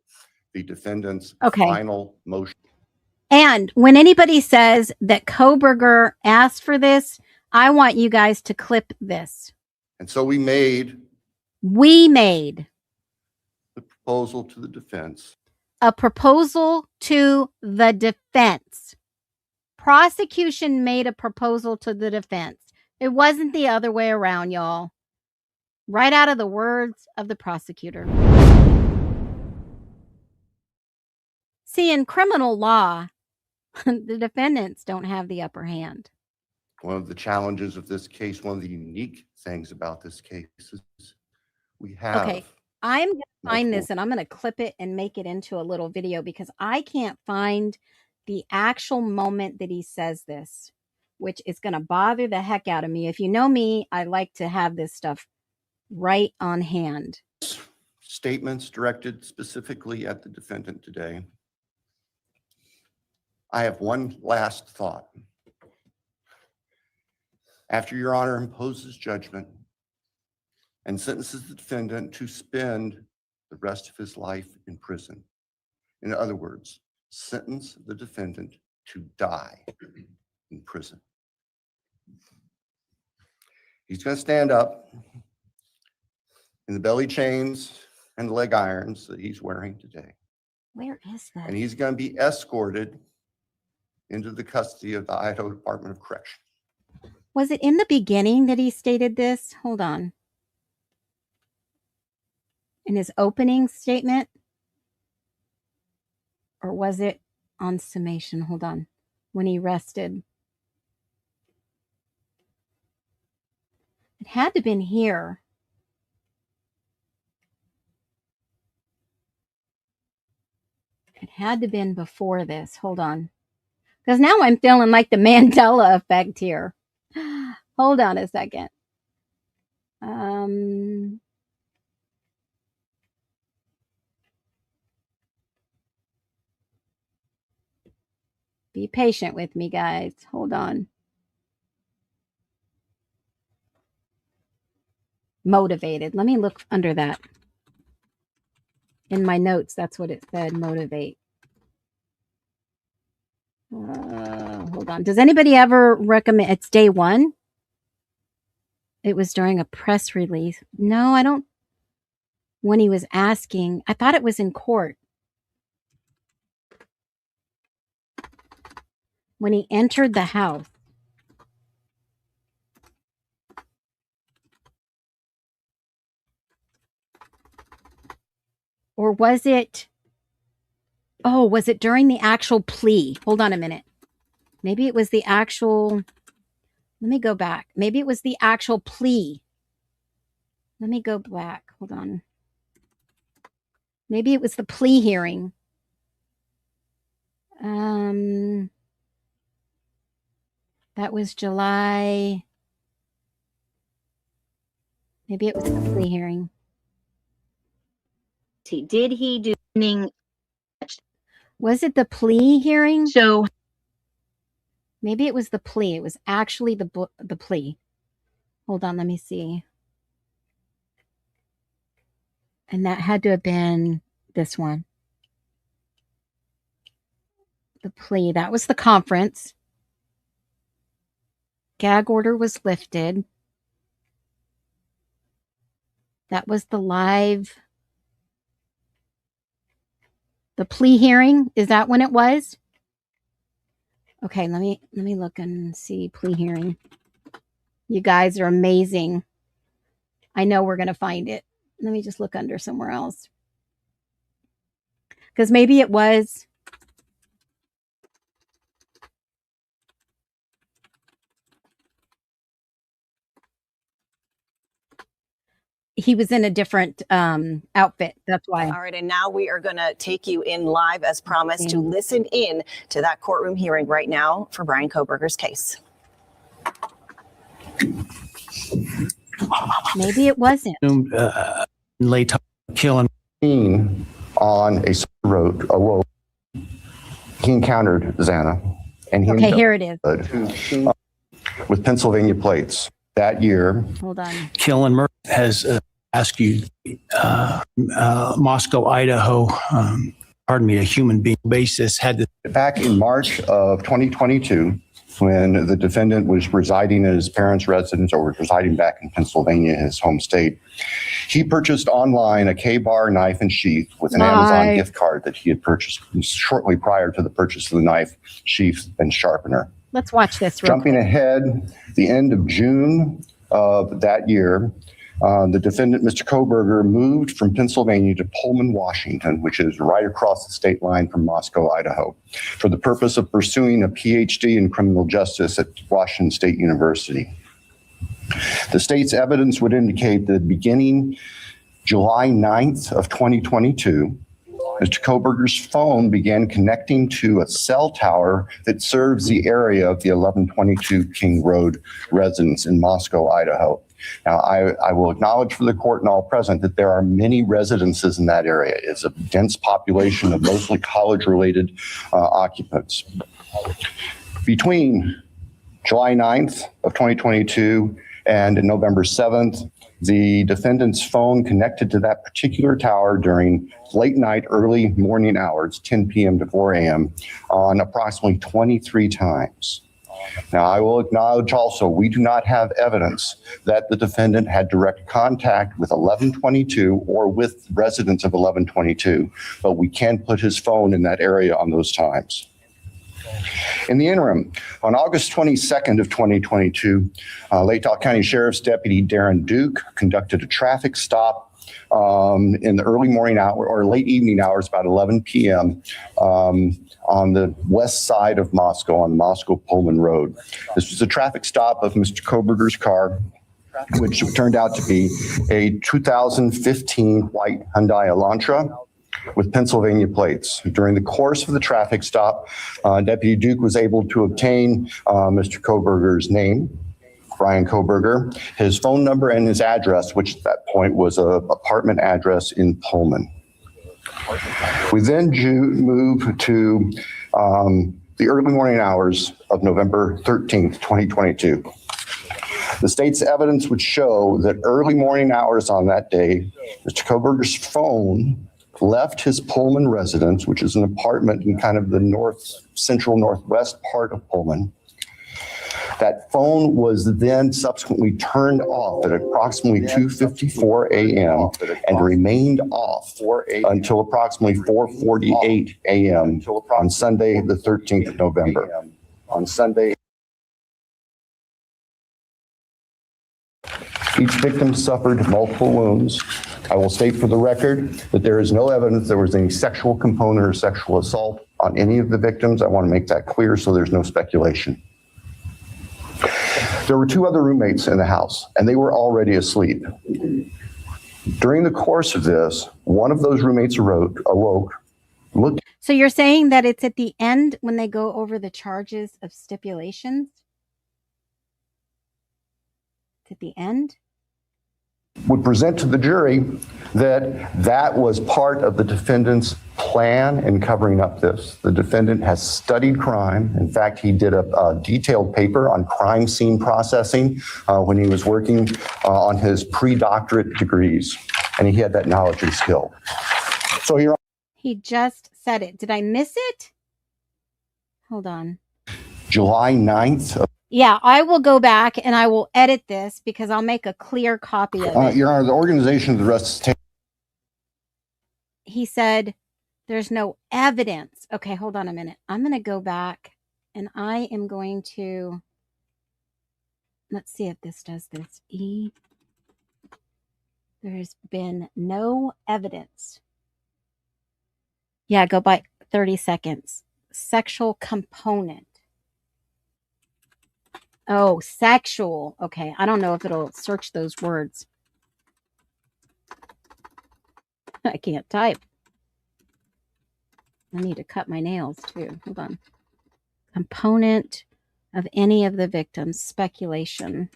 the defendant's final motion. And when anybody says that Koberger asked for this, I want you guys to clip this. And so we made the proposal to the defense. A proposal to the defense. Prosecution made a proposal to the defense. It wasn't the other way around, y'all. Right out of the words of the prosecutor. See, in criminal law, the defendants don't have the upper hand. One of the challenges of this case, one of the unique things about this case is we have. Okay, I'm going to find this and I'm going to clip it and make it into a little video because I can't find the actual moment that he says this, which is going to bother the heck out of me. If you know me, I like to have this stuff right on hand. Statements directed specifically at the defendant today. I have one last thought. After Your Honor imposes judgment and sentences the defendant to spend the rest of his life in prison, in other words, sentence the defendant to die in prison, he's going to stand up in the belly chains and leg irons that he's wearing today. Where is that? And he's going to be escorted into the custody of the Idaho Department of Correction. Was it in the beginning that he stated this? Hold on. In his opening statement? Or was it on summation? Hold on. When he rested. It had to have been here. It had to have been before this. Hold on. Because now I'm feeling like the Mandela effect here. Hold on a second. Be patient with me, guys. Hold on. Motivated. Let me look under that. In my notes, that's what it said, motivate. Hold on. Does anybody ever recommend? It's day 1. It was during a press release. No, I don't. When he was asking, I thought it was in court. When he entered the house. Or was it? Oh, was it during the actual plea? Hold on a minute. Maybe it was the actual. Let me go back. Maybe it was the actual plea. Let me go back. Hold on. Maybe it was the plea hearing. That was July. Maybe it was the plea hearing. Did he do anything? Was it the plea hearing? So maybe it was the plea. It was actually the plea. Hold on, let me see. And that had to have been this one. The plea. That was the conference. Gag order was lifted. That was the live. The plea hearing. Is that when it was? Okay, let me look and see plea hearing. You guys are amazing. I know we're going to find it. Let me just look under somewhere else. Because maybe it was. He was in a different outfit. That's why. All right. And now we are going to take you in live as promised to listen in to that courtroom hearing right now for Brian Kohberger's case. Maybe it wasn't. Late killing. On a road, awoke. He encountered Xana. And he okay, here it is. With Pennsylvania plates. That year. Hold on. Killen Murphy has asked you, Moscow, Idaho, a human being basis had to. Back in March of 2022, when the defendant was residing in his parents' residence or was residing back in Pennsylvania, his home state, he purchased online a K-bar knife and sheath with an Amazon gift card that he had purchased shortly prior to the purchase of the knife, sheath, and sharpener. Let's watch this. Jumping ahead, the end of June of that year, the defendant, Mr. Kohberger, moved from Pennsylvania to Pullman, Washington, which is right across the state line from Moscow, Idaho, for the purpose of pursuing a PhD in criminal justice at Washington State University. The state's evidence would indicate that beginning July 9th of 2022, Mr. Kohberger's phone began connecting to a cell tower that serves the area of the 1122 King Road residence in Moscow, Idaho. Now, I will acknowledge for the court and all present that there are many residences in that area. It's a dense population of mostly college-related occupants. Between July 9th of 2022 and November 7th, the defendant's phone connected to that particular tower during late night, early morning hours, 10 p.m. to 4 a.m., on approximately 23 times. Now, I will acknowledge also, we do not have evidence that the defendant had direct contact with 1122 or with residents of 1122, but we can put his phone in that area on those times. In the interim, on August 22nd of 2022, Lake Talk County Sheriff's Deputy Darren Duke conducted a traffic stop in the early morning hour or late evening hours, about 11 p.m. On the west side of Moscow, on Moscow Pullman Road. This was a traffic stop of Mr. Kohberger's car, which turned out to be a 2015 white Hyundai Elantra with Pennsylvania plates. During the course of the traffic stop, Deputy Duke was able to obtain Mr. Kohberger's name, Brian Kohberger, his phone number, and his address, which at that point was an apartment address in Pullman. We then move to the early morning hours of November 13th, 2022. The state's evidence would show that early morning hours on that day, Mr. Koberger's phone left his Pullman residence, which is an apartment in kind of the central northwest part of Pullman. That phone was then subsequently turned off at approximately 2:54 a.m. and remained off until approximately 4:48 a.m. on Sunday, the 13th of November. On Sunday, each victim suffered multiple wounds. I will state for the record that there is no evidence there was any sexual component or sexual assault on any of the victims. I want to make that clear so there's no speculation. There were two other roommates in the house, and they were already asleep. During the course of this, one of those roommates awoke, looked. So you're saying that it's at the end when they go over the charges of stipulations? It's at the end? Would present to the jury that that was part of the defendant's plan in covering up this. The defendant has studied crime. In fact, he did a detailed paper on crime scene processing when he was working on his pre-doctorate degrees, and he had that knowledge and skill. So here, He just said it. Did I miss it? Hold on. July 9th. Yeah, I will go back and I will edit this because I'll make a clear copy of it. Your Honor, the organization of the resuscitation. He said there's no evidence. Okay, hold on a minute. I'm going to go back and I am going to, let's see if this does this. There's been no evidence. Yeah, go by 30 seconds. Sexual component. Oh, sexual. Okay, I don't know if it'll search those words. I can't type. I need to cut my nails too. Hold on. Component of any of the victims. Speculation.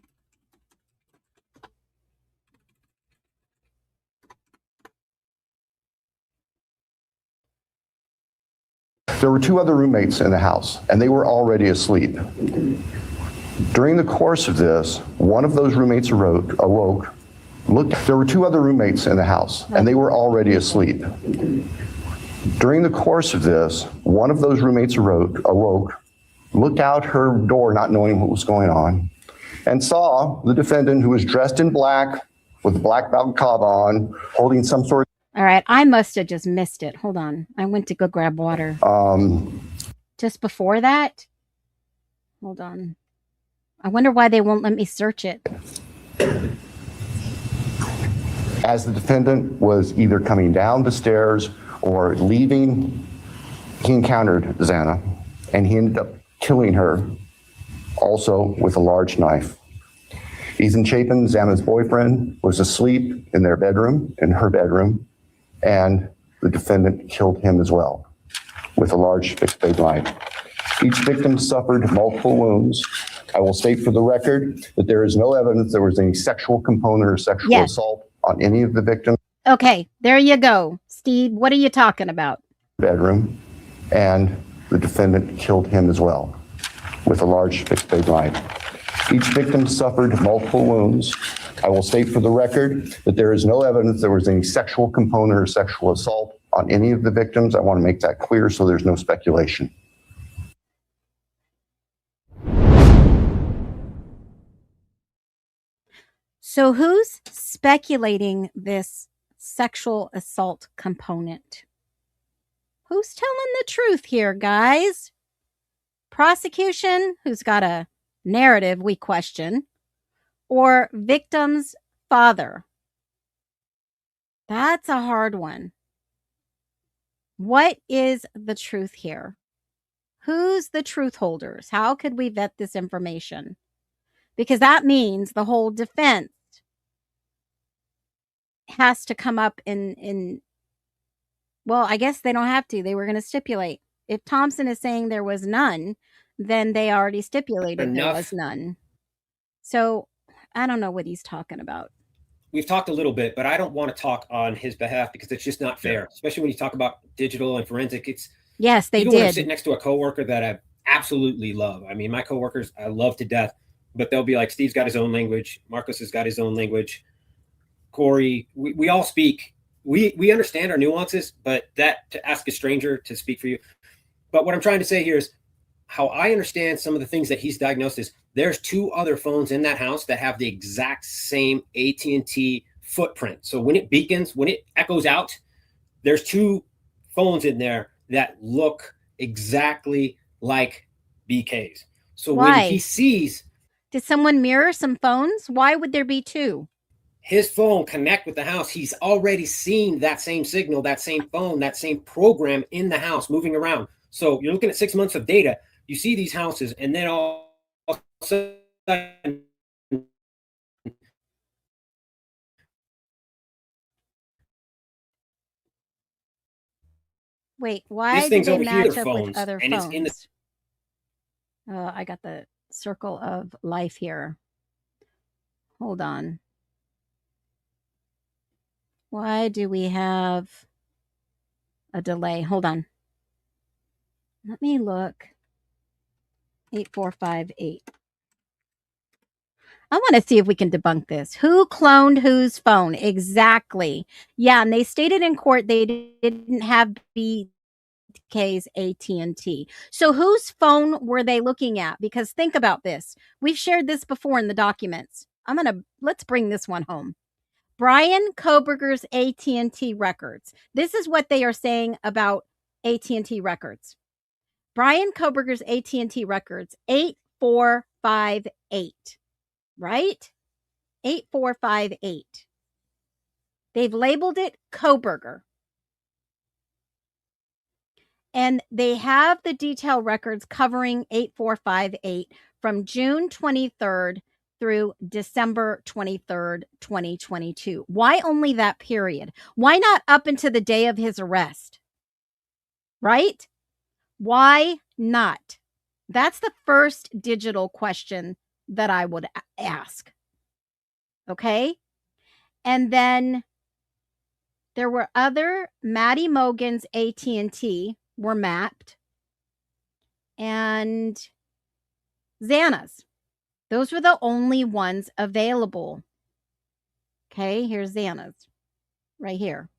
There were two other roommates in the house, and they were already asleep. During the course of this, one of those roommates awoke, looked. There were two other roommates in the house, and they were already asleep. During the course of this, one of those roommates awoke, looked out her door, not knowing what was going on, and saw the defendant, who was dressed in black with a black balaclava on, holding some sort. All right, I must have just missed it. Hold on. I went to go grab water. Just before that? Hold on. I wonder why they won't let me search it. As the defendant was either coming down the stairs or leaving, he encountered Xana, and he ended up killing her, also with a large knife. Ethan Chapin, Xana's boyfriend, was asleep in her bedroom, and the defendant killed him as well with a large fixed blade knife. Each victim suffered multiple wounds. I will state for the record that there is no evidence there was any sexual component or sexual assault on any of the victims. Okay, there you go. Steve, what are you talking about? Bedroom, and the defendant killed him as well with a large fixed blade knife. Each victim suffered multiple wounds. I will state for the record that there is no evidence there was any sexual component or sexual assault on any of the victims. I want to make that clear so there's no speculation. So who's speculating this sexual assault component? Who's telling the truth here, guys? Prosecution, who's got a narrative we question, or victim's father? That's a hard one. What is the truth here? Who's the truth holders? How could we vet this information? Because that means the whole defense has to come up in well, I guess they don't have to. They were going to stipulate. If Thompson is saying there was none, then they already stipulated there was none. So I don't know what he's talking about. We've talked a little bit, but I don't want to talk on his behalf because it's just not fair, especially when you talk about digital and forensic. It's yes, they even did. When I'm sitting next to a coworker that I've absolutely love. I mean, my coworkers, I love to death, but they'll be like, Steve's got his own language. Marcos has got his own language. Corey, we all speak. We understand our nuances, but that to ask a stranger to speak for you. But what I'm trying to say here is how I understand some of the things that he's diagnosed is there's 2 other phones in that house that have the exact same AT&T footprint. So when it beacons, when it echoes out, there's 2 phones in there that look exactly like BK's. So Why? when he sees, did someone mirror some phones? Why would there be 2? his phone connect with the house, he's already seen that same signal, that same phone, that same program in the house moving around. So you're looking at 6 months of data. You see these houses, and then all of a sudden, Wait, why this did thing's they over here, match their up with phones, other and it's in the phones? I got the circle of life here. Hold on. Why do we have a delay? Hold on. Let me look. 8458. I want to see if we can debunk this. Who cloned whose phone? Exactly. Yeah, and they stated in court they didn't have BK's AT&T. So whose phone were they looking at? Because think about this. We've shared this before in the documents. Let's bring this one home. Brian Koberger's AT&T records. This is what they are saying about AT&T records. Brian Koberger's AT&T records, 8458, right? 8458. They've labeled it Koberger. And they have the detail records covering 8458 from June 23rd through December 23rd, 2022. Why only that period? Why not up until the day of his arrest? Right? Why not? That's the first digital question that I would ask. Okay? And then there were other Maddie Mogan's AT&T were mapped, and Xana's. Those were the only ones available. Okay, here's Xana's right here.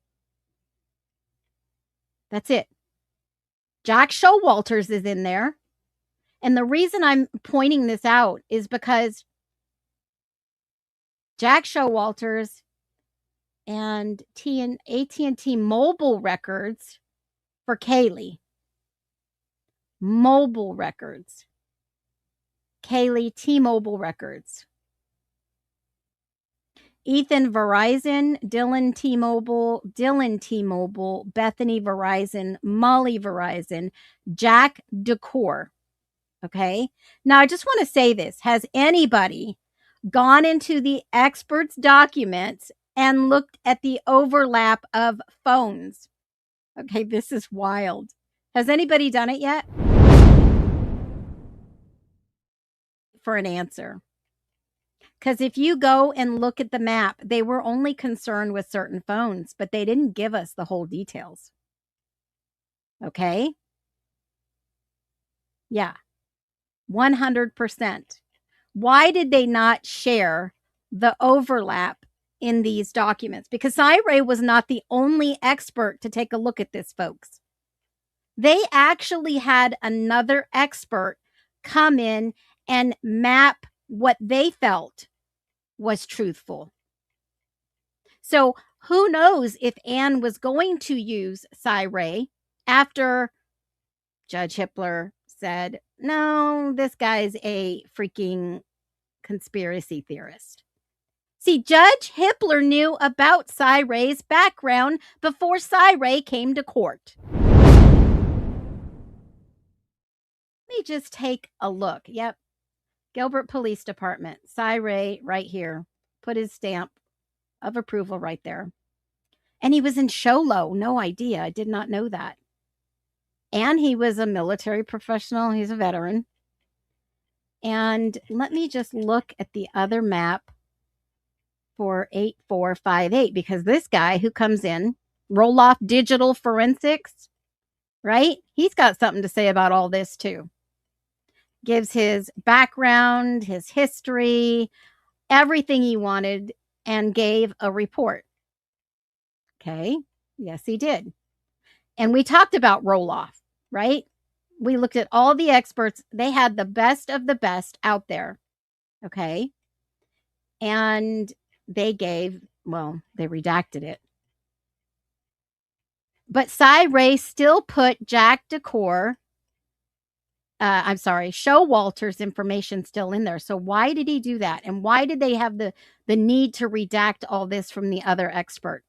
That's it. Jack Showalter's is in there. And the reason I'm pointing this out is because Jack Showalter's and AT&T mobile records for Kaylee. Mobile records. Kaylee T-Mobile records. Ethan Verizon, Dylan T-Mobile, Bethany Verizon, Molly Verizon, Jack Decor. Okay. Now I just want to say this. Has anybody gone into the experts' documents and looked at the overlap of phones? Okay, this is wild. Has anybody done it yet? For an answer. Because if you go and look at the map, they were only concerned with certain phones, but they didn't give us the whole details. Okay? Yeah. 100%. Why did they not share the overlap in these documents? Because Ray was not the only expert to take a look at this, folks. They actually had another expert come in and map what they felt was truthful. So who knows if Anne was going to use Ray after Judge Hippler said, no, this guy's a freaking conspiracy theorist. See, Judge Hippler knew about Ray's background before Ray came to court. Let me just take a look. Yep. Gilbert Police Department. Ray right here. Put his stamp of approval right there. And he was in Sholo. No idea. I did not know that. And he was a military professional. He's a veteran. And let me just look at the other map for 8458, because this guy who comes in, Roloff Digital Forensics, right? He's got something to say about all this too. gives his background, his history, everything he wanted, and gave a report. Okay. Yes, he did. And we talked about roll off, right? We looked at all the experts. They had the best of the best out there. Okay. And they redacted it. But Cy Ray still put Showalter's information still in there. So why did he do that? And why did they have the need to redact all this from the other expert?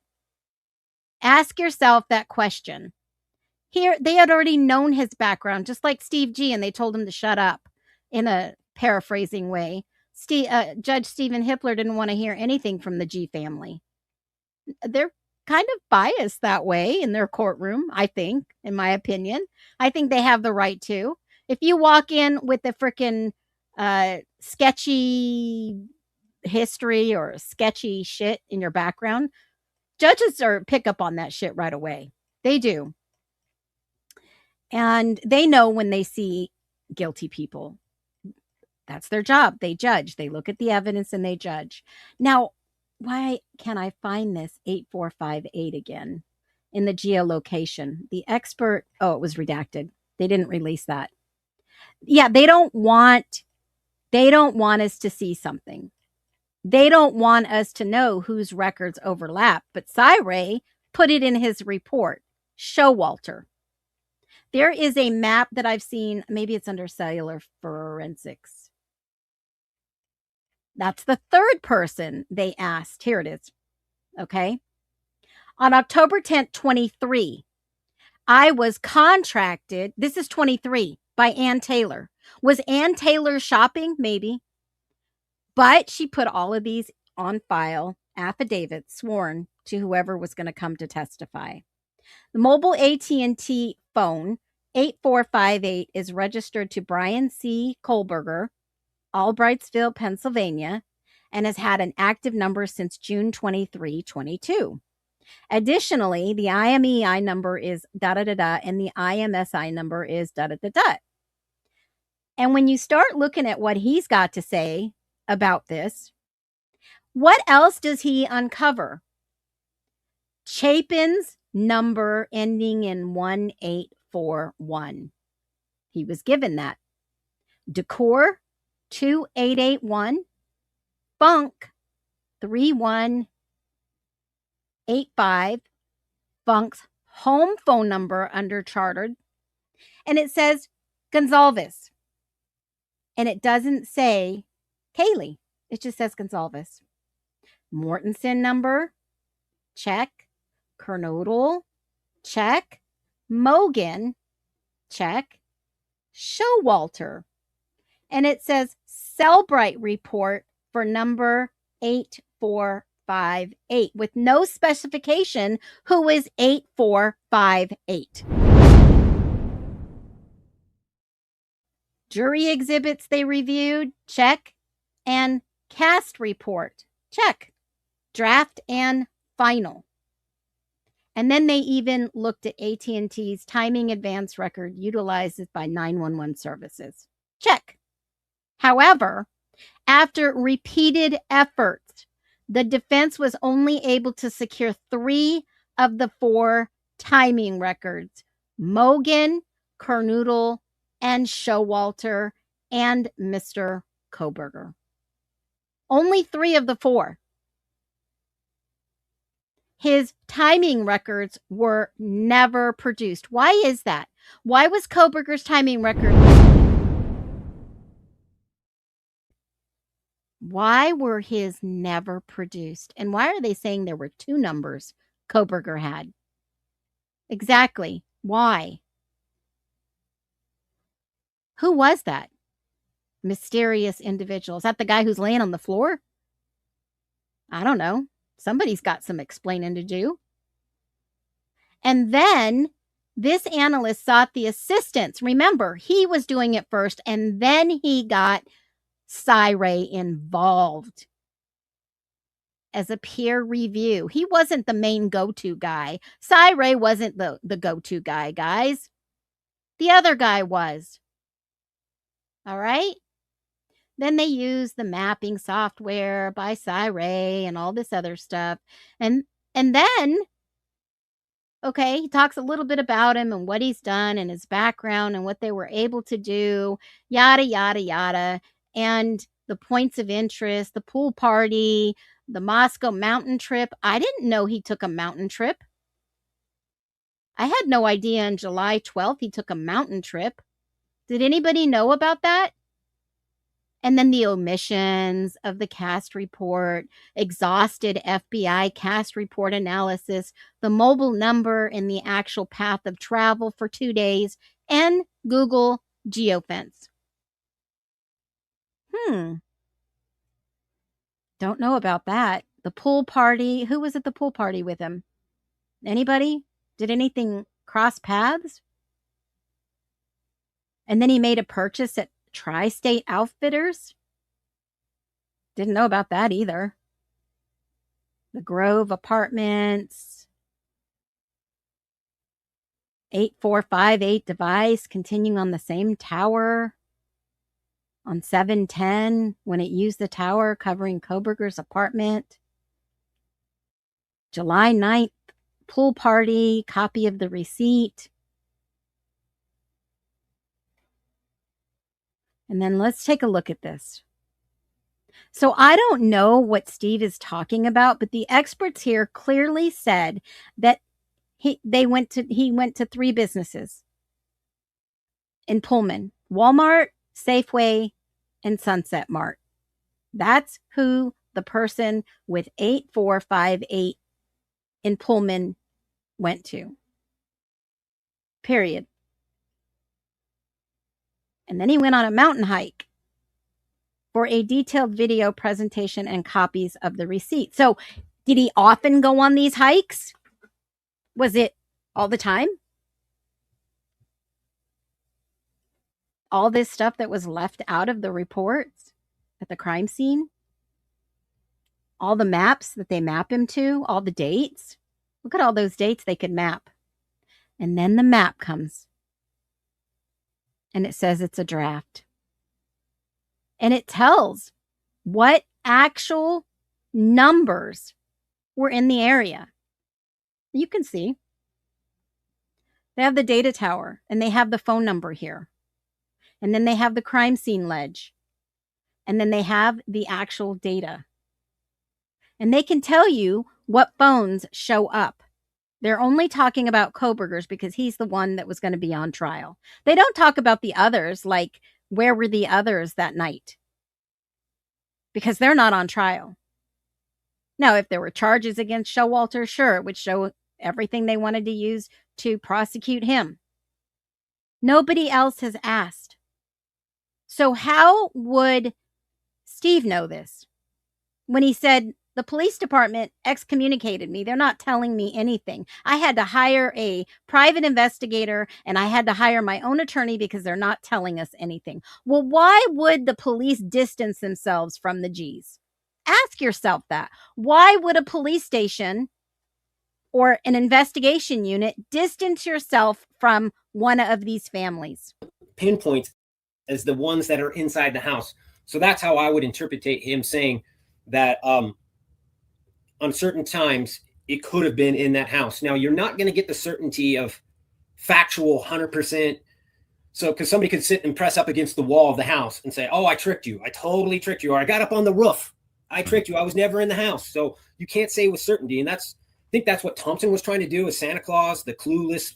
Ask yourself that question. Here, they had already known his background, just like Steve G, and they told him to shut up in a paraphrasing way. Judge Stephen Hippler didn't want to hear anything from the G family. They're kind of biased that way in their courtroom, I think, in my opinion. I think they have the right to. If you walk in with a freaking sketchy history or sketchy shit in your background, judges pick up on that shit right away. They do. And they know when they see guilty people. That's their job. They judge. They look at the evidence and they judge. Now, why can't I find this 8458 again in the geolocation? The expert, it was redacted. They didn't release that. Yeah, they don't want us to see something. They don't want us to know whose records overlap. But Cy Ray put it in his report. Showalter. There is a map that I've seen. Maybe it's under cellular forensics. That's the third person they asked. Here it is. Okay. On October 10th, 23, I was contracted. This is 23 by Ann Taylor. Was Ann Taylor shopping? Maybe. But she put all of these on file, affidavits sworn to whoever was going to come to testify. The mobile AT&T phone 8458 is registered to Brian C. Kohlberger, Albrightsville, Pennsylvania, and has had an active number since June 23, 22. Additionally, the IMEI number is da-da-da-da, and the IMSI number is da-da-da-da. And when you start looking at what he's got to say about this, what else does he uncover? Chapin's number ending in 1841. He was given that. Decor 2881, Funk 3185, Funk's home phone number under chartered, and it says Gonzalez. And it doesn't say Kaylee. It just says Gonzalez. Mortensen number, check. Kernodle, check. Mogan, check. Showalter. And it says Cellbrite report for number 8458 with no specification who is 8458. Jury exhibits they reviewed, check. And cast report, check. Draft and final. And then they even looked at AT&T's timing advance record utilized by 911 services. Check. However, after repeated efforts, the defense was only able to secure 3 of the 4 timing records: Mogan, Kernodle, and Showalter, and Mr. Kohlberger. Only 3 of the 4. His timing records were never produced. Why is that? Why was Kohlberger's timing record? Why were his never produced? And why are they saying there were 2 numbers Kohlberger had? Exactly. Why? Who was that mysterious individual? Is that the guy who's laying on the floor? I don't know. Somebody's got some explaining to do. And then this analyst sought the assistance. Remember, he was doing it first, and then he got Cy Ray involved as a peer review. He wasn't the main go-to guy. Cy Ray wasn't the go-to guy, guys. The other guy was. All right. Then they use the mapping software by Ray and all this other stuff. And then, okay, he talks a little bit about him and what he's done and his background and what they were able to do, yada, yada, yada. And the points of interest, the pool party, the Moscow mountain trip. I didn't know he took a mountain trip. I had no idea on July 12th he took a mountain trip. Did anybody know about that? And then the omissions of the cast report, exhausted FBI cast report analysis, the mobile number and the actual path of travel for 2 days, and Google geofence. Don't know about that. The pool party. Who was at the pool party with him? Anybody? Did anything cross paths? And then he made a purchase at Tri-State Outfitters. Didn't know about that either. The Grove Apartments. 8458 device continuing on the same tower. On 7/10 when it used the tower covering Koberger's apartment. July 9th pool party, copy of the receipt. And then let's take a look at this. So I don't know what Steve is talking about, but the experts here clearly said that he went to 3 businesses in Pullman: Walmart, Safeway, and Sunset Mart. That's who the person with 8458 in Pullman went to. Period. And then he went on a mountain hike for a detailed video presentation and copies of the receipt. So did he often go on these hikes? Was it all the time? All this stuff that was left out of the reports at the crime scene? All the maps that they map him to? All the dates? Look at all those dates they could map. And then the map comes. And it says it's a draft. And it tells what actual numbers were in the area. You can see. They have the data tower and they have the phone number here. And then they have the crime scene ledge. And then they have the actual data. And they can tell you what phones show up. They're only talking about Koberger's because he's the one that was going to be on trial. They don't talk about the others, like where were the others that night? Because they're not on trial. Now, if there were charges against Showalter, sure, it would show everything they wanted to use to prosecute him. Nobody else has asked. So how would Steve know this? When he said, the police department excommunicated me. They're not telling me anything. I had to hire a private investigator and I had to hire my own attorney because they're not telling us anything. Well, why would the police distance themselves from the G's? Ask yourself that. Why would a police station or an investigation unit distance yourself from one of these families? Pinpoints as the ones that are inside the house. So that's how I would interpret him saying that on certain times it could have been in that house. Now, you're not going to get the certainty of factual 100%. So, because somebody could sit and press up against the wall of the house and say, oh, I tricked you. I totally tricked you. Or I got up on the roof. I tricked you. I was never in the house. So you can't say with certainty. And I think that's what Thompson was trying to do with Santa Claus, the clueless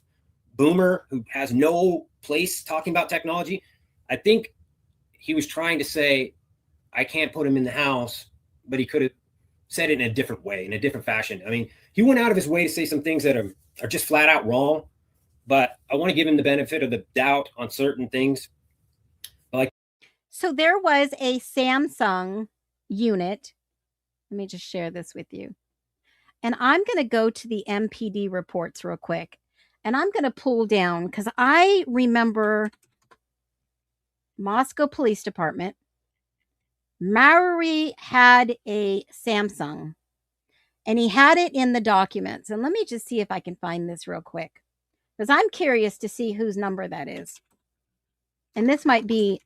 boomer who has no place talking about technology. I think he was trying to say, I can't put him in the house, but he could have said it in a different way, in a different fashion. I mean, he went out of his way to say some things that are just flat out wrong, but I want to give him the benefit of the doubt on certain things. So there was a Samsung unit. Let me just share this with you. And I'm going to go to the MPD reports real quick. And I'm going to pull down because I remember Moscow Police Department. Maori had a Samsung and he had it in the documents. And let me just see if I can find this real quick because I'm curious to see whose number that is. And this might be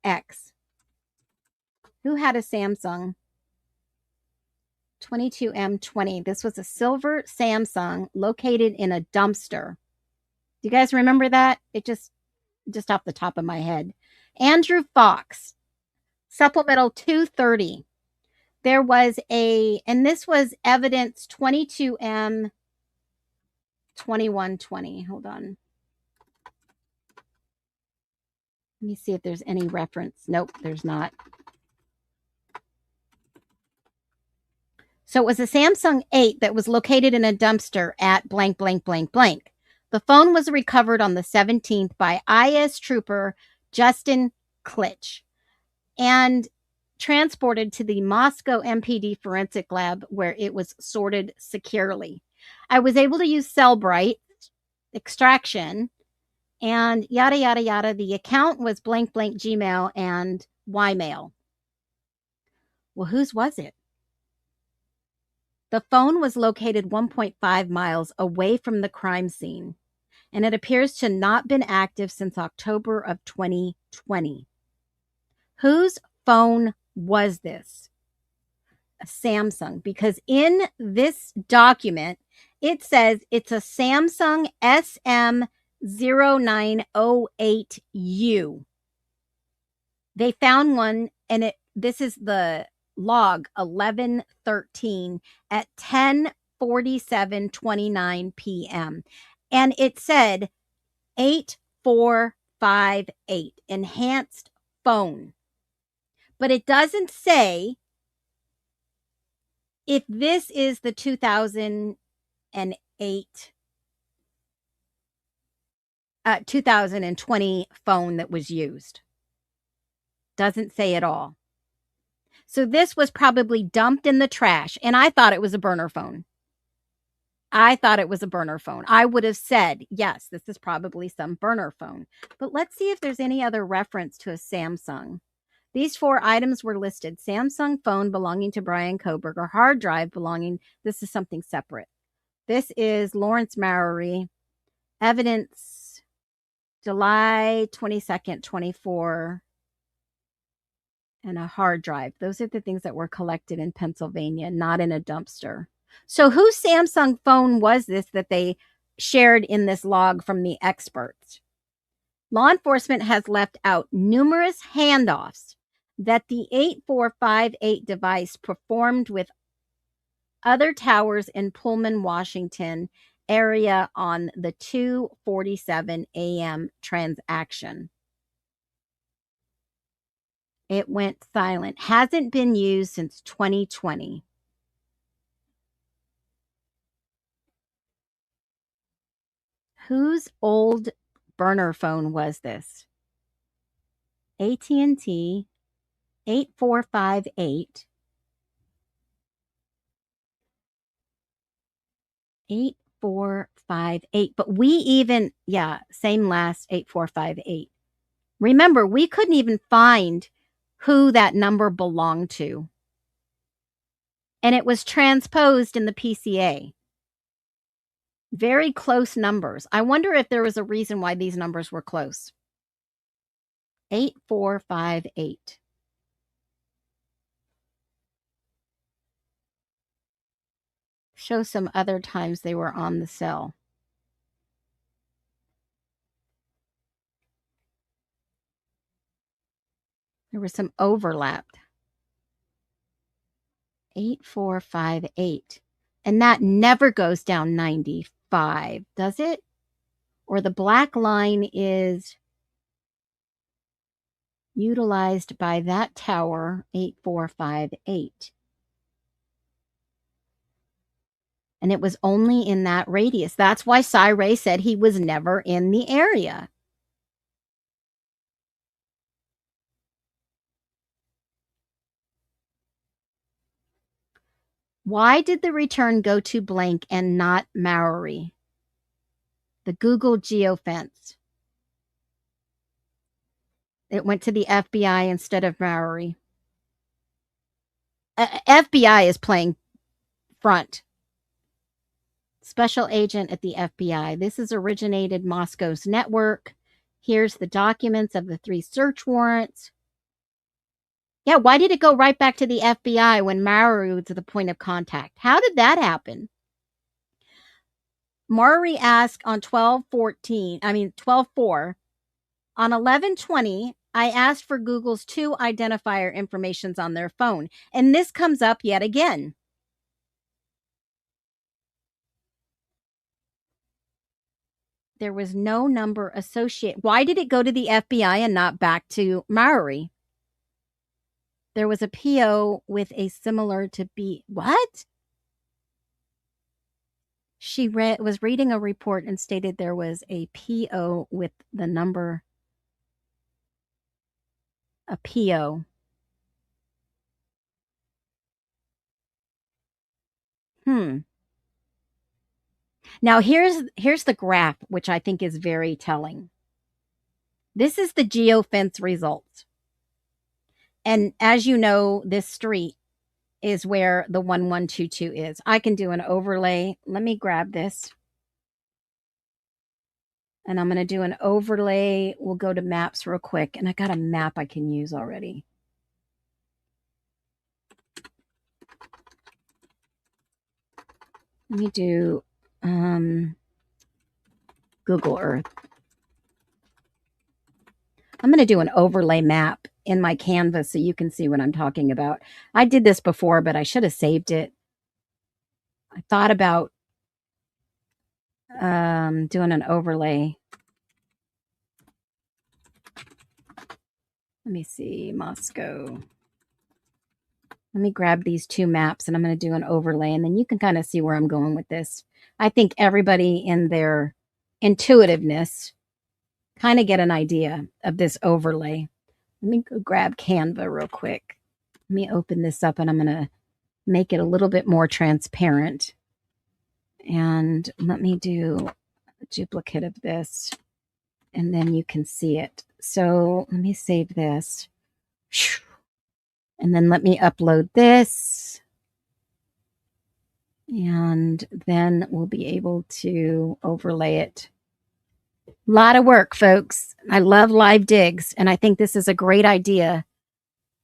X. Who had a Samsung 22M20? This was a silver Samsung located in a dumpster. Do you guys remember that? It just off the top of my head. Andrew Fox, supplemental 230. There was and this was evidence 22M 2120. Hold on. Let me see if there's any reference. Nope, there's not. So it was a Samsung 8 that was located in a dumpster at blank, blank, blank, blank. The phone was recovered on the 17th by IS Trooper Justin Klitsch and transported to the Moscow MPD Forensic Lab, where it was sorted securely. I was able to use Cellbrite extraction and yada, yada, yada. The account was blank, blank Gmail and Ymail. Well, whose was it? The phone was located 1.5 miles away from the crime scene, and it appears to not been active since October of 2020. Whose phone was this? A Samsung, because in this document, it says it's a Samsung SM0908U. They found one, and this is the log 1113 at 10:47:29 p.m. And it said 8458 enhanced phone. But it doesn't say if this is the 2020 phone that was used. Doesn't say at all. So this was probably dumped in the trash, and I thought it was a burner phone. I would have said, yes, this is probably some burner phone. But let's see if there's any other reference to a Samsung. These 4 items were listed. Samsung phone belonging to Brian Koberger, hard drive belonging, this is something separate. This is Lawrence Mowery, evidence July 22nd, 24, and a hard drive. Those are the things that were collected in Pennsylvania, not in a dumpster. So whose Samsung phone was this that they shared in this log from the experts? Law enforcement has left out numerous handoffs that the 8458 device performed with other towers in Pullman, Washington area on the 2:47 a.m. transaction. It went silent. Hasn't been used since 2020. Whose old burner phone was this? AT&T 8458. 8458. But we even, same last 8458. Remember, we couldn't even find who that number belonged to. And it was transposed in the PCA. Very close numbers. I wonder if there was a reason why these numbers were close. 8458. Show some other times they were on the cell. There was some overlap. 8458. And that never goes down 95, does it? Or the black line is utilized by that tower, 8458. And it was only in that radius. That's why Cy Ray said he was never in the area. Why did the return go to blank and not Mowery? The Google geofence. It went to the FBI instead of Mowery. FBI is playing front. Special agent at the FBI. This is originated Moscow's network. Here's the documents of the 3 search warrants. Yeah, why did it go right back to the FBI when Maru was the point of contact? How did that happen? Maury asked on 12/4. On 11/20, I asked for Google's 2 identifier informations on their phone, and this comes up yet again. There was no number associated. Why did it go to the FBI and not back to Maury? There was a PO with a similar to B. What? She was reading a report and stated there was a PO with the number. A PO. Now here's the graph, which I think is very telling. This is the geofence results. And as you know, this street is where the 1122 is. I can do an overlay. Let me grab this. And I'm going to do an overlay. We'll go to maps real quick. And I got a map I can use already. Let me do Google Earth. I'm going to do an overlay map in my canvas so you can see what I'm talking about. I did this before, but I should have saved it. I thought about doing an overlay. Let me see, Moscow. Let me grab these 2 maps and I'm going to do an overlay, and then you can kind of see where I'm going with this. I think everybody in their intuitiveness kind of get an idea of this overlay. Let me go grab Canva real quick. Let me open this up and I'm going to make it a little bit more transparent. And let me do a duplicate of this and then you can see it. So let me save this. And then let me upload this. And then we'll be able to overlay it. A lot of work, folks. I love live digs, and I think this is a great idea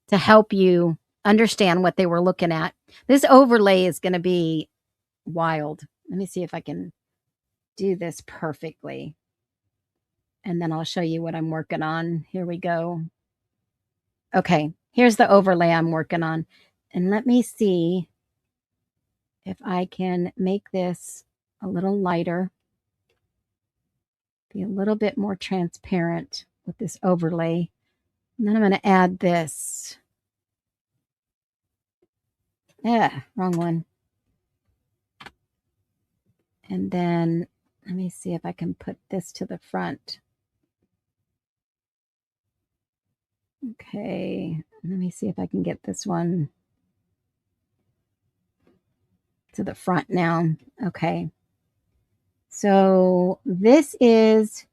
to help you understand what they were looking at. This overlay is going to be wild. Let me see if I can do this perfectly. And then I'll show you what I'm working on. Here we go. Okay, here's the overlay I'm working on. And let me see if I can make this a little lighter. Be a little bit more transparent with this overlay. And then I'm going to add this. Wrong one. And then let me see if I can put this to the front. Okay, let me see if I can get this one to the front now. Okay. So this is,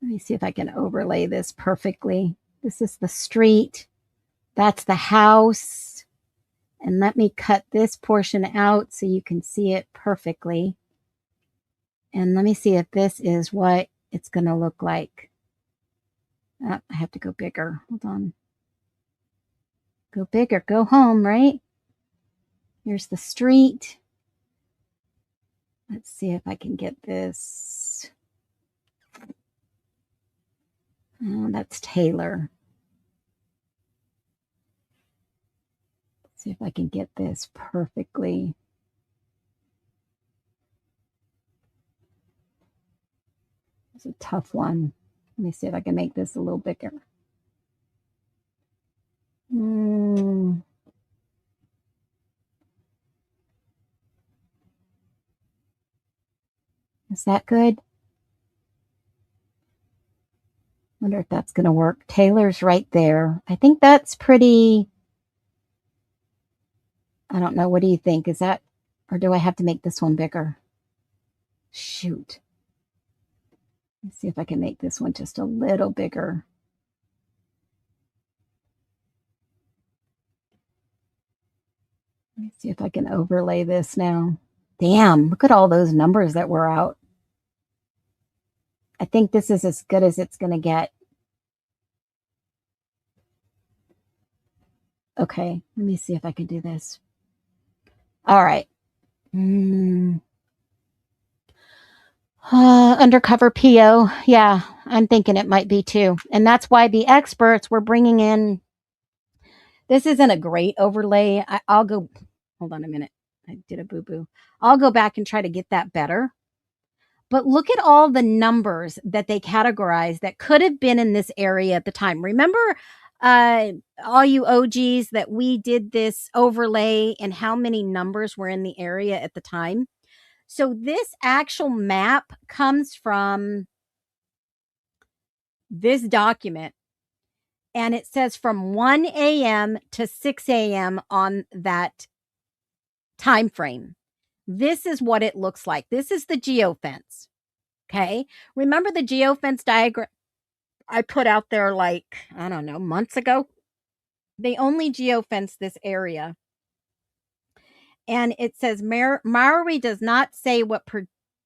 let me see if I can overlay this perfectly. This is the street. That's the house. And let me cut this portion out so you can see it perfectly. And let me see if this is what it's going to look like. I have to go bigger. Hold on. Go bigger. Go home, right? Here's the street. Let's see if I can get this. Oh, that's Taylor. Let's see if I can get this perfectly. It's a tough one. Let me see if I can make this a little bigger. Is that good? Wonder if that's going to work. Taylor's right there. I think that's pretty. I don't know. What do you think? Is that, or do I have to make this one bigger? Shoot. Let's see if I can make this one just a little bigger. Let me see if I can overlay this now. Damn, look at all those numbers that were out. I think this is as good as it's going to get. Okay, let me see if I can do this. All right. Undercover PO. Yeah, I'm thinking it might be too. And that's why the experts were bringing in. This isn't a great overlay. I'll go. Hold on a minute. I did a boo boo. I'll go back and try to get that better. But look at all the numbers that they categorized that could have been in this area at the time. Remember, all you OGs, that we did this overlay and how many numbers were in the area at the time? So this actual map comes from this document, and it says from 1 a.m. to 6 a.m. on that time frame. This is what it looks like. This is the geofence. Okay. Remember the geofence diagram I put out there, like, I don't know, months ago? They only geofence this area. And it says Maori does not say what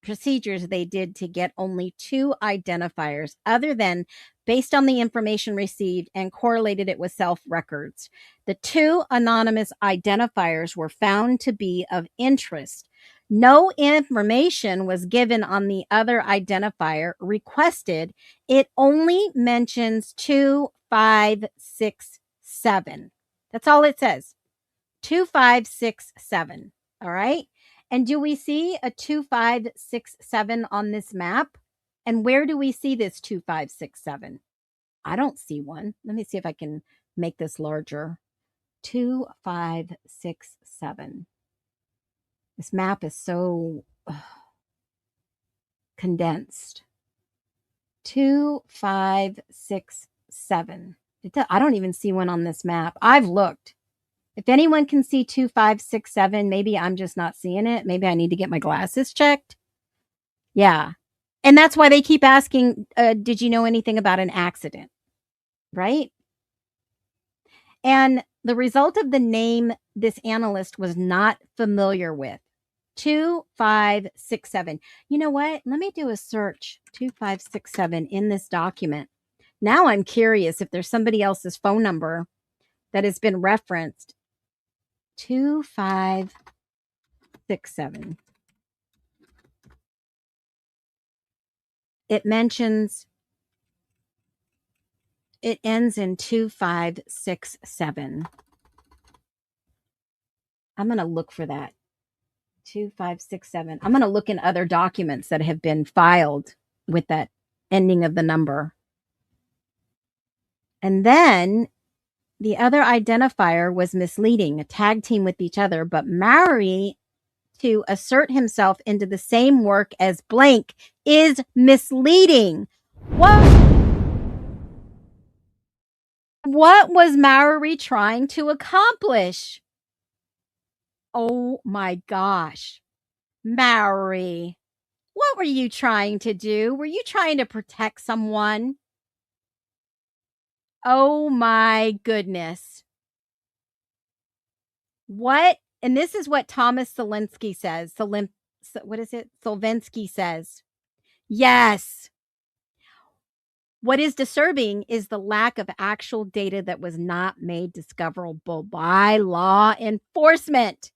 procedures they did to get only 2 identifiers, other than based on the information received, and correlated it with self records. The 2 anonymous identifiers were found to be of interest. No information was given on the other identifier requested. It only mentions 2, 5, 6, 7. That's all it says. 2, 5, 6, 7. All right. And do we see a 2, 5, 6, 7 on this map? And where do we see this 2, 5, 6, 7? I don't see one. Let me see if I can make this larger. 2, 5, 6, 7. This map is so condensed. 2, 5, 6, 7. I don't even see one on this map. I've looked. If anyone can see 2, 5, 6, 7, maybe I'm just not seeing it. Maybe I need to get my glasses checked. Yeah. And that's why they keep asking, did you know anything about an accident? Right? And the result of the name this analyst was not familiar with. 2, 5, 6, 7. You know what? Let me do a search. 2, 5, 6, 7 in this document. Now I'm curious if there's somebody else's phone number that has been referenced. 2, 5, 6, 7. It mentions, it ends in 2, 5, 6, 7. I'm going to look for that. 2, 5, 6, 7. I'm going to look in other documents that have been filed with that ending of the number. And then the other identifier was misleading, a tag team with each other, but Maori to assert himself into the same work as blank is misleading. What was Maori trying to accomplish? Oh my gosh. Maori, what were you trying to do? Were you trying to protect someone? Oh my goodness. What? And this is what Thomas Solinsky says. What is it? Solvensky says. Yes. What is disturbing is the lack of actual data that was not made discoverable by law enforcement.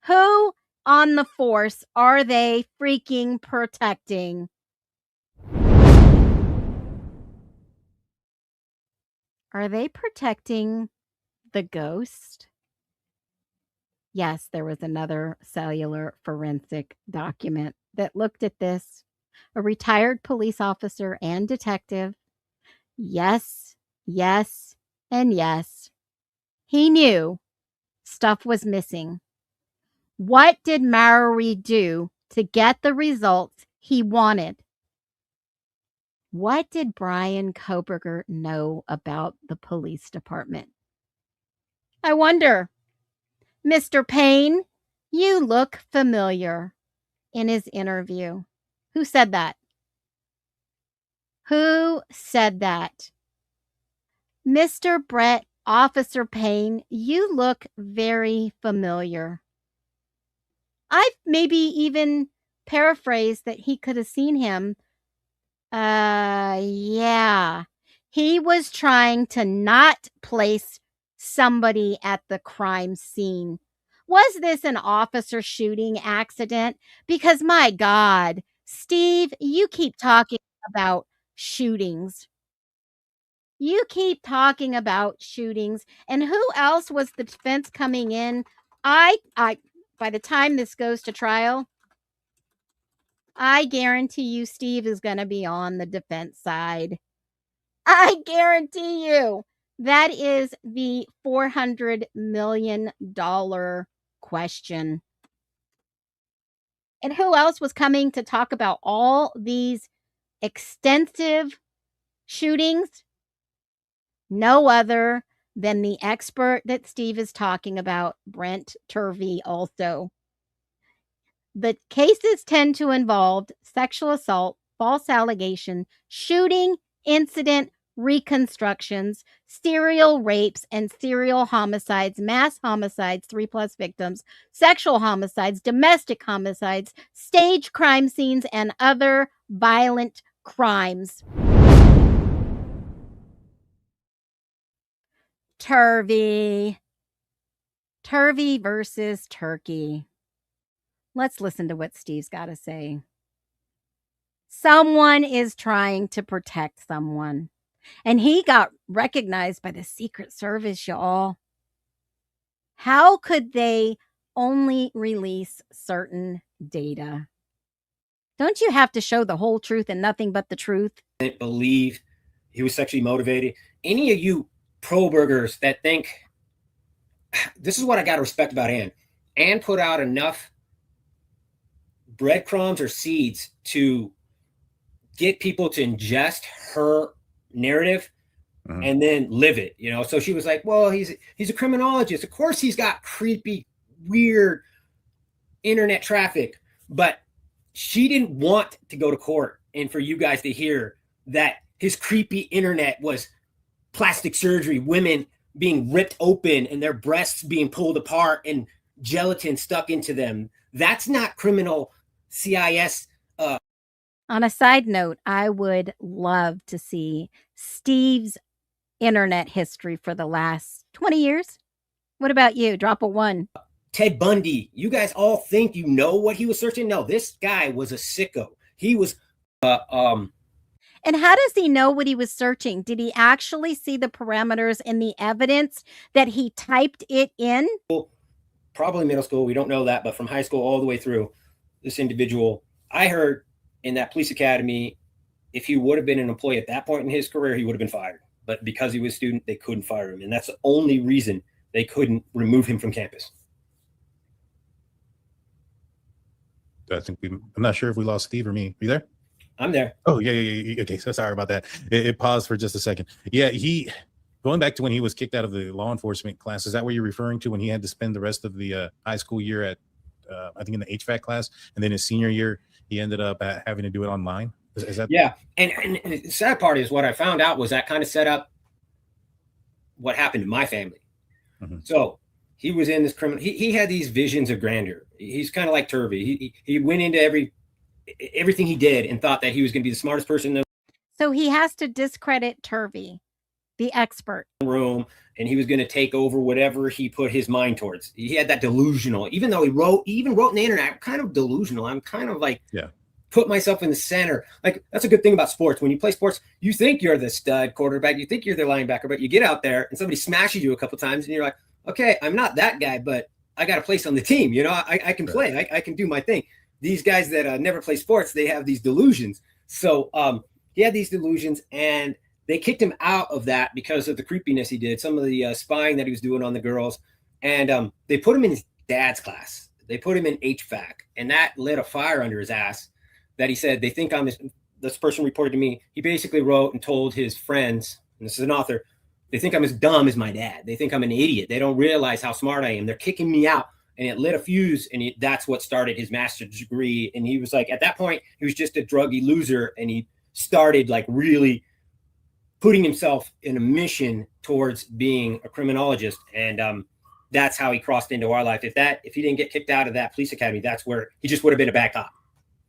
Who on the force are they freaking protecting? Are they protecting the ghost? Yes, there was another cellular forensic document that looked at this. A retired police officer and detective. Yes, yes, and yes. He knew stuff was missing. What did Maori do to get the results he wanted? What did Brian Koberger know about the police department? I wonder. Mr. Payne, you look familiar. In his interview. Who said that? Who said that? Mr. Brett, Officer Payne, you look very familiar. I've maybe even paraphrased that he could have seen him. Yeah. He was trying to not place somebody at the crime scene. Was this an officer shooting accident? Because my God, Steve, you keep talking about shootings. You keep talking about shootings. And who else was the defense coming in? I by the time this goes to trial, I guarantee you Steve is going to be on the defense side. I guarantee you. That is the $400 million question. And who else was coming to talk about all these extensive shootings? No other than the expert that Steve is talking about, Brent Turvey, also. The cases tend to involve sexual assault, false allegation, shooting, incident, reconstructions, serial rapes and serial homicides, mass homicides, 3+ victims, sexual homicides, domestic homicides, stage crime scenes, and other violent crimes. Turvey versus Turkey. Let's listen to what Steve's got to say. Someone is trying to protect someone. And he got recognized by the Secret Service, y'all. How could they only release certain data? Don't you have to show the whole truth and nothing but the truth? I didn't believe he was sexually motivated. Any of you pro-burgers that think, this is what I got to respect about Ann. Ann put out enough breadcrumbs or seeds to get people to ingest her narrative and then live it, you know? So she was like, well, he's a criminologist. Of course he's got creepy, weird internet traffic, but she didn't want to go to court and for you guys to hear that his creepy internet was plastic surgery, women being ripped open and their breasts being pulled apart and gelatin stuck into them. That's not criminal CIS. On a side note, I would love to see Steve's internet history for the last 20 years. What about you? Drop a 1. Ted Bundy. You guys all think you know what he was searching? No, this guy was a sicko. He was And how does he know what he was searching? Did he actually see the parameters in the evidence that he typed it in? Probably middle school. We don't know that, but from high school all the way through, this individual, I heard in that police academy, if he would have been an employee at that point in his career, he would have been fired. But because he was a student, they couldn't fire him. And that's the only reason they couldn't remove him from campus. I think I'm not sure if we lost Steve or me. Are you there? I'm there. Oh, yeah. Okay, so sorry about that. It paused for just a second. Yeah, going back to when he was kicked out of the law enforcement class, is that what you're referring to when he had to spend the rest of the high school year at, I think in the HVAC class, and then his senior year, he ended up having to do it online? Is that? Yeah, and the sad part is what I found out was that kind of set up what happened to my family. So he was in this criminal, he had these visions of grandeur. He's kind of like Turvey. He went into everything he did and thought that he was going to be the smartest person in So he has to discredit Turvey, the expert. the room, and he was going to take over whatever he put his mind towards. He had that delusional, even though he even wrote on the internet, I'm kind of delusional. I'm kind of like, put myself in the center. Like, that's a good thing about sports. When you play sports, you think you're the stud quarterback, you think you're the linebacker, but you get out there and somebody smashes you a couple times and you're like, okay, I'm not that guy, but I got a place on the team. You know, I can play, I can do my thing. These guys that never play sports, they have these delusions. So he had these delusions, and they kicked him out of that because of the creepiness he did, some of the spying that he was doing on the girls. And they put him in his dad's class. They put him in HVAC, and that lit a fire under his ass that he said, they think I'm this person reported to me. He basically wrote and told his friends, and this is an author, they think I'm as dumb as my dad. They think I'm an idiot. They don't realize how smart I am. They're kicking me out. And it lit a fuse, and that's what started his master's degree. And he was like, at that point, he was just a druggy loser, and he started like really putting himself in a mission towards being a criminologist. And that's how he crossed into our life. If he didn't get kicked out of that police academy, that's where he just would have been a bad cop.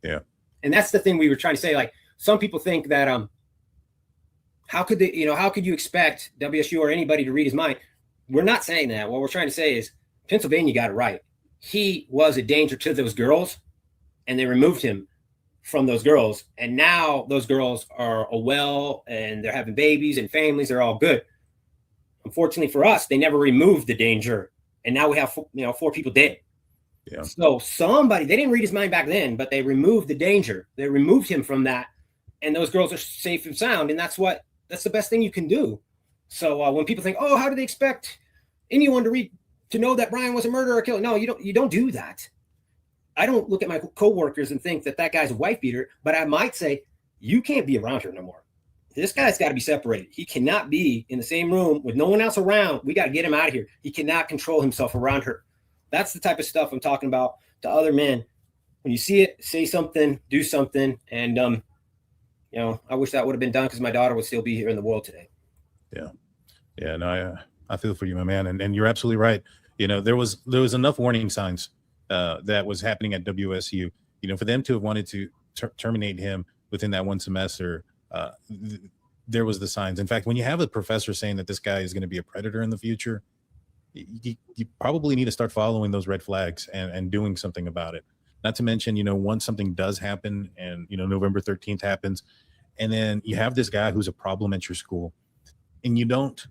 Yeah. And that's the thing we were trying to say. Like, some people think that how could you expect WSU or anybody to read his mind? we're not saying that. What we're trying to say is Pennsylvania got it right. He was a danger to those girls, and they removed him from those girls. And now those girls are well, and they're having babies and families. They're all good. Unfortunately for us, they never removed the danger. And now we have, 4 people dead. Yeah. So they didn't read his mind back then, but they removed the danger. They removed him from that. And those girls are safe and sound. And that's the best thing you can do. So when people think, oh, how do they expect anyone to know that Brian was a murderer or killer? No, you don't do that. I don't look at my coworkers and think that guy's a wife beater, but I might say, you can't be around her no more. This guy's got to be separated. He cannot be in the same room with no one else around. We got to get him out of here. He cannot control himself around her. That's the type of stuff I'm talking about to other men. When you see it, say something, do something. And, I wish that would have been done because my daughter would still be here in the world today. Yeah. Yeah. No, I feel for you, my man. And you're absolutely right. There was enough warning signs that was happening at WSU, for them to have wanted to terminate him within that one semester. There was the signs. In fact, when you have a professor saying that this guy is going to be a predator in the future, you probably need to start following those red flags and doing something about it. Not to mention, once something does happen and, November 13th happens, and then you have this guy who's a problem at your school, and you don't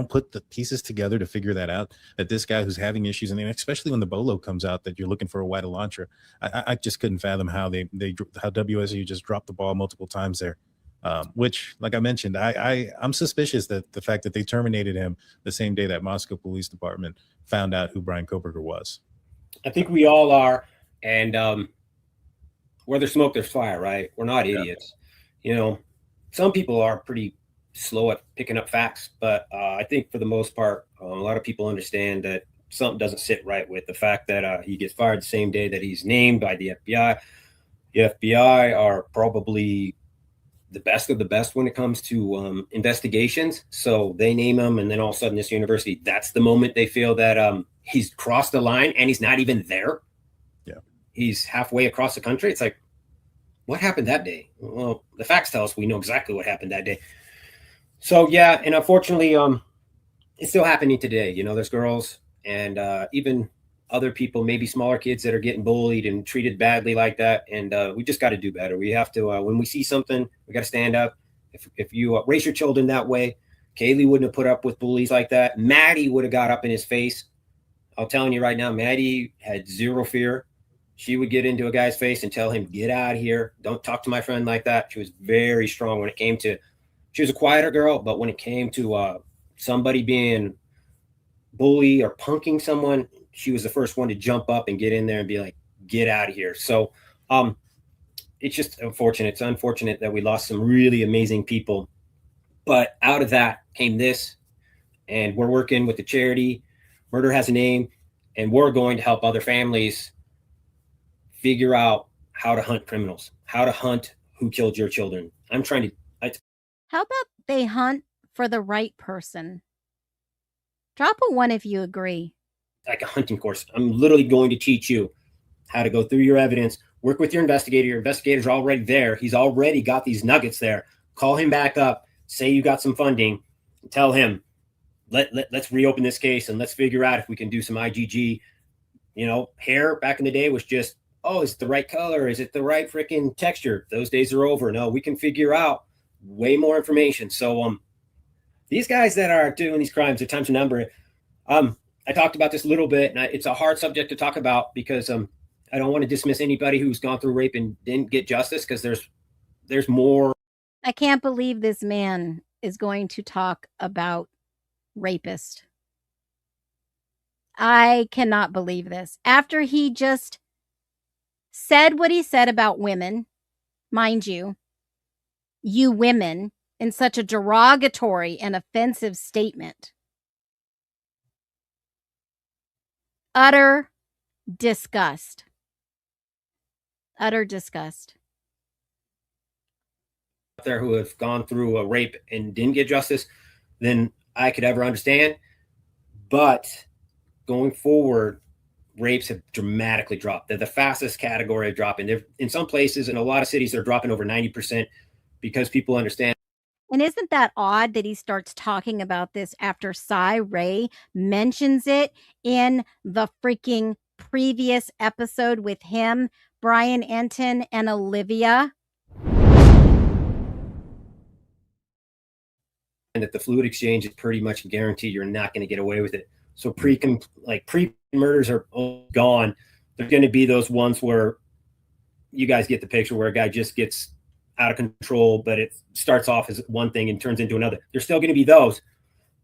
put the pieces together to figure that out, that this guy who's having issues, and then especially when the bolo comes out that you're looking for a white Elantra, I just couldn't fathom how how WSU just dropped the ball multiple times there. Which, like I mentioned, I'm suspicious that the fact that they terminated him the same day that Moscow Police Department found out who Brian Koberger was. I think we all are. And where there's smoke, there's fire, right? We're not idiots. Some people are pretty slow at picking up facts, but I think for the most part, a lot of people understand that something doesn't sit right with the fact that he gets fired the same day that he's named by the FBI. The FBI are probably the best of the best when it comes to investigations. So they name him, and then all of a sudden this university, that's the moment they feel that he's crossed the line and he's not even there. Yeah. He's halfway across the country. It's like, what happened that day? Well, the facts tell us we know exactly what happened that day. So yeah, and unfortunately, it's still happening today. There's girls and even other people, maybe smaller kids that are getting bullied and treated badly like that. And we just got to do better. We have to, when we see something, we got to stand up. If you raise your children that way, Kaylee wouldn't have put up with bullies like that. Maddie would have got up in his face. I'm telling you right now, Maddie had zero fear. She would get into a guy's face and tell him, get out of here. Don't talk to my friend like that. She was very strong when it came to, she was a quieter girl, but when it came to somebody being bully or punking someone, she was the first one to jump up and get in there and be like, get out of here. So it's just unfortunate. It's unfortunate that we lost some really amazing people. But out of that came this. And we're working with the charity, Murder Has a Name, and we're going to help other families figure out how to hunt criminals, how to hunt who killed your children. I'm trying to. How about they hunt for the right person? Drop a 1 if you agree. Like a hunting course. I'm literally going to teach you how to go through your evidence, work with your investigator. Your investigator's already there. He's already got these nuggets there. Call him back up. Say you got some funding. Tell him, let's reopen this case and let's figure out if we can do some IGG. Hair back in the day was just, oh, is it the right color? Is it the right freaking texture? Those days are over. No, we can figure out way more information. So these guys that are doing these crimes, their time's a number. I talked about this a little bit, and it's a hard subject to talk about because I don't want to dismiss anybody who's gone through rape and didn't get justice because there's more. I can't believe this man is going to talk about rapist. I cannot believe this. After he just said what he said about women, mind you, you women, in such a derogatory and offensive statement. Utter disgust. Utter disgust. There who have gone through a rape and didn't get justice than I could ever understand. But going forward, rapes have dramatically dropped. They're the fastest category of dropping. They're, in some places, in a lot of cities, they're dropping over 90% because people understand And isn't that odd that he starts talking about this after Cy Ray mentions it in the freaking previous episode with him, Brian Enton, and Olivia? And that the fluid exchange is pretty much guaranteed you're not going to get away with it. So pre murders are gone. There's going to be those ones where you guys get the picture where a guy just gets out of control, but it starts off as one thing and turns into another. There's still going to be those,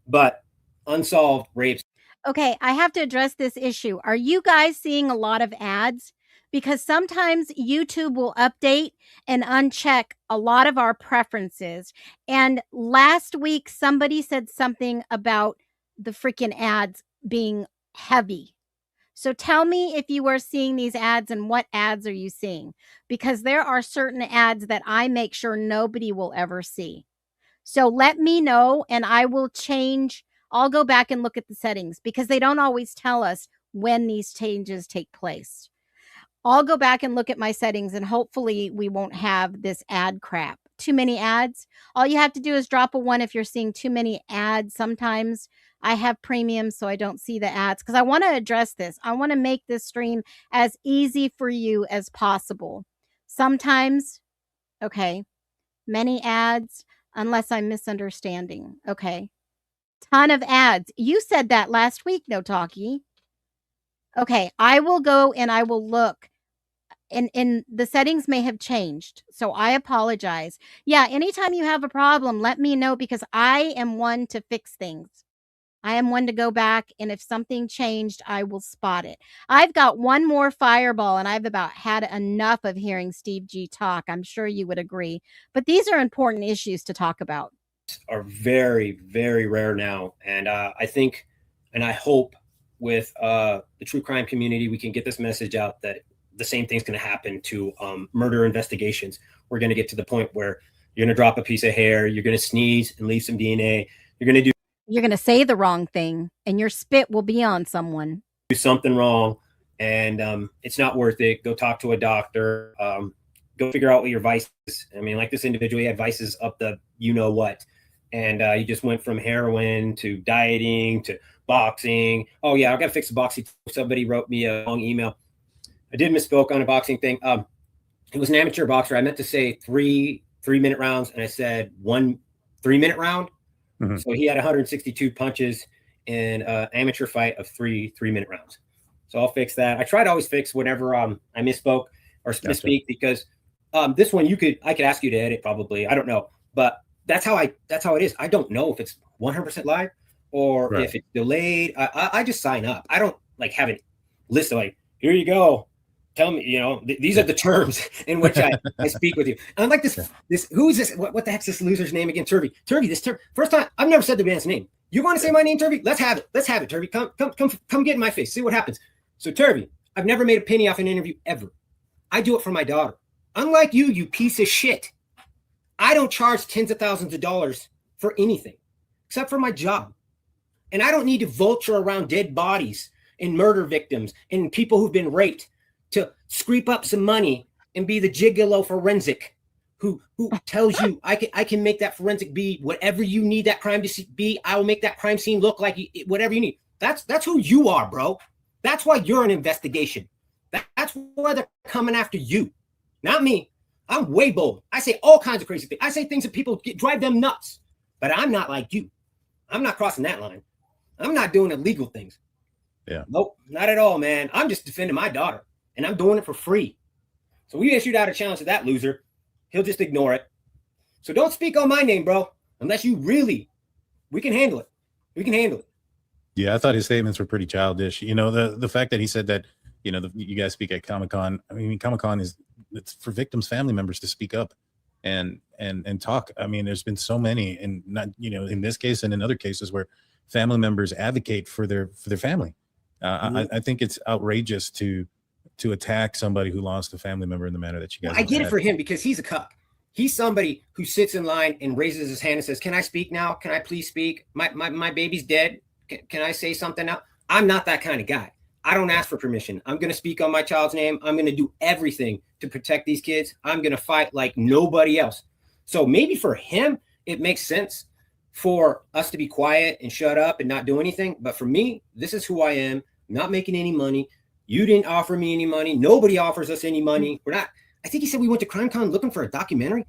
but unsolved rapes. Okay, I have to address this issue. Are you guys seeing a lot of ads? Because sometimes YouTube will update and uncheck a lot of our preferences. And last week, somebody said something about the freaking ads being heavy. So tell me if you are seeing these ads and what ads are you seeing? Because there are certain ads that I make sure nobody will ever see. So let me know and I will change. I'll go back and look at the settings because they don't always tell us when these changes take place. I'll go back and look at my settings and hopefully we won't have this ad crap. Too many ads. All you have to do is drop a 1 if you're seeing too many ads. Sometimes I have premium so I don't see the ads because I want to address this. I want to make this stream as easy for you as possible. Sometimes, okay, many ads unless I'm misunderstanding. Okay. Ton of ads. You said that last week, No Talkie. Okay, I will go and I will look. And the settings may have changed. So I apologize. Yeah, anytime you have a problem, let me know because I am one to fix things. I am one to go back, and if something changed, I will spot it. I've got one more fireball, and I've about had enough of hearing Steve G talk. I'm sure you would agree. But these are important issues to talk about. Are very, very rare now. And I think, and I hope with the true crime community, we can get this message out that the same thing's going to happen to murder investigations. We're going to get to the point where you're going to drop a piece of hair, you're going to sneeze and leave some DNA. You're going to say the wrong thing and your spit will be on someone. Do something wrong and it's not worth it. Go talk to a doctor. Go figure out what your vice is. I mean, like this individual, he had vices up the you-know-what. And he just went from heroin to dieting to boxing. Oh, yeah, I got to fix the boxing. Somebody wrote me a long email. I did misspoke on a boxing thing. He was an amateur boxer. I meant to say three-minute rounds, and I said 1 3-minute round. Mm-hmm. So he had 162 punches in an amateur fight of 3-minute rounds. So I'll fix that. I try to always fix whatever I misspoke or misspeak because this one I could ask you to edit probably. I don't know, but that's how it is. I don't know if it's 100% live or if it's delayed. I just sign up. I don't like have it listed like, here you go. Tell me, these are the terms in which I speak with you. And I like this, who is this? What the heck's this loser's name again? Turvey, first time, I've never said the man's name. You want to say my name, Turvey? Let's have it, Turvey. Come get in my face. See what happens. So Turvey, I've never made a penny off an interview ever. I do it for my daughter. Unlike you piece of shit. I don't charge tens of thousands of dollars for anything except for my job. And I don't need to vulture around dead bodies and murder victims and people who've been raped to scrape up some money and be the gigolo forensic who tells you I can make that forensic be whatever you need that crime to be. I will make that crime scene look like whatever you need. That's who you are, bro. That's why you're an investigation. That's why they're coming after you, not me. I'm way bold. I say all kinds of crazy things. I say things that people drive them nuts, but I'm not like you. I'm not crossing that line. I'm not doing illegal things. Yeah. Nope, not at all, man. I'm just defending my daughter, and I'm doing it for free. So we issued out a challenge to that loser. He'll just ignore it. So don't speak on my name, bro, unless you really, we can handle it. We can handle it. Yeah, I thought his statements were pretty childish. The fact that he said that, you guys speak at Comic-Con. I mean, Comic-Con it's for victims' family members to speak up and talk. I mean, there's been so many, and not, in this case and in other cases where family members advocate for their family. I think it's outrageous to attack somebody who lost a family member in the manner that you guys. I get it for him because he's a cuck. He's somebody who sits in line and raises his hand and says, "Can I speak now? Can I please speak? My baby's dead. Can I say something now?" I'm not that kind of guy. I don't ask for permission. I'm going to speak on my child's name. I'm going to do everything to protect these kids. I'm going to fight like nobody else. So maybe for him, it makes sense for us to be quiet and shut up and not do anything. But for me, this is who I am. I'm not making any money. You didn't offer me any money. Nobody offers us any money. We're not. I think he said we went to CrimeCon looking for a documentary.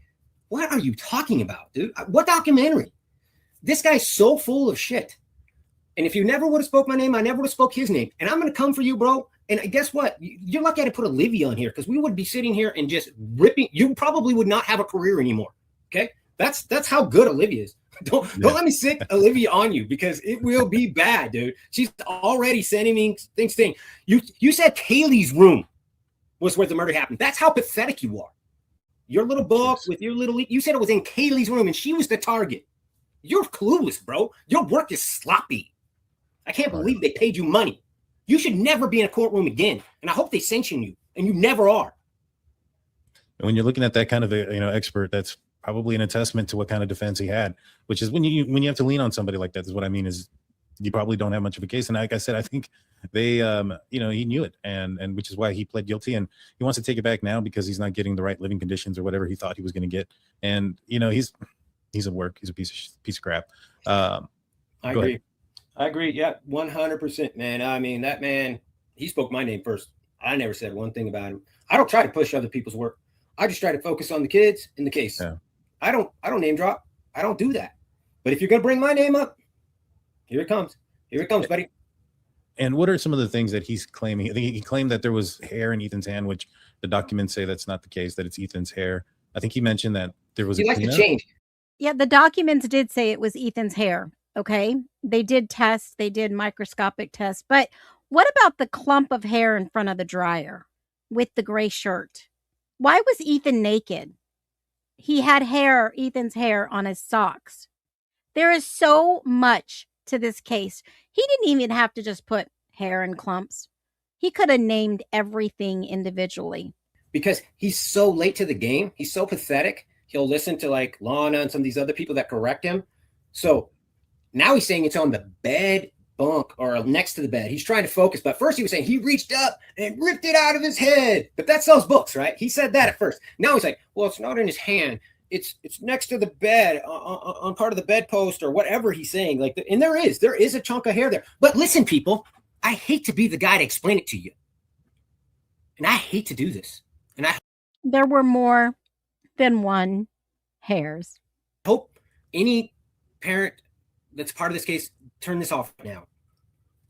What are you talking about, dude? What documentary? This guy's so full of shit. And if you never would have spoke my name, I never would have spoke his name. And I'm going to come for you, bro. And guess what? You're lucky I had to put Olivia on here because we would be sitting here and just ripping. You probably would not have a career anymore. Okay. That's how good Olivia is. Don't let me sick Olivia on you because it will be bad, dude. She's already sending me things saying you said Kaylee's room was where the murder happened. That's how pathetic you are. Your little book with your little, you said it was in Kaylee's room and she was the target. You're clueless, bro. Your work is sloppy. I can't believe they paid you money. You should never be in a courtroom again. And I hope they sanction you, and you never are. And when you're looking at that kind of expert, that's probably an attestment to what kind of defense he had, which is when you have to lean on somebody like that, is what I mean, is you probably don't have much of a case. And like I said, I think they, he knew it, and which is why he pled guilty, and he wants to take it back now because he's not getting the right living conditions or whatever he thought he was going to get. And he's at work. He's a piece of crap. I agree. I agree. Yeah, 100%, man. I mean, that man, he spoke my name first. I never said one thing about him. I don't try to push other people's work. I just try to focus on the kids and the case. Yeah. I don't name drop. I don't do that. But if you're going to bring my name up, here it comes. Here it comes, buddy. And what are some of the things that he's claiming? I think he claimed that there was hair in Ethan's hand, which the documents say that's not the case, that it's Ethan's hair. I think he mentioned that there was he likes to change. Yeah, the documents did say it was Ethan's hair. Okay. They did tests. They did microscopic tests. But what about the clump of hair in front of the dryer with the gray shirt? Why was Ethan naked? He had hair, Ethan's hair, on his socks. There is so much to this case. He didn't even have to just put hair in clumps. He could have named everything individually. Because he's so late to the game. He's so pathetic. He'll listen to like Lana and some of these other people that correct him. So now he's saying it's on the bed bunk or next to the bed. He's trying to focus. But first he was saying he reached up and ripped it out of his head. But that sells books, right? He said that at first. Now he's like, well, it's not in his hand. It's next to the bed on part of the bedpost or whatever he's saying. Like, and there is a chunk of hair there. But listen, people, I hate to be the guy to explain it to you. And I hate to do this. And there were more than one hairs. I hope any parent that's part of this case turn this off now.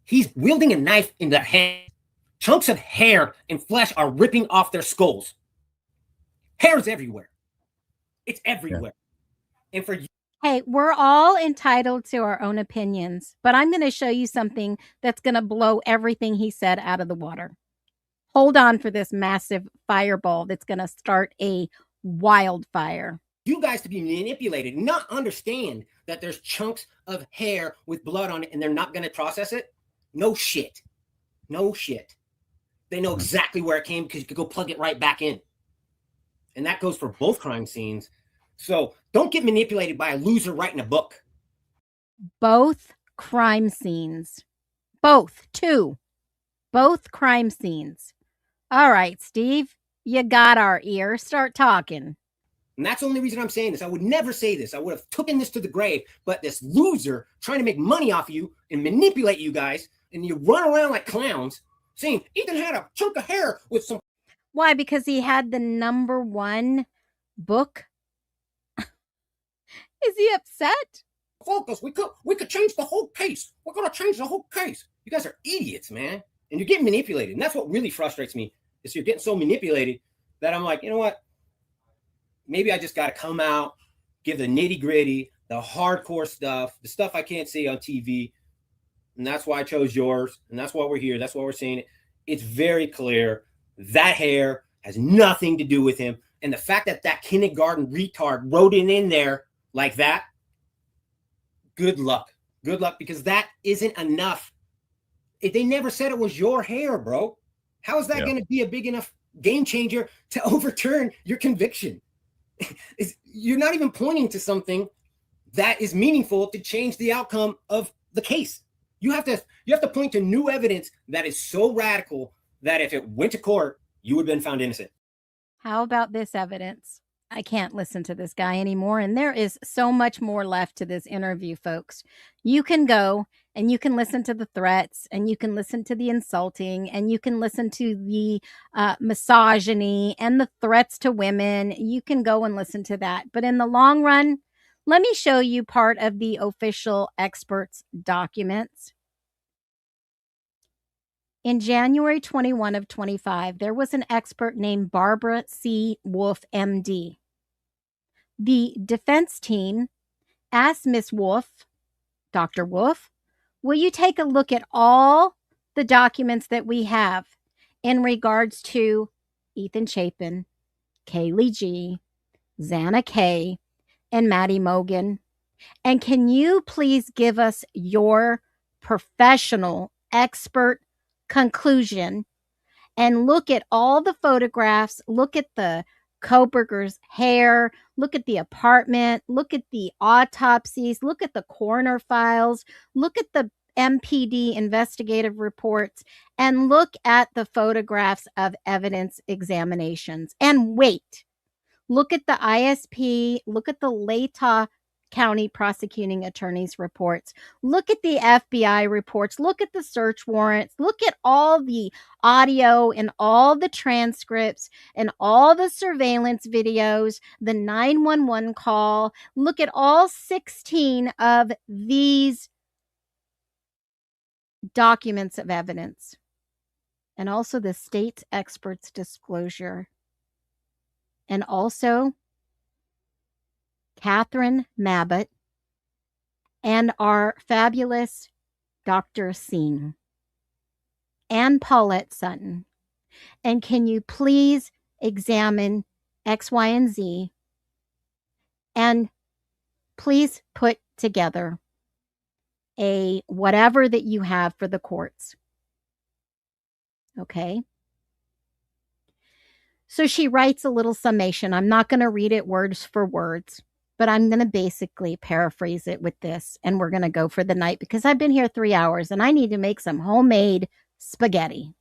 He's wielding a knife in their hand. Chunks of hair and flesh are ripping off their skulls. Hair's everywhere. It's everywhere. Yeah. And for you. Hey, we're all entitled to our own opinions, but I'm going to show you something that's going to blow everything he said out of the water. Hold on for this massive fireball that's going to start a wildfire. You guys to be manipulated, not understand that there's chunks of hair with blood on it and they're not going to process it. No shit. No shit. They know exactly where it came because you could go plug it right back in. And that goes for both crime scenes. So don't get manipulated by a loser writing a book. Both crime scenes. Both crime scenes. All right, Steve, you got our ear. Start talking. And that's the only reason I'm saying this. I would never say this. I would have taken this to the grave. But this loser trying to make money off of you and manipulate you guys, and you run around like clowns saying Ethan had a chunk of hair with some. Why? Because he had the #1 book? Is he upset? Focus. We could change the whole case. We're going to change the whole case. You guys are idiots, man. And you're getting manipulated. And that's what really frustrates me is you're getting so manipulated that I'm like, you know what? Maybe I just got to come out, give the nitty gritty, the hardcore stuff, the stuff I can't see on TV. And that's why I chose yours. And that's why we're here. That's why we're seeing it. It's very clear that hair has nothing to do with him. And the fact that that kindergarten retard wrote it in there like that, good luck. Good luck, because that isn't enough. They never said it was your hair, bro. How is that going to be a big enough game changer to overturn your conviction? You're not even pointing to something that is meaningful to change the outcome of the case. You have to point to new evidence that is so radical that if it went to court, you would have been found innocent. How about this evidence? I can't listen to this guy anymore. And there is so much more left to this interview, folks. You can go and you can listen to the threats, and you can listen to the insulting, and you can listen to the misogyny and the threats to women. You can go and listen to that. But in the long run, let me show you part of the official experts' documents. In January 21 of 25, there was an expert named Barbara C. Wolf, MD. The defense team asked Miss Wolf, Dr. Wolf, will you take a look at all the documents that we have in regards to Ethan Chapin, Kaylee G, Xana K, and Maddie Mogan? And can you please give us your professional expert conclusion and look at all the photographs, look at the Koberger's hair, look at the apartment, look at the autopsies, look at the coroner files, look at the MPD investigative reports, and look at the photographs of evidence examinations. And wait, look at the ISP, look at the Latah County prosecuting attorney's reports, look at the FBI reports, look at the search warrants, look at all the audio and all the transcripts and all the surveillance videos, the 911 call, look at all 16 of these documents of evidence, and also the state's experts' disclosure, and also Catherine Mabbutt, and our fabulous Dr. Singh, and Paulette Sutton. And can you please examine X, Y, and Z, and please put together a whatever that you have for the courts. Okay? So she writes a little summation. I'm not going to read it words for words, but I'm going to basically paraphrase it with this, and we're going to go for the night because I've been here 3 hours and I need to make some homemade spaghetti.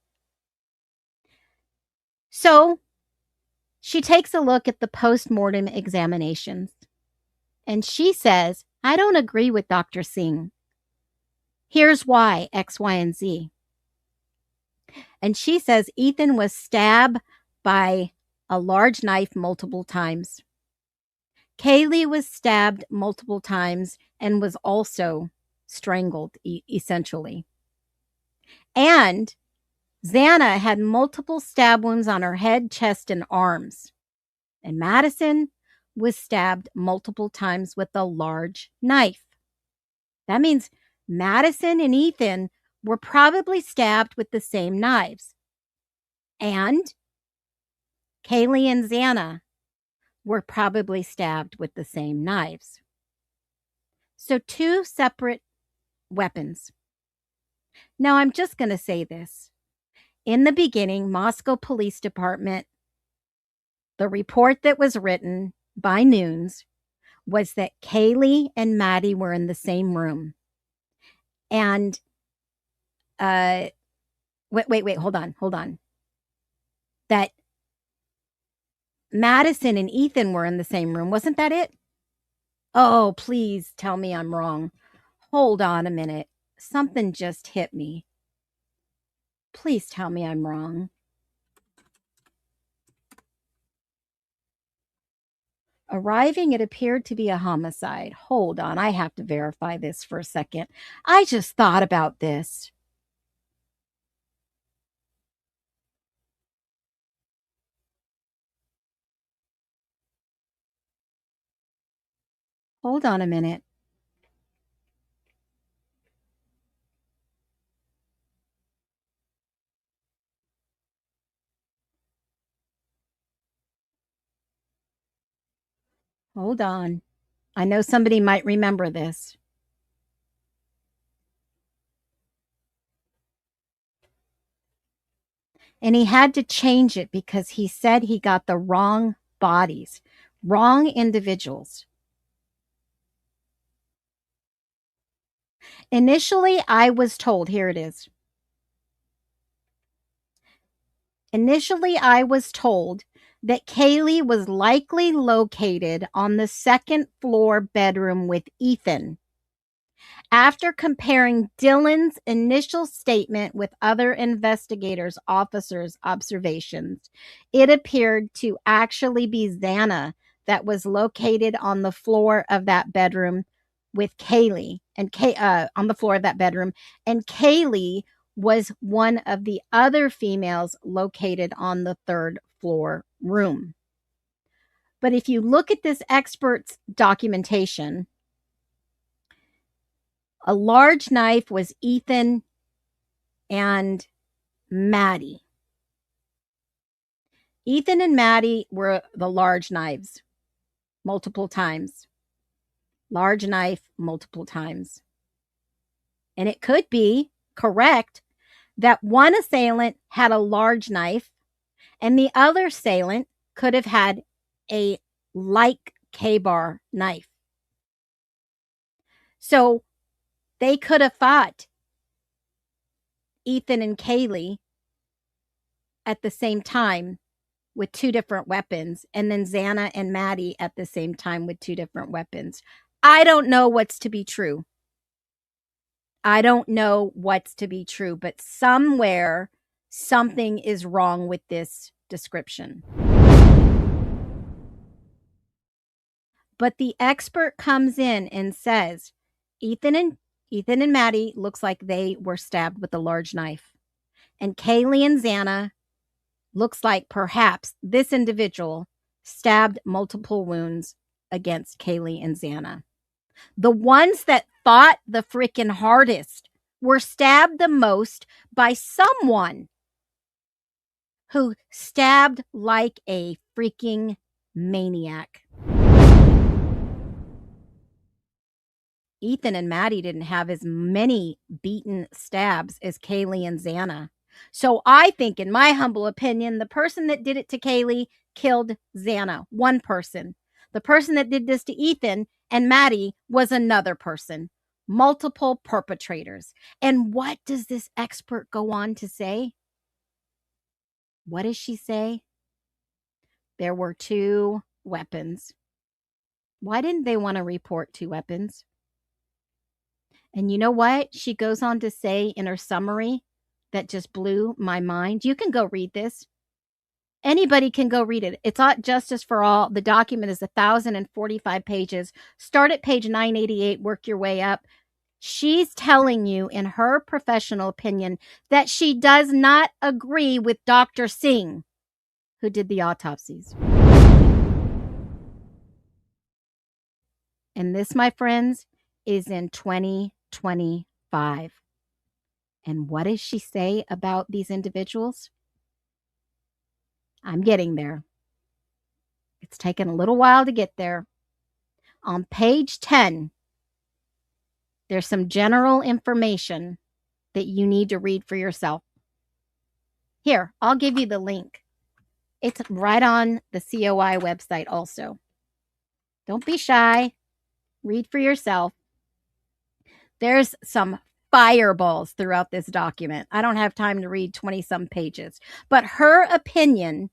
So she takes a look at the post-mortem examinations, and she says, I don't agree with Dr. Singh. Here's why, X, Y, and Z. And she says Ethan was stabbed by a large knife multiple times. Kaylee was stabbed multiple times and was also strangled, essentially. And Xana had multiple stab wounds on her head, chest, and arms. And Madison was stabbed multiple times with a large knife. That means Madison and Ethan were probably stabbed with the same knives. And Kaylee and Xana were probably stabbed with the same knives. So 2 separate weapons. Now, I'm just going to say this. In the beginning, Moscow Police Department, the report that was written by Nunes was that Kaylee and Maddie were in the same room. And, wait, hold on. That Madison and Ethan were in the same room. Wasn't that it? Oh, please tell me I'm wrong. Hold on a minute. Something just hit me. Please tell me I'm wrong. Arriving, it appeared to be a homicide. Hold on, I have to verify this for a second. I just thought about this. Hold on a minute. Hold on. I know somebody might remember this. And he had to change it because he said he got the wrong bodies, wrong individuals. Initially, I was told, here it is. Initially, I was told that Kaylee was likely located on the second floor bedroom with Ethan. After comparing Dylan's initial statement with other investigators' officers' observations, it appeared to actually be Xana that was located on the floor of that bedroom with Kaylee, and on the floor of that bedroom, and Kaylee was one of the other females located on the third floor room. But if you look at this expert's documentation, a large knife was Ethan and Maddie. Ethan and Maddie were the large knives multiple times. Large knife multiple times. And it could be correct that one assailant had a large knife and the other assailant could have had a like K-bar knife. So they could have fought Ethan and Kaylee at the same time with two different weapons, and then Xana and Maddie at the same time with two different weapons. I don't know what's to be true. I don't know what's to be true, but somewhere something is wrong with this description. But the expert comes in and says, Ethan and Maddie looks like they were stabbed with a large knife. And Kaylee and Xana looks like perhaps this individual stabbed multiple wounds against Kaylee and Xana. The ones that fought the freaking hardest were stabbed the most by someone who stabbed like a freaking maniac. Ethan and Maddie didn't have as many beaten stabs as Kaylee and Xana. So I think, in my humble opinion, the person that did it to Kaylee killed Xana. One person. The person that did this to Ethan and Maddie was another person. Multiple perpetrators. And what does this expert go on to say? What does she say? There were two weapons. Why didn't they want to report two weapons? And you know what she goes on to say in her summary that just blew my mind? You can go read this. Anybody can go read it. It's not Justice for All. The document is 1,045 pages. Start at page 988, work your way up. She's telling you, in her professional opinion, that she does not agree with Dr. Singh, who did the autopsies. And this, my friends, is in 2025. And what does she say about these individuals? I'm getting there. It's taken a little while to get there. On page 10, there's some general information that you need to read for yourself. Here, I'll give you the link. It's right on the COI website also. Don't be shy. Read for yourself. There's some fireballs throughout this document. I don't have time to read 20-some pages. But her opinion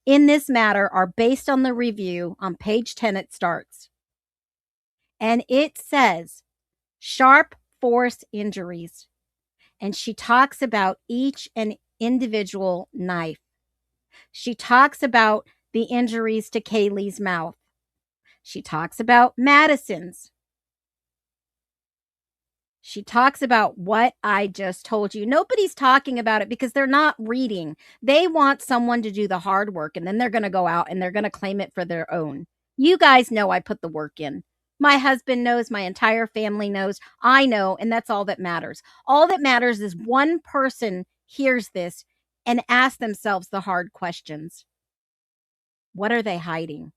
in this matter are based on the review. On page 10 it starts. And it says, sharp force injuries. And she talks about each and individual knife. She talks about the injuries to Kaylee's mouth. She talks about Madison's. She talks about what I just told you. Nobody's talking about it because they're not reading. They want someone to do the hard work, and then they're going to go out and they're going to claim it for their own. You guys know I put the work in. My husband knows, my entire family knows, I know, and that's all that matters. All that matters is one person hears this and asks themselves the hard questions. What are they hiding?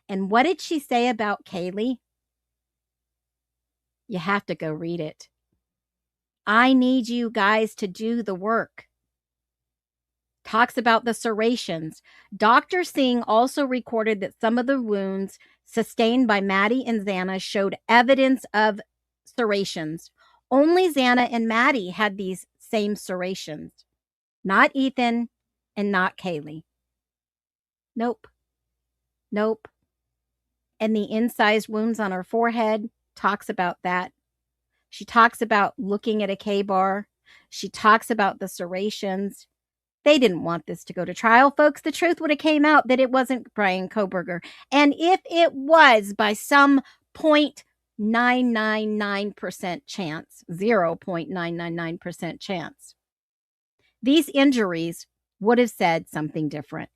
And what did she say about Kaylee? You have to go read it. I need you guys to do the work. Talks about the serrations. Dr. Singh also recorded that some of the wounds sustained by Maddie and Xana showed evidence of serrations. Only Xana and Maddie had these same serrations. Not Ethan and not Kaylee. Nope. Nope. And the incised wounds on her forehead talks about that. She talks about looking at a K-bar. She talks about the serrations. They didn't want this to go to trial, folks. The truth would have came out that it wasn't Brian Koberger. And if it was by some 0.999% chance, 0.999% chance, these injuries would have said something different.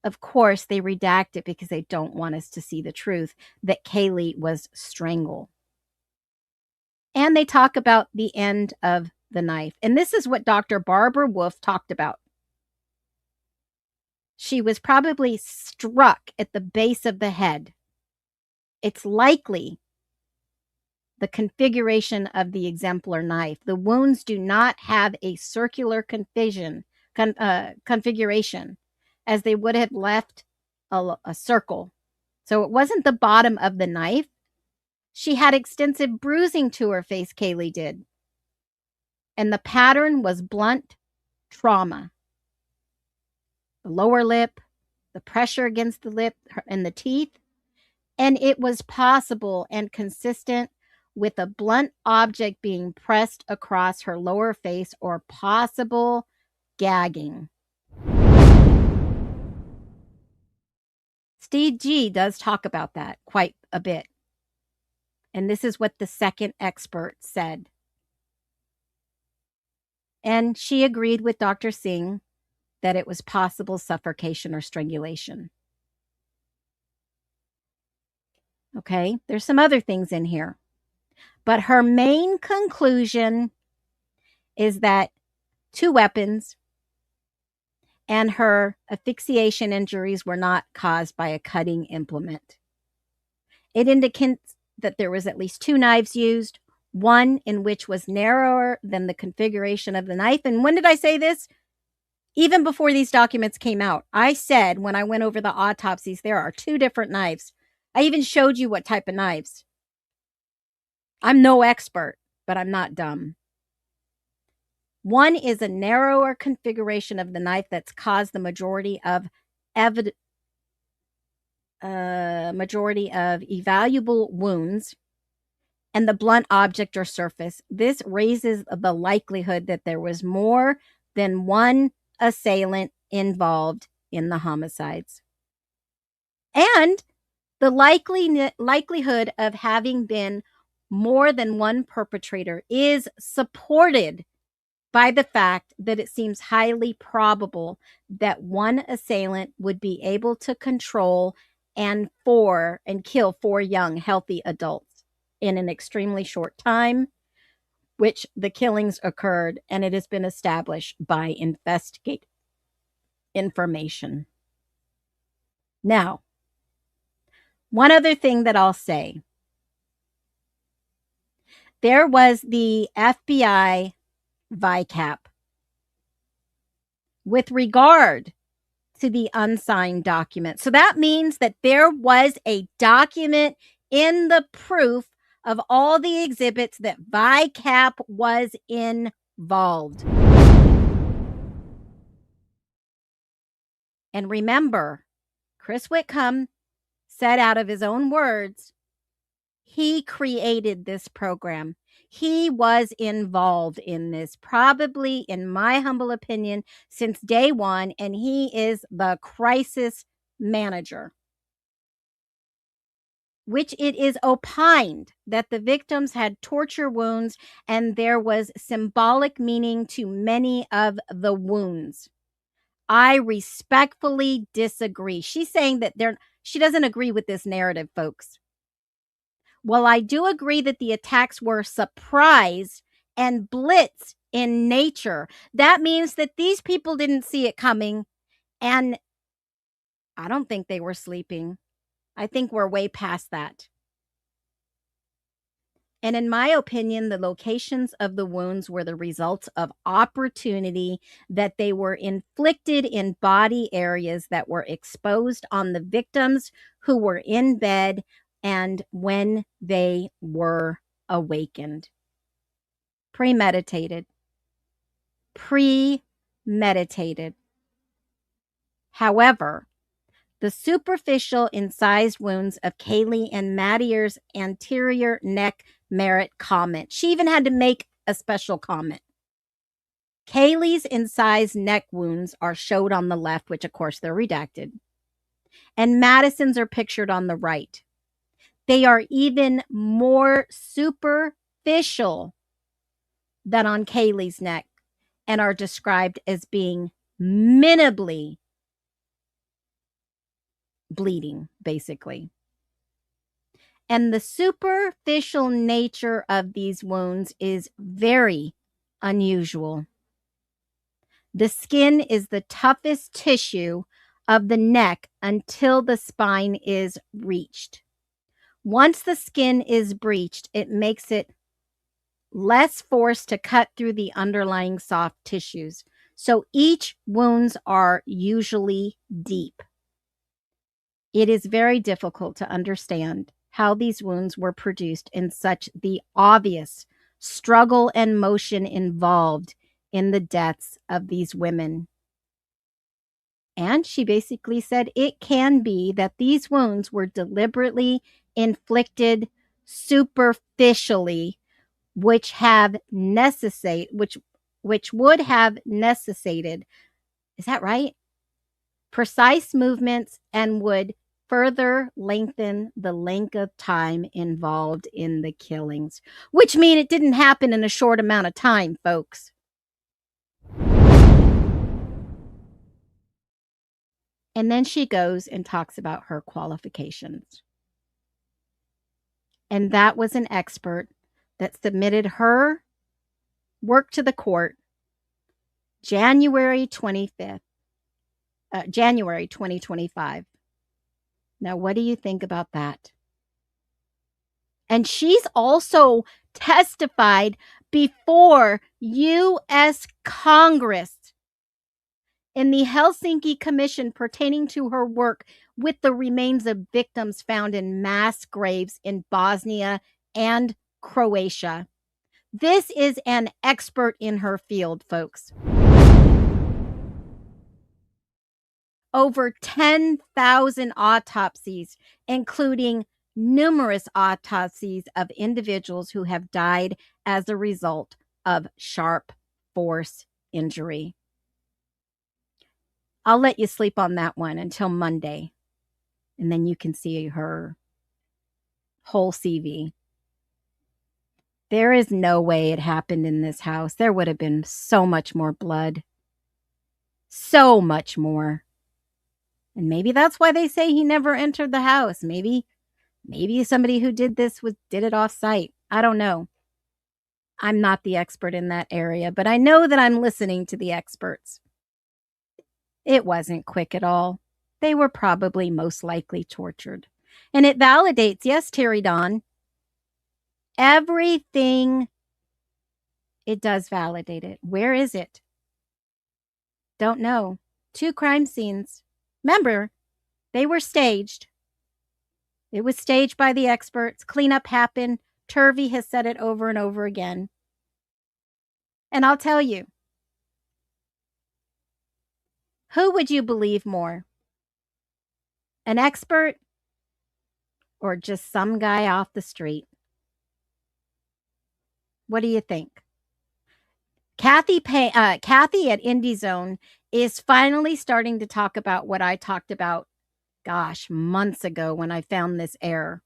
Of course, they redact it because they don't want us to see the truth that Kaylee was strangled. And they talk about the end of the knife. And this is what Dr. Barbara Wolf talked about. She was probably struck at the base of the head. It's likely the configuration of the exemplar knife. The wounds do not have a circular configuration, as they would have left a circle. So it wasn't the bottom of the knife. She had extensive bruising to her face, Kaylee did. And the pattern was blunt trauma. The lower lip, the pressure against the lip and the teeth. And it was possible and consistent with a blunt object being pressed across her lower face or possible gagging. Steve G does talk about that quite a bit. And this is what the second expert said. And she agreed with Dr. Singh that it was possible suffocation or strangulation. Okay, there's some other things in here. But her main conclusion is that 2 weapons and her asphyxiation injuries were not caused by a cutting implement. It indicates that there was at least 2 knives used, one in which was narrower than the configuration of the knife. And when did I say this? Even before these documents came out. I said when I went over the autopsies, there are 2 different knives. I even showed you what type of knives. I'm no expert, but I'm not dumb. One is a narrower configuration of the knife that's caused the majority of evaluable wounds and the blunt object or surface. This raises the likelihood that there was more than one assailant involved in the homicides. And the likelihood of having been more than one perpetrator is supported by the fact that it seems highly probable that one assailant would be able to control and kill 4 young, healthy adults in an extremely short time, which the killings occurred, and it has been established by investigative information. Now, one other thing that I'll say. There was the FBI VICAP with regard to the unsigned document. So that means that there was a document in the proof of all the exhibits that VICAP was involved. And remember, Chris Whitcomb said out of his own words, he created this program. He was involved in this, probably, in my humble opinion, since day one, and he is the crisis manager. Which it is opined that the victims had torture wounds and there was symbolic meaning to many of the wounds. I respectfully disagree. She's saying that she doesn't agree with this narrative, folks. While I do agree that the attacks were surprise and blitz in nature, that means that these people didn't see it coming, and I don't think they were sleeping. I think we're way past that. And in my opinion, the locations of the wounds were the results of opportunity, that they were inflicted in body areas that were exposed on the victims who were in bed and when they were awakened. Premeditated. Premeditated. premeditated. However, the superficial incised wounds of Kaylee and Mattier's anterior neck merit comment. She even had to make a special comment. Kaylee's incised neck wounds are showed on the left, which of course they're redacted, and Madison's are pictured on the right. They are even more superficial than on Kaylee's neck and are described as being minimally bleeding, basically. And the superficial nature of these wounds is very unusual. The skin is the toughest tissue of the neck until the spine is reached. Once the skin is breached, it makes it less force to cut through the underlying soft tissues. So each wounds are usually deep. It is very difficult to understand how these wounds were produced in such the obvious struggle and motion involved in the deaths of these women. And she basically said it can be that these wounds were deliberately inflicted superficially, which would have necessitated, is that right? Precise movements and would further lengthen the length of time involved in the killings, which mean it didn't happen in a short amount of time, folks. And then she goes and talks about her qualifications. And that was an expert that submitted her work to the court January 2025. Now, what do you think about that? And she's also testified before U.S. Congress in the Helsinki Commission pertaining to her work with the remains of victims found in mass graves in Bosnia and Croatia. This is an expert in her field, folks. Over 10,000 autopsies, including numerous autopsies of individuals who have died as a result of sharp force injury. I'll let you sleep on that one until Monday, and then you can see her whole CV. There is no way it happened in this house. There would have been so much more blood. So much more. And maybe that's why they say he never entered the house. Maybe somebody who did this did it off site. I don't know. I'm not the expert in that area, but I know that I'm listening to the experts. It wasn't quick at all. They were probably most likely tortured. And it validates, yes, Terry Dawn, everything. It does validate it. Where is it? Don't know. 2 crime scenes. Remember, they were staged. It was staged by the experts. Cleanup happened. Turvey has said it over and over again. And I'll tell you, who would you believe more? An expert or just some guy off the street? What do you think? Kathy at Indie Zone is finally starting to talk about what I talked about, months ago when I found this error.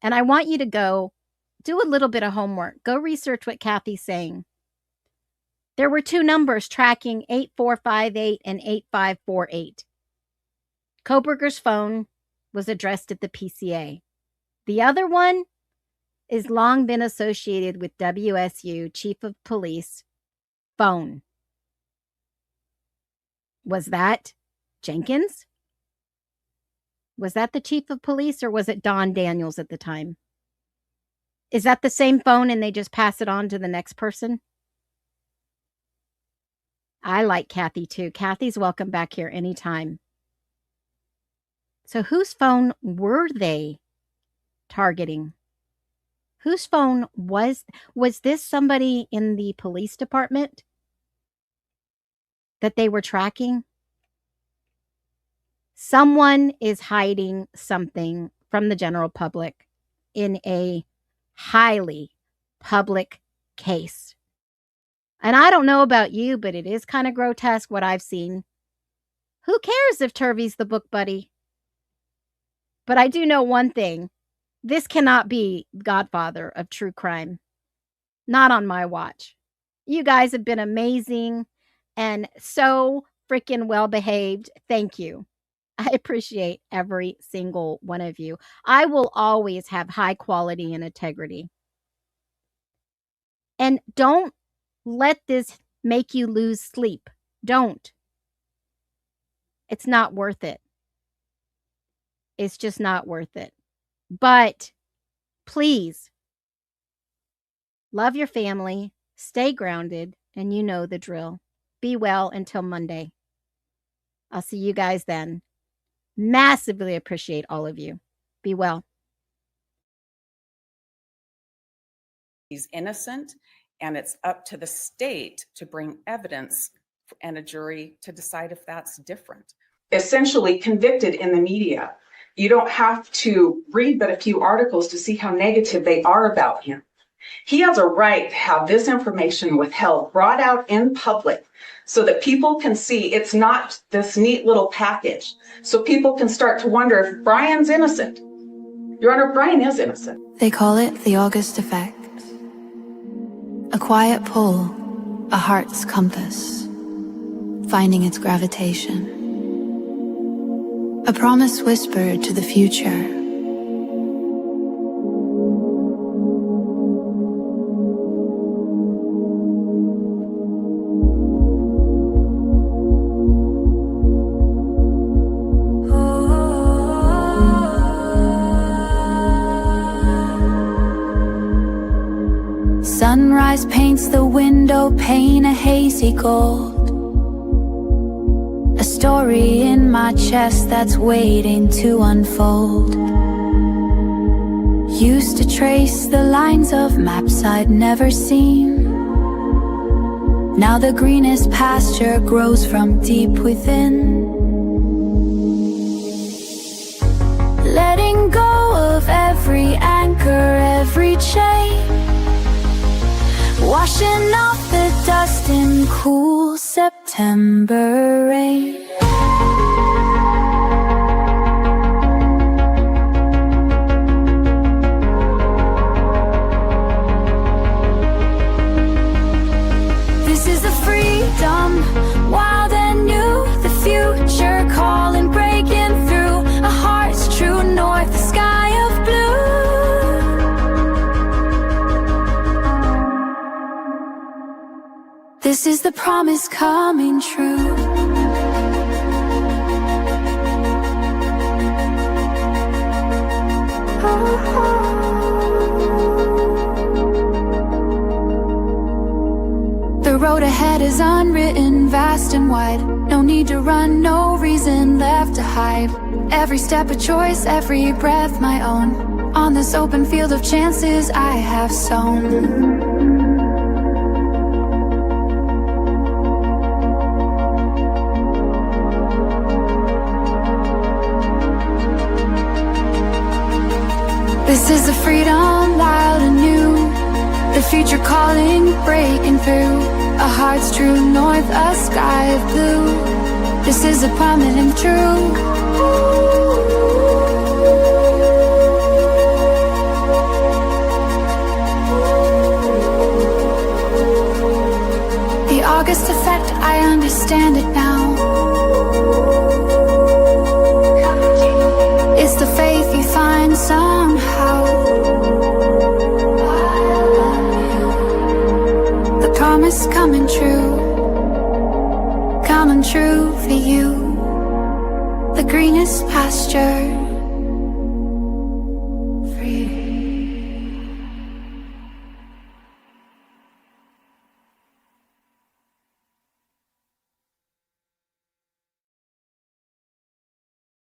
And I want you to go do a little bit of homework. Go research what Kathy's saying. There were 2 numbers tracking 8458 and 8548. Koberger's phone was addressed at the PCA. The other one is long been associated with WSU Chief of Police phone. Was that Jenkins? Was that the Chief of Police, or was it Don Daniels at the time? Is that the same phone and they just pass it on to the next person? I like Kathy too. Kathy's welcome back here anytime. So whose phone were they targeting? Whose phone was this somebody in the police department? that they were tracking? Someone is hiding something from the general public in a highly public case. And I don't know about you, but it is kind of grotesque what I've seen. Who cares if Turvey's the book buddy? But I do know one thing. This cannot be Godfather of true crime. Not on my watch. You guys have been amazing and so freaking well behaved. Thank you. I appreciate every single one of you. I will always have high quality and integrity. And don't let this make you lose sleep. Don't. It's not worth it. It's just not worth it. But please, love your family, stay grounded, and you know the drill. Be well until Monday. I'll see you guys then. Massively appreciate all of you. Be well. He's innocent, and it's up to the state to bring evidence and a jury to decide if that's different. Essentially convicted in the media. You don't have to read but a few articles to see how negative they are about him. He has a right to have this information withheld, brought out in public, so that people can see it's not this neat little package. So people can start to wonder if Brian's innocent. Your Honor, Brian is innocent. They call it the August effect. A quiet pull, a heart's compass, finding its gravitation. A promise whispered to the future. Sunrise paints the window pane a hazy gold. A story in my chest that's waiting to unfold. Used to trace the lines of maps I'd never seen. Now the greenest pasture grows from deep within. Letting go of every anchor, every chain, washing off the dust in cool September rain. This is the freedom, wild and new, the future calling, breaking through. A heart's true north, the sky of blue. This is the promise coming true. The road ahead is unwritten, vast and wide. No need to run, no reason left to hide. Every step a choice, every breath my own. On this open field of chances I have sown. This is the freedom, wild and new. The future calling, breaking through. A heart's true north, a sky of blue. This is a promise true. The August effect, I understand it now. It's the faith you find somehow. The promise coming true for you. The greenest pasture,